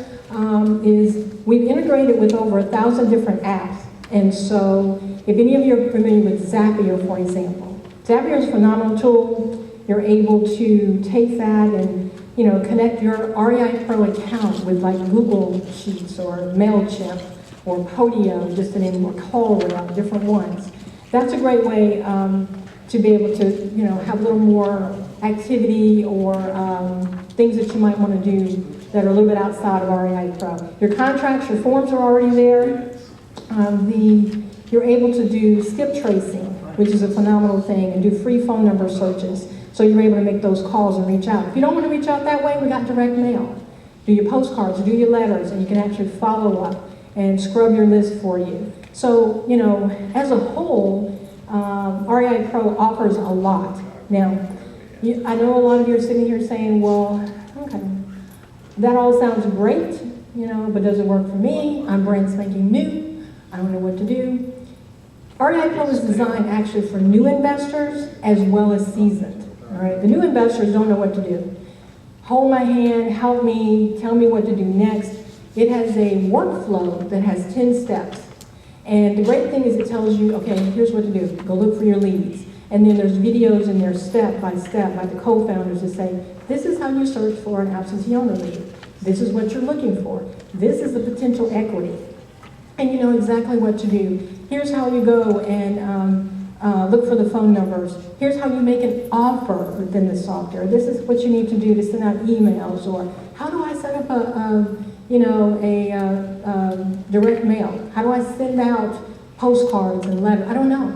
is we've integrated with over 1,000 different apps. And so if any of you are familiar with Zapier, for example, Zapier is a phenomenal tool. You're able to take that and, you know, connect your REI Pro account with like Google Sheets or MailChimp or Podio, just to name more, CallRail, different ones. That's a great way to be able to, you know, have a little more activity or things that you might want to do that are a little bit outside of REI Pro. Your contracts, your forms are already there. You're able to do skip tracing, which is a phenomenal thing, and do free phone number searches. So you're able to make those calls and reach out. If you don't want to reach out that way, we got direct mail. Do your postcards, do your letters, and you can actually follow up and scrub your list for you. So, you know, as a whole, REI Pro offers a lot. Now, I know a lot of you are sitting here saying, well, okay, that all sounds great, you know, but does it work for me? I'm brand spanking new. I don't know what to do. REI Pro is designed actually for new investors as well as seasoned. All right, the new investors don't know what to do. hold my hand, help me, tell me what to do next. It has a workflow that has 10 steps. And the great thing is it tells you, okay, here's what to do. Go look for your leads. And then there's videos in there step by step by the co-founders that say, this is how you search for an absentee owner lead. This is what you're looking for. This is the potential equity. And you know exactly what to do. Here's how you go and look for the phone numbers. Here's how you make an offer within the software. This is what you need to do to send out emails, or how do I set up a direct mail? How do I send out postcards and letters? I don't know.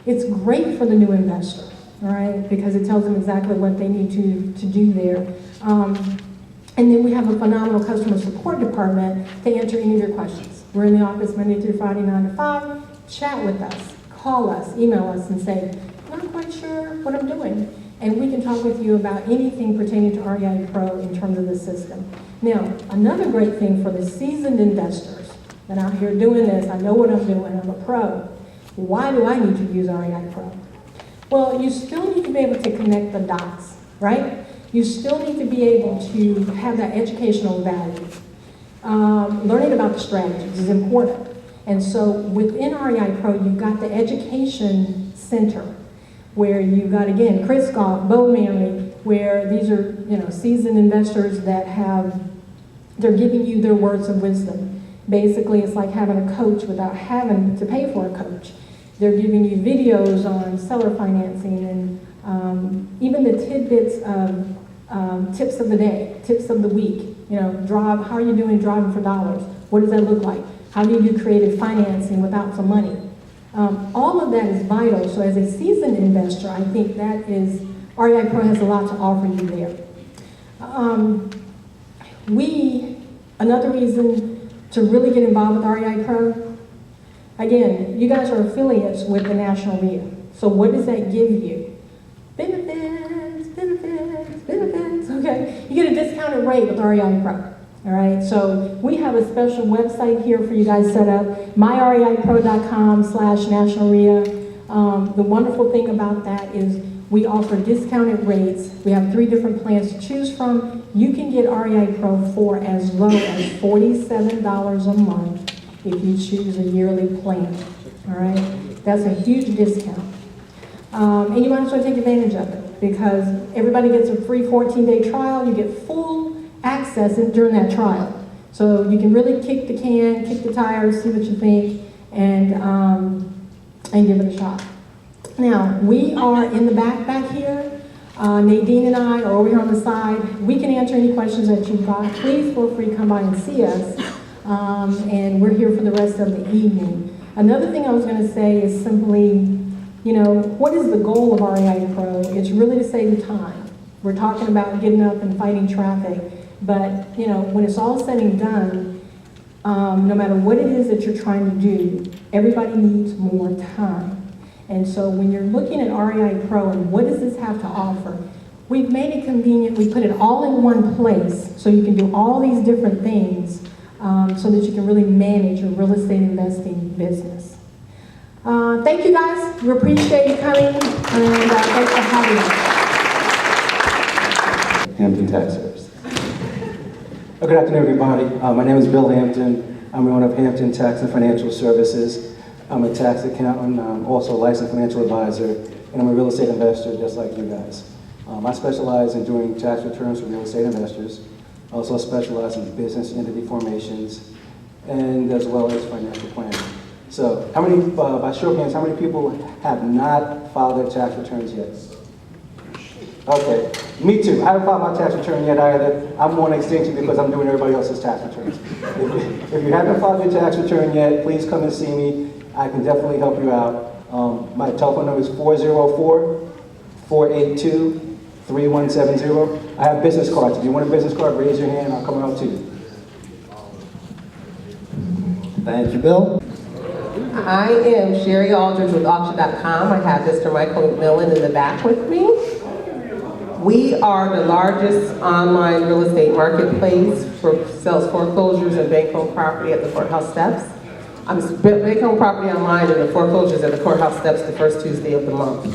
It's great for the new investor, all right, because it tells them exactly what they need to do there. And then we have a phenomenal customer support department to answer any of your questions. We're in the office Monday through Friday, 9 to 5. Chat with us, call us, email us, and say, I'm not quite sure what I'm doing. And we can talk with you about anything pertaining to REI Pro in terms of the system. Now, another great thing for the seasoned investors that are out here doing this, I know what I'm doing, I'm a pro. Why do I need to use REI Pro? Well, you still need to be able to connect the dots, right? You still need to be able to have that educational value. Learning about the strategies is important. And so within REI Pro, you've got the education center where you've got, again, Chris Goff, Bo Mary, where these are, seasoned investors that they're giving you their words of wisdom. Basically, it's like having a coach without having to pay for a coach. They're giving you videos on seller financing and even the tidbits of tips of the day, tips of the week. How are you doing driving for dollars? What does that look like? How do you do creative financing without some money? All of that is vital. So as a seasoned investor, I think that is, REI Pro has a lot to offer you there. Another reason to really get involved with REI Pro, again, you guys are affiliates with the National RIA. So what does that give you? Benefits, okay? You get a discounted rate with REI Pro. All right, so we have a special website here for you guys set up, myreipro.com/nationalria. The wonderful thing about that is we offer discounted rates. We have 3 different plans to choose from. You can get REI Pro for as low as $47 a month if you choose a yearly plan. All right, that's a huge discount. And you might as well take advantage of it because everybody gets a free 14-day trial. You get full access during that trial. So you can really kick the can, kick the tires, see what you think, and give it a shot. Now, we are in the back here. Nadine and I are over here on the side. We can answer any questions that you've got. Please feel free to come by and see us. And we're here for the rest of the evening. Another thing I was going to say is simply, what is the goal of REI Pro? It's really to save you time. We're talking about getting up and fighting traffic. But, when it's all said and done, no matter what it is that you're trying to do, everybody needs more time. And so when you're looking at REI Pro and what does this have to offer, we've made it convenient. We put it all in one place so you can do all these different things so that you can really manage your real estate investing business. Thank you guys. We appreciate you coming and thanks for having us. Hampton Tax Service. Good afternoon, everybody. My name is Bill Hampton. I'm one of Hampton Tax and Financial Services. I'm a tax accountant, I'm also a licensed financial advisor, and I'm a real estate investor just like you guys. I specialize in doing tax returns for real estate investors. I also specialize in business entity formations, and as well as financial planning. So, how many, by show of hands, how many people have not filed their tax returns yet? Okay, me too. I haven't filed my tax return yet either. I'm on extension because I'm doing everybody else's tax returns. If you haven't filed your tax return yet, please come and see me. I can definitely help you out. My telephone number is 404-482-3170. I have business cards. If you want a business card, raise your hand. I'll come out to you. Thank you, Bill. I am Sherry Aldridge with Auction.com. I have Mr. Michael McMillan in the back with me. We are the largest online real estate marketplace for sales foreclosures and bank-owned property at the courthouse steps. Bank-owned property online and the foreclosures at the courthouse steps the first Tuesday of the month.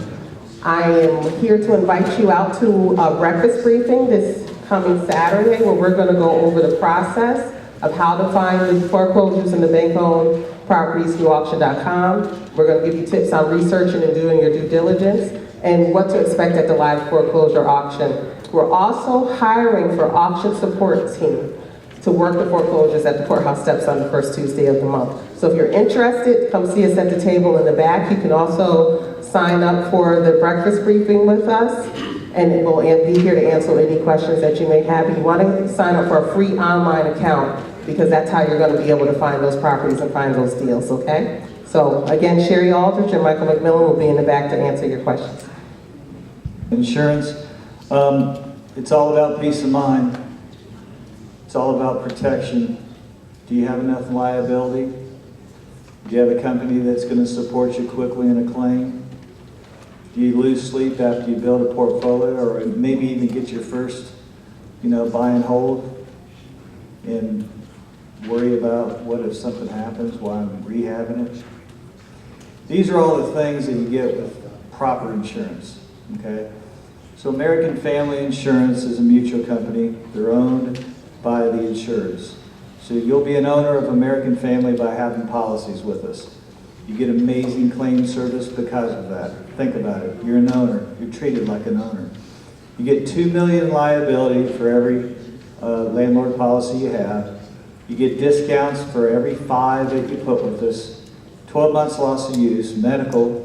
I am here to invite you out to a breakfast briefing this coming Saturday, where we're gonna go over the process of how to find the foreclosures and the bank-owned properties through auction.com. We're gonna give you tips on researching and doing your due diligence and what to expect at the live foreclosure auction. We're also hiring for auction support team to work the foreclosures at the courthouse steps on the first Tuesday of the month. So if you're interested, come see us at the table in the back. You can also sign up for the breakfast briefing with us, and we'll be here to answer any questions that you may have. You want to sign up for a free online account, because that's how you're going to be able to find those properties and find those deals, okay? So again, Sherry Aldridge and Michael McMillan will be in the back to answer your questions. Insurance, it's all about peace of mind. It's all about protection. Do you have enough liability? Do you have a company that's going to support you quickly in a claim? Do you lose sleep after you build a portfolio, or maybe even get your first, buy and hold, and worry about what if something happens while I'm rehabbing it? These are all the things that you get with proper insurance, okay? So American Family Insurance is a mutual company. They're owned by the insurers. So you'll be an owner of American Family by having policies with us. You get amazing claim service because of that. Think about it. You're an owner. You're treated like an owner. You get $2 million liability for every landlord policy you have. You get discounts for every 5 that you put with us. 12 months loss of use, medical.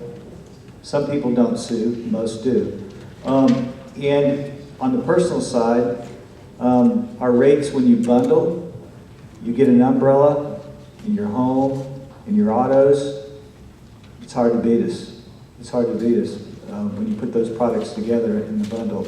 Some people don't sue, most do. And on the personal side, our rates when you bundle, you get an umbrella in your home, in your autos. It's hard to beat us. It's hard to beat us when you put those products together in the bundle.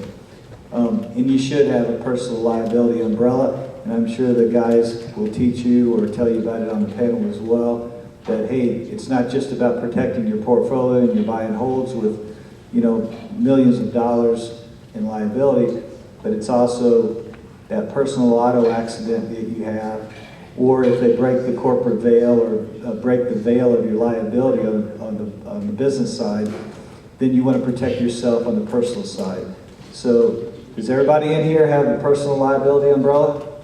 And you should have a personal liability umbrella, and I'm sure the guys will teach you or tell you about it on the panel as well, that hey, it's not just about protecting your portfolio and your buy and holds with millions of dollars in liability, but it's also that personal auto accident that you have, or if they break the corporate veil or break the veil of your liability on the business side, then you want to protect yourself on the personal side. So does everybody in here have a personal liability umbrella?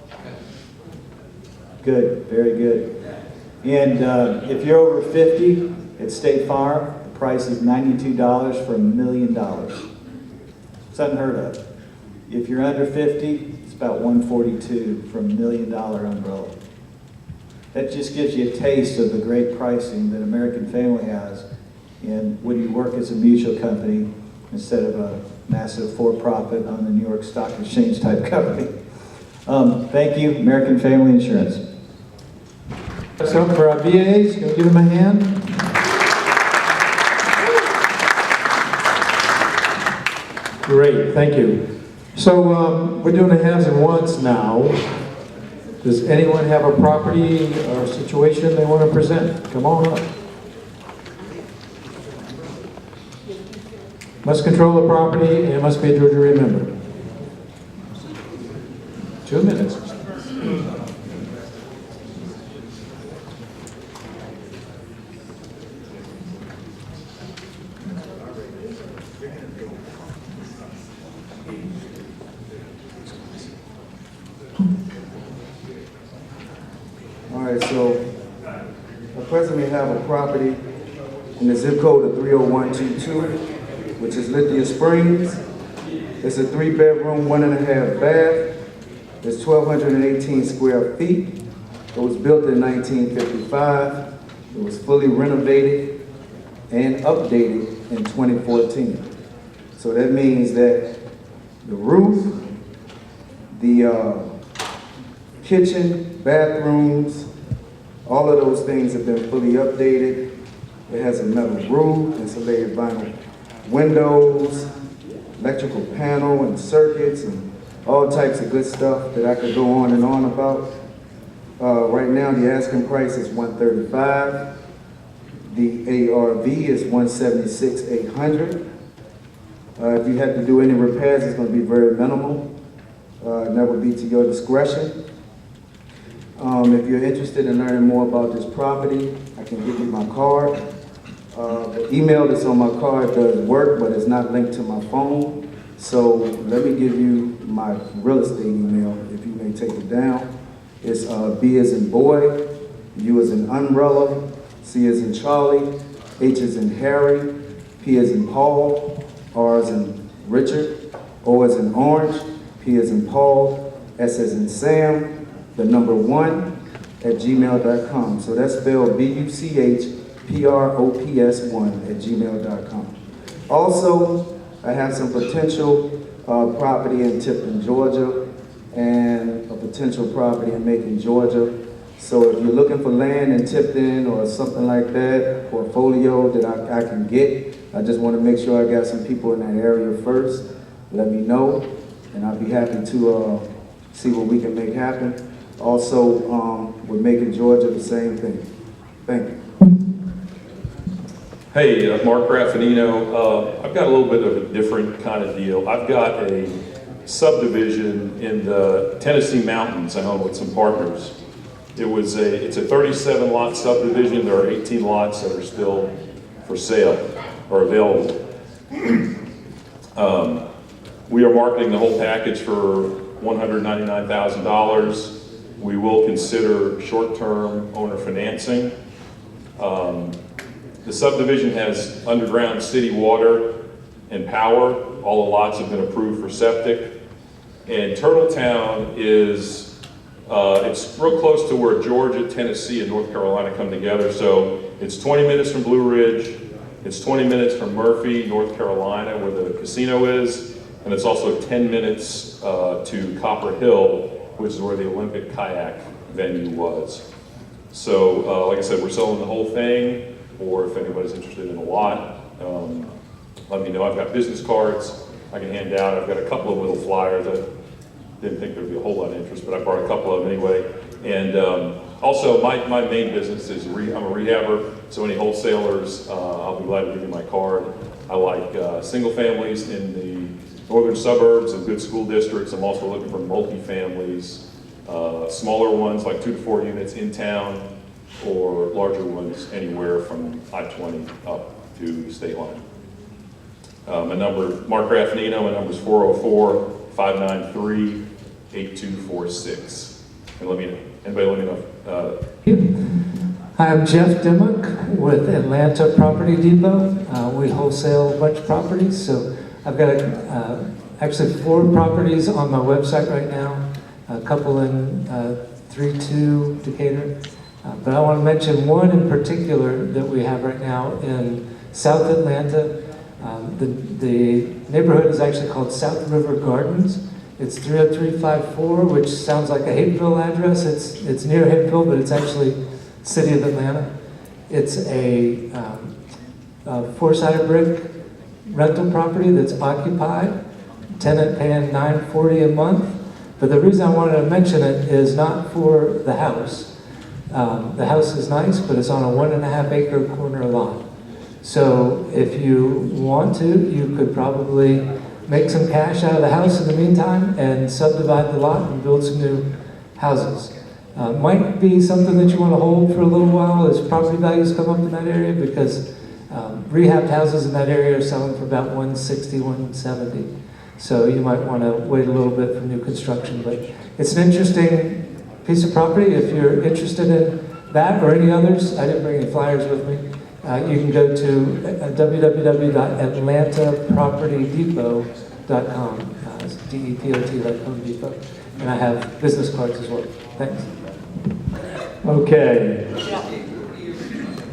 Good, very good. And if you're over 50 at State Farm, the price is $92 for $1 million. It's unheard of. If you're under 50, it's about $142 for $1 million umbrella. That just gives you a taste of the great pricing that American Family has, and when you work as a mutual company instead of a massive for-profit on the New York Stock Exchange type company. Thank you, American Family Insurance. That's up for our VAs. Can we give them a hand? Great, thank you. So we're doing the haves and wants now. Does anyone have a property or situation they want to present? Come on up. Must control the property and must be a Georgia Rea member. 2 minutes. All right, so I presently have a property in the zip code of 30122, which is Lithia Springs. It's a 3-bedroom, 1.5 bath. It's 1,218 square feet. It was built in 1955. It was fully renovated and updated in 2014. So that means that the roof, the kitchen, bathrooms, all of those things have been fully updated. It has a metal roof, insulated vinyl windows, electrical panel and circuits, and all types of good stuff that I could go on and on about. Right now, the asking price is $135,000. The ARV is $176,800. If you have to do any repairs, it's going to be very minimal. And that would be to your discretion. If you're interested in learning more about this property, I can give you my card. The email that's on my card does work, but it's not linked to my phone. So let me give you my real estate email, if you may take it down. It's B as in boy, U as in umbrella, C as in Charlie, H as in Harry, P as in Paul, R as in Richard, O as in orange, P as in Paul, S as in Sam, the number 1 at gmail.com. So that's spelled BUCHPROPS1 at gmail.com. Also, I have some potential property in Tipton, Georgia, and a potential property in Macon, Georgia. So if you're looking for land in Tipton or something like that, portfolio that I can get, I just want to make sure I got some people in that area first. Let me know, and I'll be happy to see what we can make happen. Also, with Macon, Georgia, the same thing. Thank you. Hey, Mark Raffanino. I've got a little bit of a different kind of deal. I've got a subdivision in the Tennessee mountains I own with some partners. It's a 37 lot subdivision. There are 18 lots that are still for sale or available. We are marketing the whole package for $199,000. We will consider short-term owner financing. The subdivision has underground city water and power. All the lots have been approved for septic. And Turtletown is, it's real close to where Georgia, Tennessee, and North Carolina come together. So it's 20 minutes from Blue Ridge. It's 20 minutes from Murphy, North Carolina, where the casino is. And it's also 10 minutes to Copper Hill, which is where the Olympic kayak venue was. So, like I said, we're selling the whole thing, or if anybody's interested in a lot, let me know. I've got business cards I can hand out. I've got a couple of little flyers. I didn't think there'd be a whole lot of interest, but I brought a couple of them anyway. And also, my main business is, I'm a rehabber, so any wholesalers, I'll be glad to give you my card. I like single families in the northern suburbs and good school districts. I'm also looking for multi-families, smaller ones like 2 to 4 units in town, or larger ones anywhere from I-20 up to state line. My number, Mark Raffanino, my number is 404-593-8246. And anybody let me know. Hi, I'm Jeff Dimmock with Atlanta Property Depot. We wholesale a bunch of properties, so I've got actually 4 properties on my website right now, a couple in 3-2 Decatur. But I want to mention one in particular that we have right now in South Atlanta. The neighborhood is actually called South River Gardens. It's 30354, which sounds like a Hapeville address. It's near Hapeville, but it's actually city of Atlanta. It's a 4-sided brick rental property that's occupied, tenant paying $940 a month. But the reason I wanted to mention it is not for the house. The house is nice, but it's on a 1.5 acre corner lot. So if you want to, you could probably make some cash out of the house in the meantime and subdivide the lot and build some new houses. Might be something that you want to hold for a little while as property values come up in that area, because rehabbed houses in that area are selling for about $160, $170. So you might want to wait a little bit for new construction, but it's an interesting piece of property. If you're interested in that or any others, I didn't bring any flyers with me. You can go to www.atlantapropertydepot.com. It's DEPOT like Home Depot. And I have business cards as well. Thanks. Okay.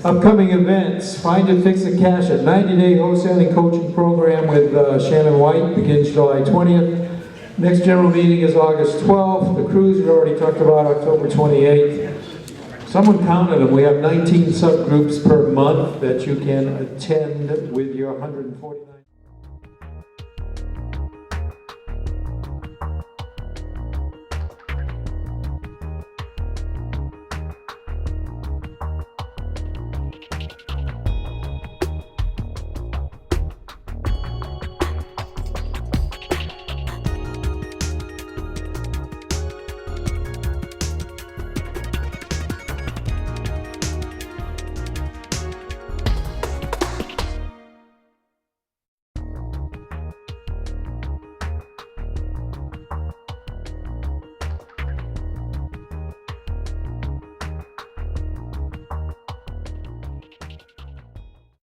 Upcoming events, Find and Fix and Cash, a 90-day wholesaling coaching program with Shannon White, begins July 20th. Next general meeting is August 12th. The cruise we already talked about, October 28th. Someone counted them. We have 19 subgroups per month that you can attend with your 149.